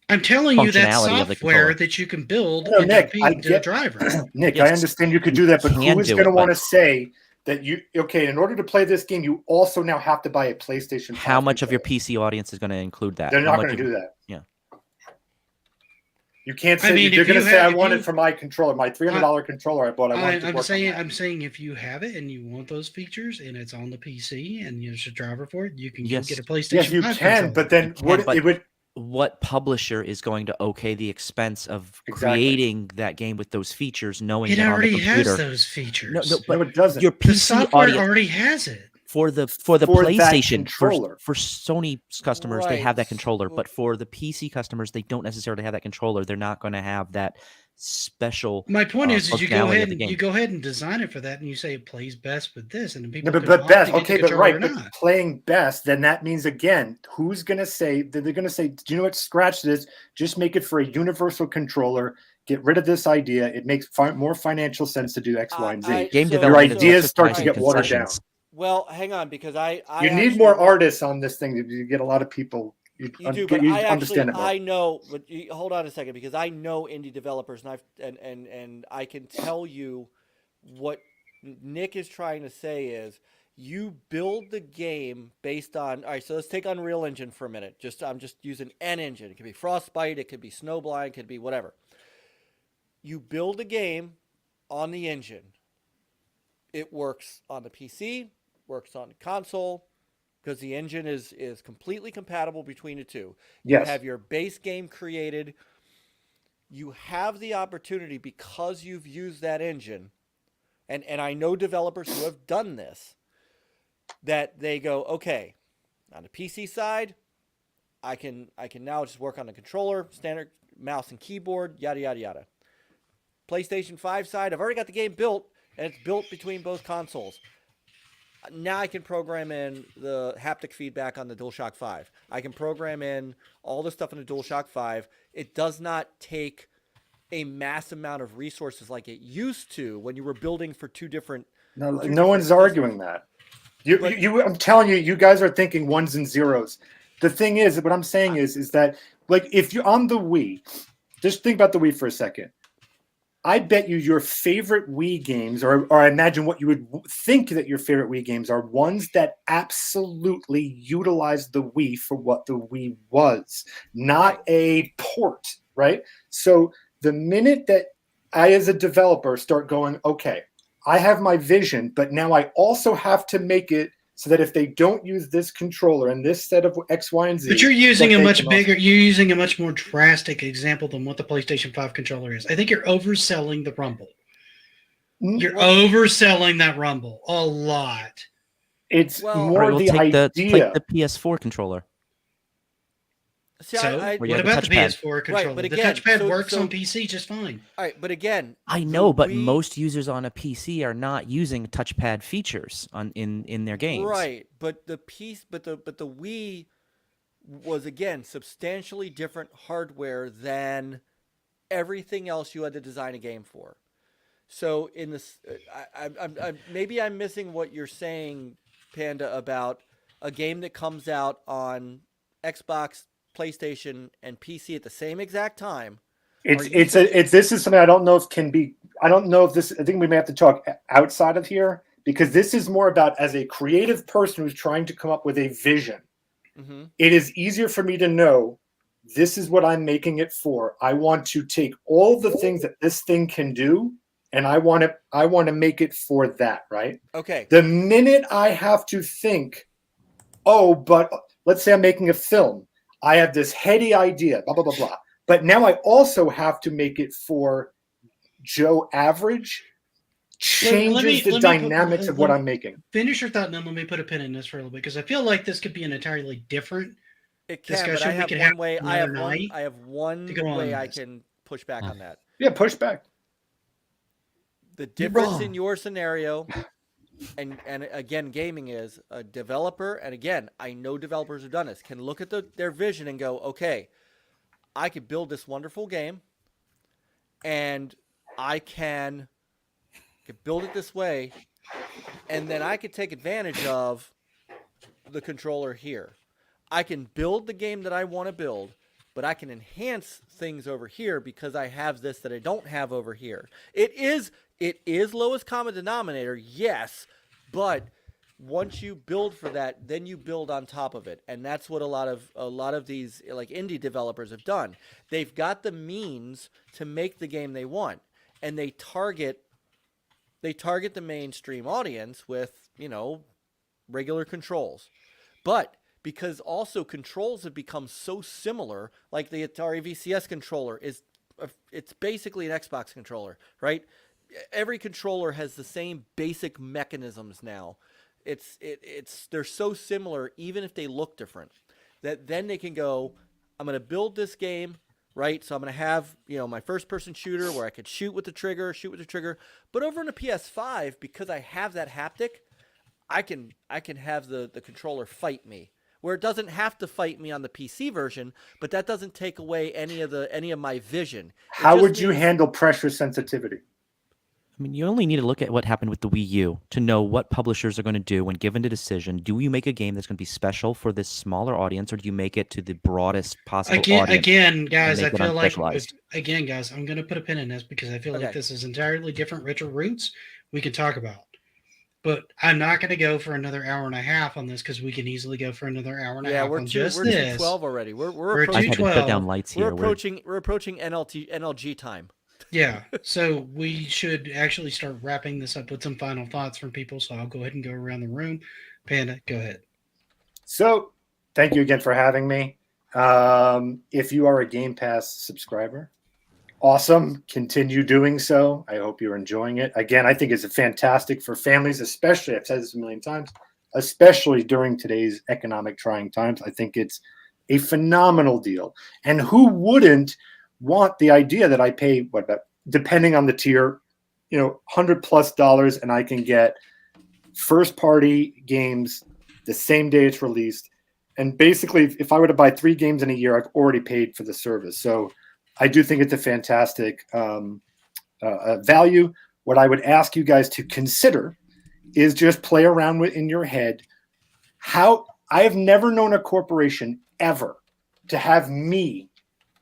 I'm telling you that functionality of the software controller. that you can build No, into Nick, the I the get- driver. Nick, Yes, I understand you could do that, but can who is do going to it, want but- to say that in order to play this game, you also now have to buy a PlayStation 5 How much of your controller? PC audience is going to include that? They're How not much going to of- do that. Yeah. You can't say I mean, they're if going to you say have- I if want you- it for my controller, my $300 controller I bought. I want it to work on that. I'm saying if you have it and you want those features and it's on the PC and there's a driver for it, you can go Yes. get a PlayStation Yes, you 5 can, controller. but then but- it would. What publisher is going to okay the expense of Exactly. creating that game with those features, knowing it that on the already has computer? those features. No, but No, it doesn't. your the PC software audience already has it. for the For that PlayStation controller. for Sony's customers, they have that Right. controller, Well- but for the PC customers, they don't necessarily have that controller. They're not going to have that special. My point is you go functionality of ahead the and game. you go ahead and design it for that, and you say it plays best with this, and then people No, can but opt best, to get okay, the but controller right, or but not. playing best, then that means again, who's going to say that they're going to say, do you know what? Scratch this. Just make it for a universal controller. Get rid of this idea. It makes more financial sense to do X, Y, and Z. Game So- development Your is ideas also start tied to to get watered down. concessions. Well, hang on, because I You need actually- more artists on this thing. You get a lot of people. You do, but you I understand actually it more. I know. But hold on a second, because I know indie developers, and I can tell you what Nick is trying to say is you build the game based on. All right, so let's take Unreal Engine for a minute. I'm just using an engine. It could be Frostbite, it could be Snowblind, it could be whatever. You build a game on the engine. It works on the PC, works on the console, because the engine is completely compatible between the two. You Yes. have your base game created. You have the opportunity, because you've used that engine, and I know developers who have done this, that they go, okay, on the PC side, I can now just work on the controller, standard mouse and keyboard, yada yada yada. PlayStation 5 side, I've already got the game built, and it's built between both consoles. Now I can program in the haptic feedback on the DualShock 5. I can program in all the stuff in the DualShock 5. It does not take a mass amount of resources like it used to when you were building for two different. No different one's systems. arguing that. I'm telling you, you guys are thinking ones and zeros. The thing is, what I'm saying is that, like, if you're on the Wii, just think about the Wii for a second. I bet you your favorite Wii games, or I imagine what you would think that your favorite Wii games are, ones that absolutely utilize the Wii for what the Wii was, not a port, right? So the minute that I, as a developer, start going, okay, I have my vision, but now I also have to make it so that if they don't use this controller and this set of X, Y, and Z, But you're using that a they much can bigger, you're using a much more drastic example than what the PlayStation 5 controller is. I think you're overselling the Rumble. You're overselling that Rumble a lot. It's Well- more We'll the take idea. the PS4 controller. See, So, I, Where you what have about the the touchpad. PS4 controller? but the again, touchpad so- works so- on PC just fine. all right, but again, I know, but Wii- most users on a PC are not using touchpad features in their games. right? But the piece, but the Wii was, again, substantially different hardware than everything else you had to design a game for. So in this, maybe I'm missing what you're saying, Panda, about a game that comes out on Xbox, PlayStation, and PC at the same exact time. This is something I don't know if can be. I don't know if this. I think we may have to talk outside of here, because this is more about, as a creative person who's trying to come up with a vision. Mm-hmm. It is easier for me to know this is what I'm making it for. I want to take all the things that this thing can do, and I want to make it for that, right? Okay. The minute I have to think, oh, but let's say I'm making a film. I have this heady idea, blah, blah, blah, blah. But now I also have to make it for Joe Average. Changes the dynamics of what I'm making. Finish your thought, and then let me put a pin in this for a little bit, because I feel like this could be an entirely different discussion. But I have one way I can push back on that. Yeah, push back. The difference in your scenario, and again, gaming is a developer, and again, I know developers who've done this, can look at their vision and go, okay, I could build this wonderful game, and I can build it this way, and then I could take advantage of the controller here. I can build the game that I want to build, but I can enhance things over here because I have this that I don't have over here. It is lowest common denominator, yes, but once you build for that, then you build on top of it, and that's what a lot of these like indie developers have done. They've got the means to make the game they want, and they target the mainstream audience with, regular controls. But because also controls have become so similar, like the Atari VCS controller it's basically an Xbox controller, right? Every controller has the same basic mechanisms now. They're so similar, even if they look different, that then they can go, I'm going to build this game, right? So I'm going to have, my first person shooter where I could shoot with the trigger. But over in the PS5, because I have that haptic, I can have the controller fight me, where it doesn't have to fight me on the PC version, but that doesn't take away any of my vision. How would you handle pressure sensitivity? I mean, you only need to look at what happened with the Wii U to know what publishers are going to do when given the decision. Do you make a game that's going to be special for this smaller audience, or do you make it to the broadest possible audience? Again, guys, I feel like I'm going to put a pin in this because I feel like this is entirely different RetroRoots we can talk about. But I'm not going to go for another hour and a half on this because we can easily go for another hour and a half on just this. We're 2:12 already. We're at 2:12. I had to put down lights here. We're approaching NLG time. Yeah, so we should actually start wrapping this up with some final thoughts from people. So I'll go ahead and go around the room. Panda, go ahead. So thank you again for having me. If you are a Game Pass subscriber, awesome. Continue doing so. I hope you're enjoying it. Again, I think it's fantastic for families, especially, I've said this a million times, especially during today's economic trying times. I think it's a phenomenal deal. And who wouldn't want the idea that I pay, depending on the tier, $100+ and I can get first party games the same day it's released. And basically, if I were to buy 3 games in a year, I've already paid for the service. So I do think it's a fantastic value. What I would ask you guys to consider is just play around with in your head how I have never known a corporation ever to have me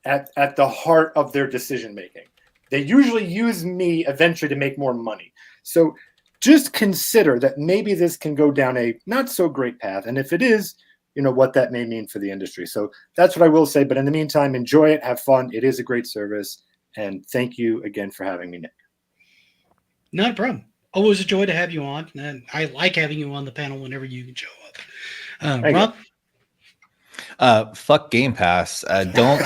at the heart of their decision making. They usually use me eventually to make more money. So just consider that maybe this can go down a not so great path. And if it is, what that may mean for the industry. So that's what I will say. But in the meantime, enjoy it, have fun. It is a great service. And thank you again for having me, Nick. Not a problem. Always a joy to have you on. And I like having you on the panel whenever you can show up. Rob? Fuck Game Pass. Don't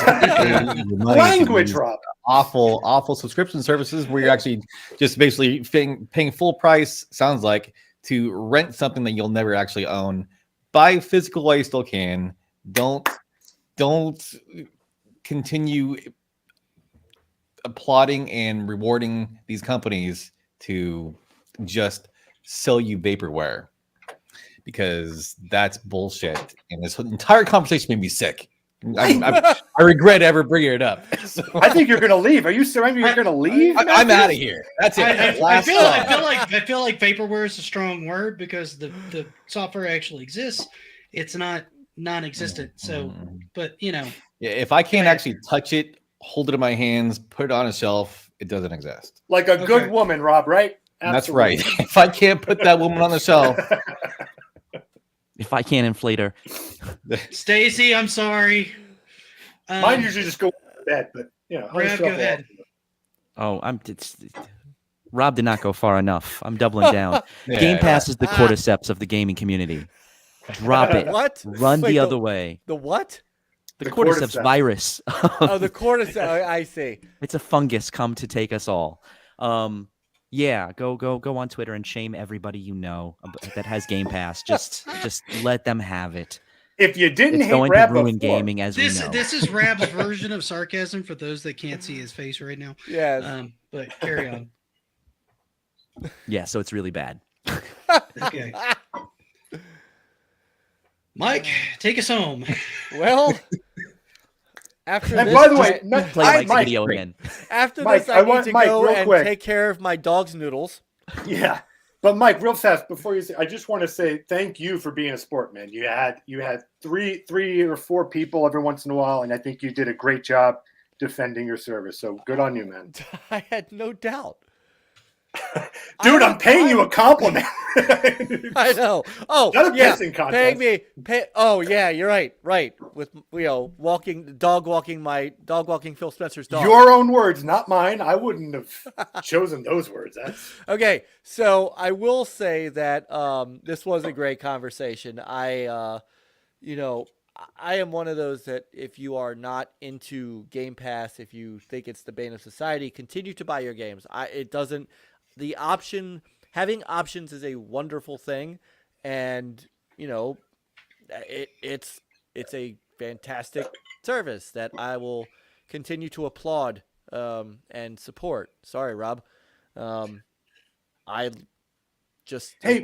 language, Rob. Awful subscription services where you're actually just basically paying full price, sounds like, to rent something that you'll never actually own. Buy physical while you still can. Don't continue applauding and rewarding these companies to just sell you vaporware. because that's bullshit. And this entire conversation made me sick. I regret ever bringing it up. So, I think you're going to leave. Are you surrendering? You're going to leave? I'm out of here. That's it. I feel like vaporware is a strong word because the software actually exists. It's not non-existent. So, but yeah, if I can't actually touch it, hold it in my hands, put it on a shelf, it doesn't exist. Like a good woman, Rob, right? That's right. If I can't put that woman on the shelf, If I can't inflate her. Stacy, I'm sorry. Mine usually just go to bed, but Brad, go ahead. Oh, Rob did not go far enough. I'm doubling down. Game Pass is the cordyceps of the gaming community. Drop it. What? Run the other way. The what? The cordyceps virus. Oh, the cordyceps. I see. It's a fungus come to take us all. Yeah, go on Twitter and shame everybody you know that has Game Pass. Just let them have it. If you didn't It's hate going Rab to ruin before, gaming as we know. This is Rab's version of sarcasm for those that can't see his face right now. Yeah. But carry on. Yeah, so it's really bad. Okay. Mike, take us home. Well, after and this, by the way, Play Mike's Mike, video again. after Mike, this, I want need to Mike, go real and quick. take care of my dog's noodles. Yeah, but Mike, real fast before you say, I just want to say thank you for being a sport, man. You had three or four people every once in a while, and I think you did a great job defending your service. So good on you, man. I had no doubt. Dude, I'm paying you a compliment. I know. Oh, Not a yeah. pissing contest. Oh, yeah, you're right. Right. With dog walking Phil Spencer's dog. Your own words, not mine. I wouldn't have chosen those words. Okay, so I will say that this was a great conversation. I am one of those that if you are not into Game Pass, if you think it's the bane of society, continue to buy your games. Having options is a wonderful thing, and it's a fantastic service that I will continue to applaud and support. Sorry, Rob. Hey,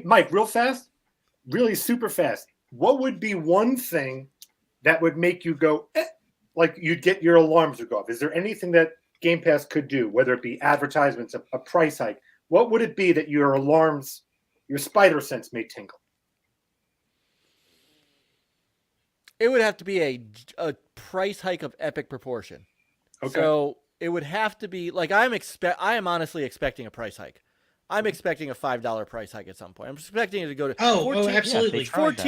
Mike, real fast, really super fast. What would be one thing that would make you go, like you'd get your alarms would go off? Is there anything that Game Pass could do, whether it be advertisements, a price hike? What would it be that your alarms, your spider sense may tingle? It would have to be a price hike of epic proportion. Okay. So it would have to be like I am honestly expecting a price hike. I'm expecting a $5 price hike at some point. I'm expecting it to go to absolutely.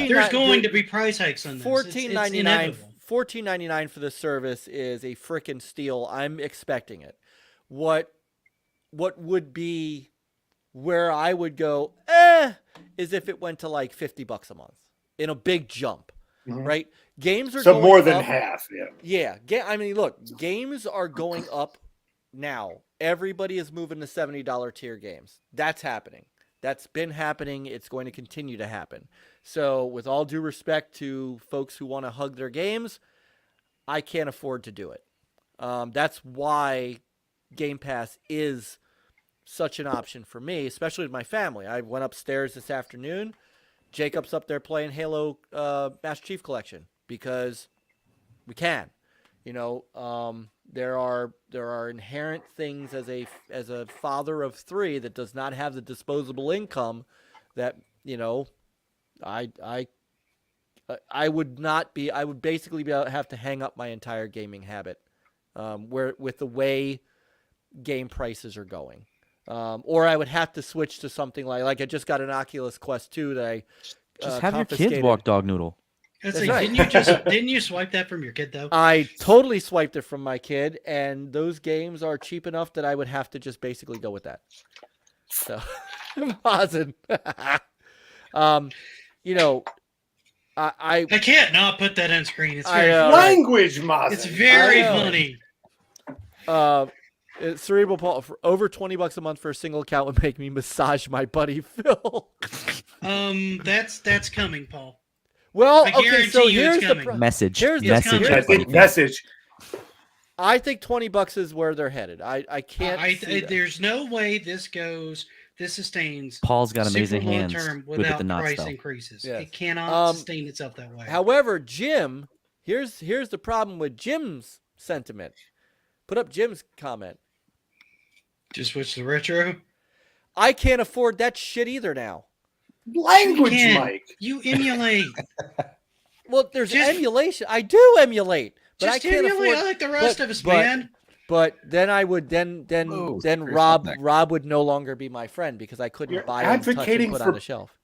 There's going to be price hikes on this. $14.99 for the service is a freaking steal. I'm expecting it. What would be where I would go, is if it went to like $50 a month in a big jump, right? Games are going more than up. half, yeah. Yeah, I mean, look, games are going up now. Everybody is moving to $70 tier games. That's happening. That's been happening. It's going to continue to happen. So, with all due respect to folks who want to hug their games, I can't afford to do it. That's why Game Pass is such an option for me, especially with my family. I went upstairs this afternoon. Jacob's up there playing Halo Master Chief Collection because we can. There are inherent things as a father of three that does not have the disposable income that I would basically have to hang up my entire gaming habit with the way game prices are going. Or I would have to switch to something like I just got an Oculus Quest 2 that I just have your kids walk dog noodle. That's right. Didn't you swipe that from your kid though? I totally swiped it from my kid, and those games are cheap enough that I would have to just basically go with that. So, Mazen. I can't not put that on screen. It's very language, Mazen. It's very funny. Cerebral Paul for over $20 a month for a single account would make me massage my buddy Phil. That's coming, Paul. Well, I okay, so here's the message. Message. I think $20 is where they're headed. I can't. There's no way this goes this sustains Paul's got super amazing long hands. term Good with without the knots, price though. increases. Yes. It cannot sustain itself that way. However, Jim, here's the problem with Jim's sentiment. Put up Jim's comment. Just switch to retro. I can't afford that shit either now. Language, You can't. Mike. You emulate. Well, there's Just- emulation. I do emulate, but Just I can't emulate afford. like the rest of us, but- man. But then I would then Whoa, Rob next. would no longer be my friend because I couldn't You're buy him, touch, and advocating put for- on the shelf.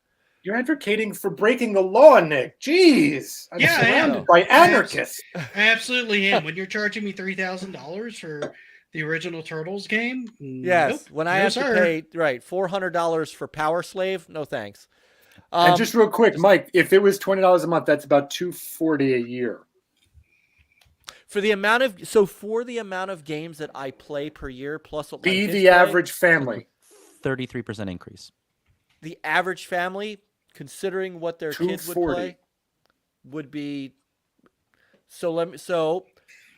You're advocating for breaking the law, Nick. Jeez. I'm Yeah, I am. surrounded by anarchists. I absolutely am. When you're charging me $3,000 for the original Turtles game, Yes, nope, when I no, have sir. to pay $400 for Power Slave, no thanks. And just real quick, Mike, if it was $20 a month, that's about $240 a year. for the amount of games that I play per year, plus what my Be kids the play, average family. 33% increase. the average family, considering what their kids would 240. play, would be. So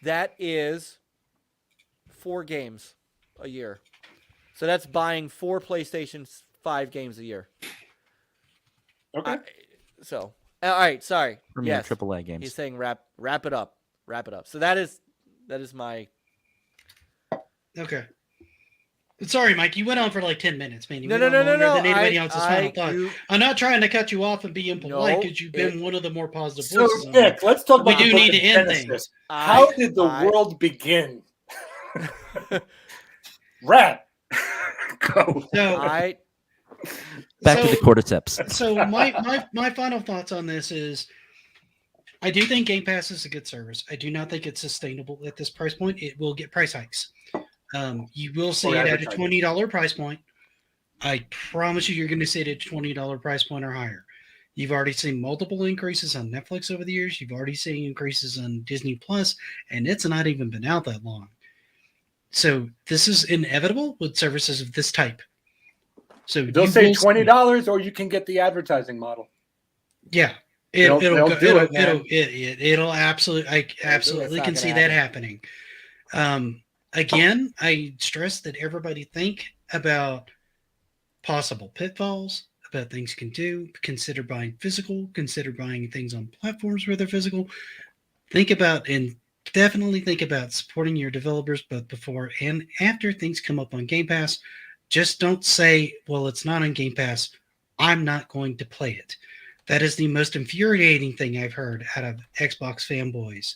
that is 4 games a year. So that's buying 4 PlayStation 5 games a year. Okay. All right, sorry. From Yes, your AAA games. he's saying wrap it up. So that is my. Okay. Sorry, Mike. You went on for like 10 minutes, man. You No, went no, on no, longer no. than anybody else's final thought. you- I'm not trying to cut you off and be impolite No, because you've been one of the more positive So, voices. on Nick, let's talk We about do the book need of to end Genesis. things. How did the world begin? Rat. Go. So, I Back to so- the cordyceps. so my final thoughts on this is I do think Game Pass is a good service. I do not think it's sustainable at this price point. It will get price hikes. You will see Or it at a advertising. $20 price point. I promise you, you're going to see it at a $20 price point or higher. You've already seen multiple increases on Netflix over the years. You've already seen increases on Disney Plus, and it's not even been out that long. So this is inevitable with services of this type. So They'll you say will see- $20, or you can get the advertising model. Yeah, They'll do it, man. it'll absolutely. I absolutely not can gonna see that happening. Again, I stress that everybody think about possible pitfalls, about things you can do. Consider buying physical. Consider buying things on platforms where they're physical. Think about and definitely think about supporting your developers both before and after things come up on Game Pass. Just don't say, "Well, it's not on Game Pass. I'm not going to play it." That is the most infuriating thing I've heard out of Xbox fanboys.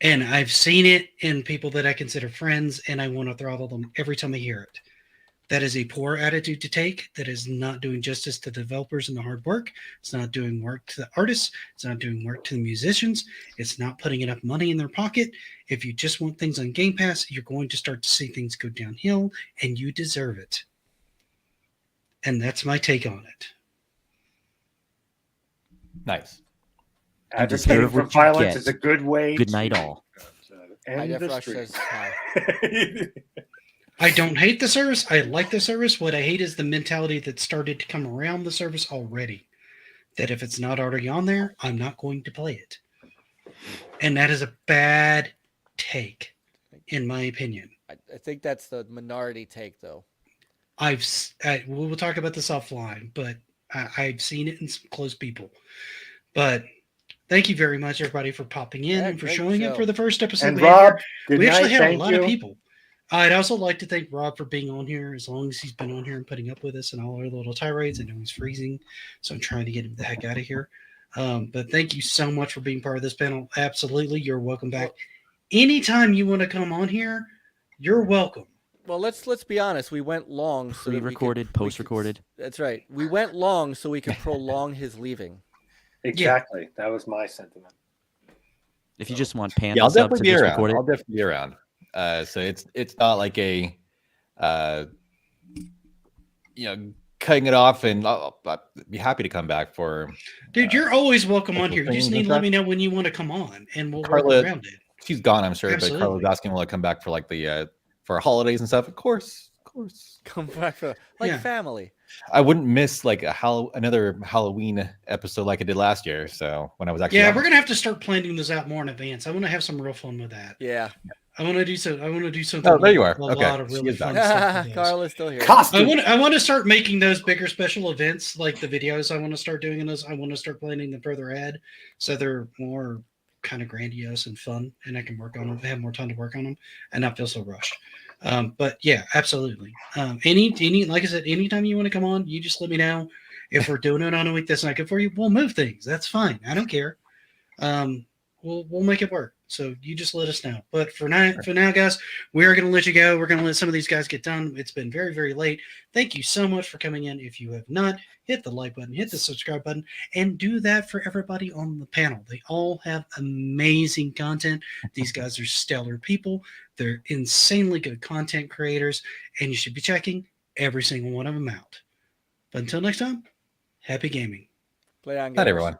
And I've seen it in people that I consider friends, and I want to throttle them every time I hear it. That is a poor attitude to take. That is not doing justice to the developers and the hard work. It's not doing work to the artists. It's not doing work to the musicians. It's not putting enough money in their pocket. If you just want things on Game Pass, you're going to start to see things go downhill, and you deserve it. And that's my take on it. Nice. Advocating deserve for what you violence get. is a good way. Good night, all. End Jeff the Rush stream. says hi. I don't hate the service. I like the service. What I hate is the mentality that started to come around the service already. That if it's not already on there, I'm not going to play it. And that is a bad take, in my opinion. I think that's the minority take, though. We'll talk about this offline, but I've seen it in some close people. But thank you very much, everybody, for popping in Yeah, and for great showing show. up for the first episode. And we had here. Rob, good We night. actually had a Thank lot you. of people. I'd also like to thank Rob for being on here as long as he's been on here and putting up with us and all our little tirades. I know he's freezing, so I'm trying to get him the heck out of here. But thank you so much for being part of this panel. Absolutely. You're welcome back. Anytime you want to come on here, you're welcome. Well, let's be honest. We went long, so that we could- Pre-recorded, we could- post-recorded. That's right. We went long so we could prolong his leaving. Exactly. That was my sentiment. If you just want panda Yeah, I'll subs definitely to be just around. record it. I'll definitely be around. So it's not like a, cutting it off, and I'll be happy to come back for. Dude, you're always welcome on Little here. You just things need and to let stuff. me know when you want to come on, and we'll Carla- work around it. She's gone, I'm sure, but Absolutely. Carla's asking will I come back for like the for holidays and stuff. Of course. Come back for like Yeah. family. I wouldn't miss like another Halloween episode like I did last year. So when I was actually Yeah, on. we're gonna have to start planning this out more in advance. I want to have some real fun with that. Yeah. I want to do so. I want to do something. Oh, there you with are. A Okay, lot of she really is back. fun stuff. with those. Carl is still here. Costume. I want to start making those bigger special events, like the videos. I want to start doing those. I want to start planning them further ahead, so they're more kind of grandiose and fun, and I can work on them. Have more time to work on them, and not feel so rushed. But yeah, absolutely. Any like I said, anytime you want to come on, you just let me know. If we're doing it on a week that's not good for you, we'll move things. That's fine. I don't care. We'll make it work. So you just let us know. But for now, guys, we are going to let you go. We're going to let some of these guys get done. It's been very, very late. Thank you so much for coming in. If you have not, hit the like button, hit the subscribe button, and do that for everybody on the panel. They all have amazing content. These guys are stellar people. They're insanely good content creators, and you should be checking every single one of them out. But until next time, happy gaming. Play on, Not gamers. everyone.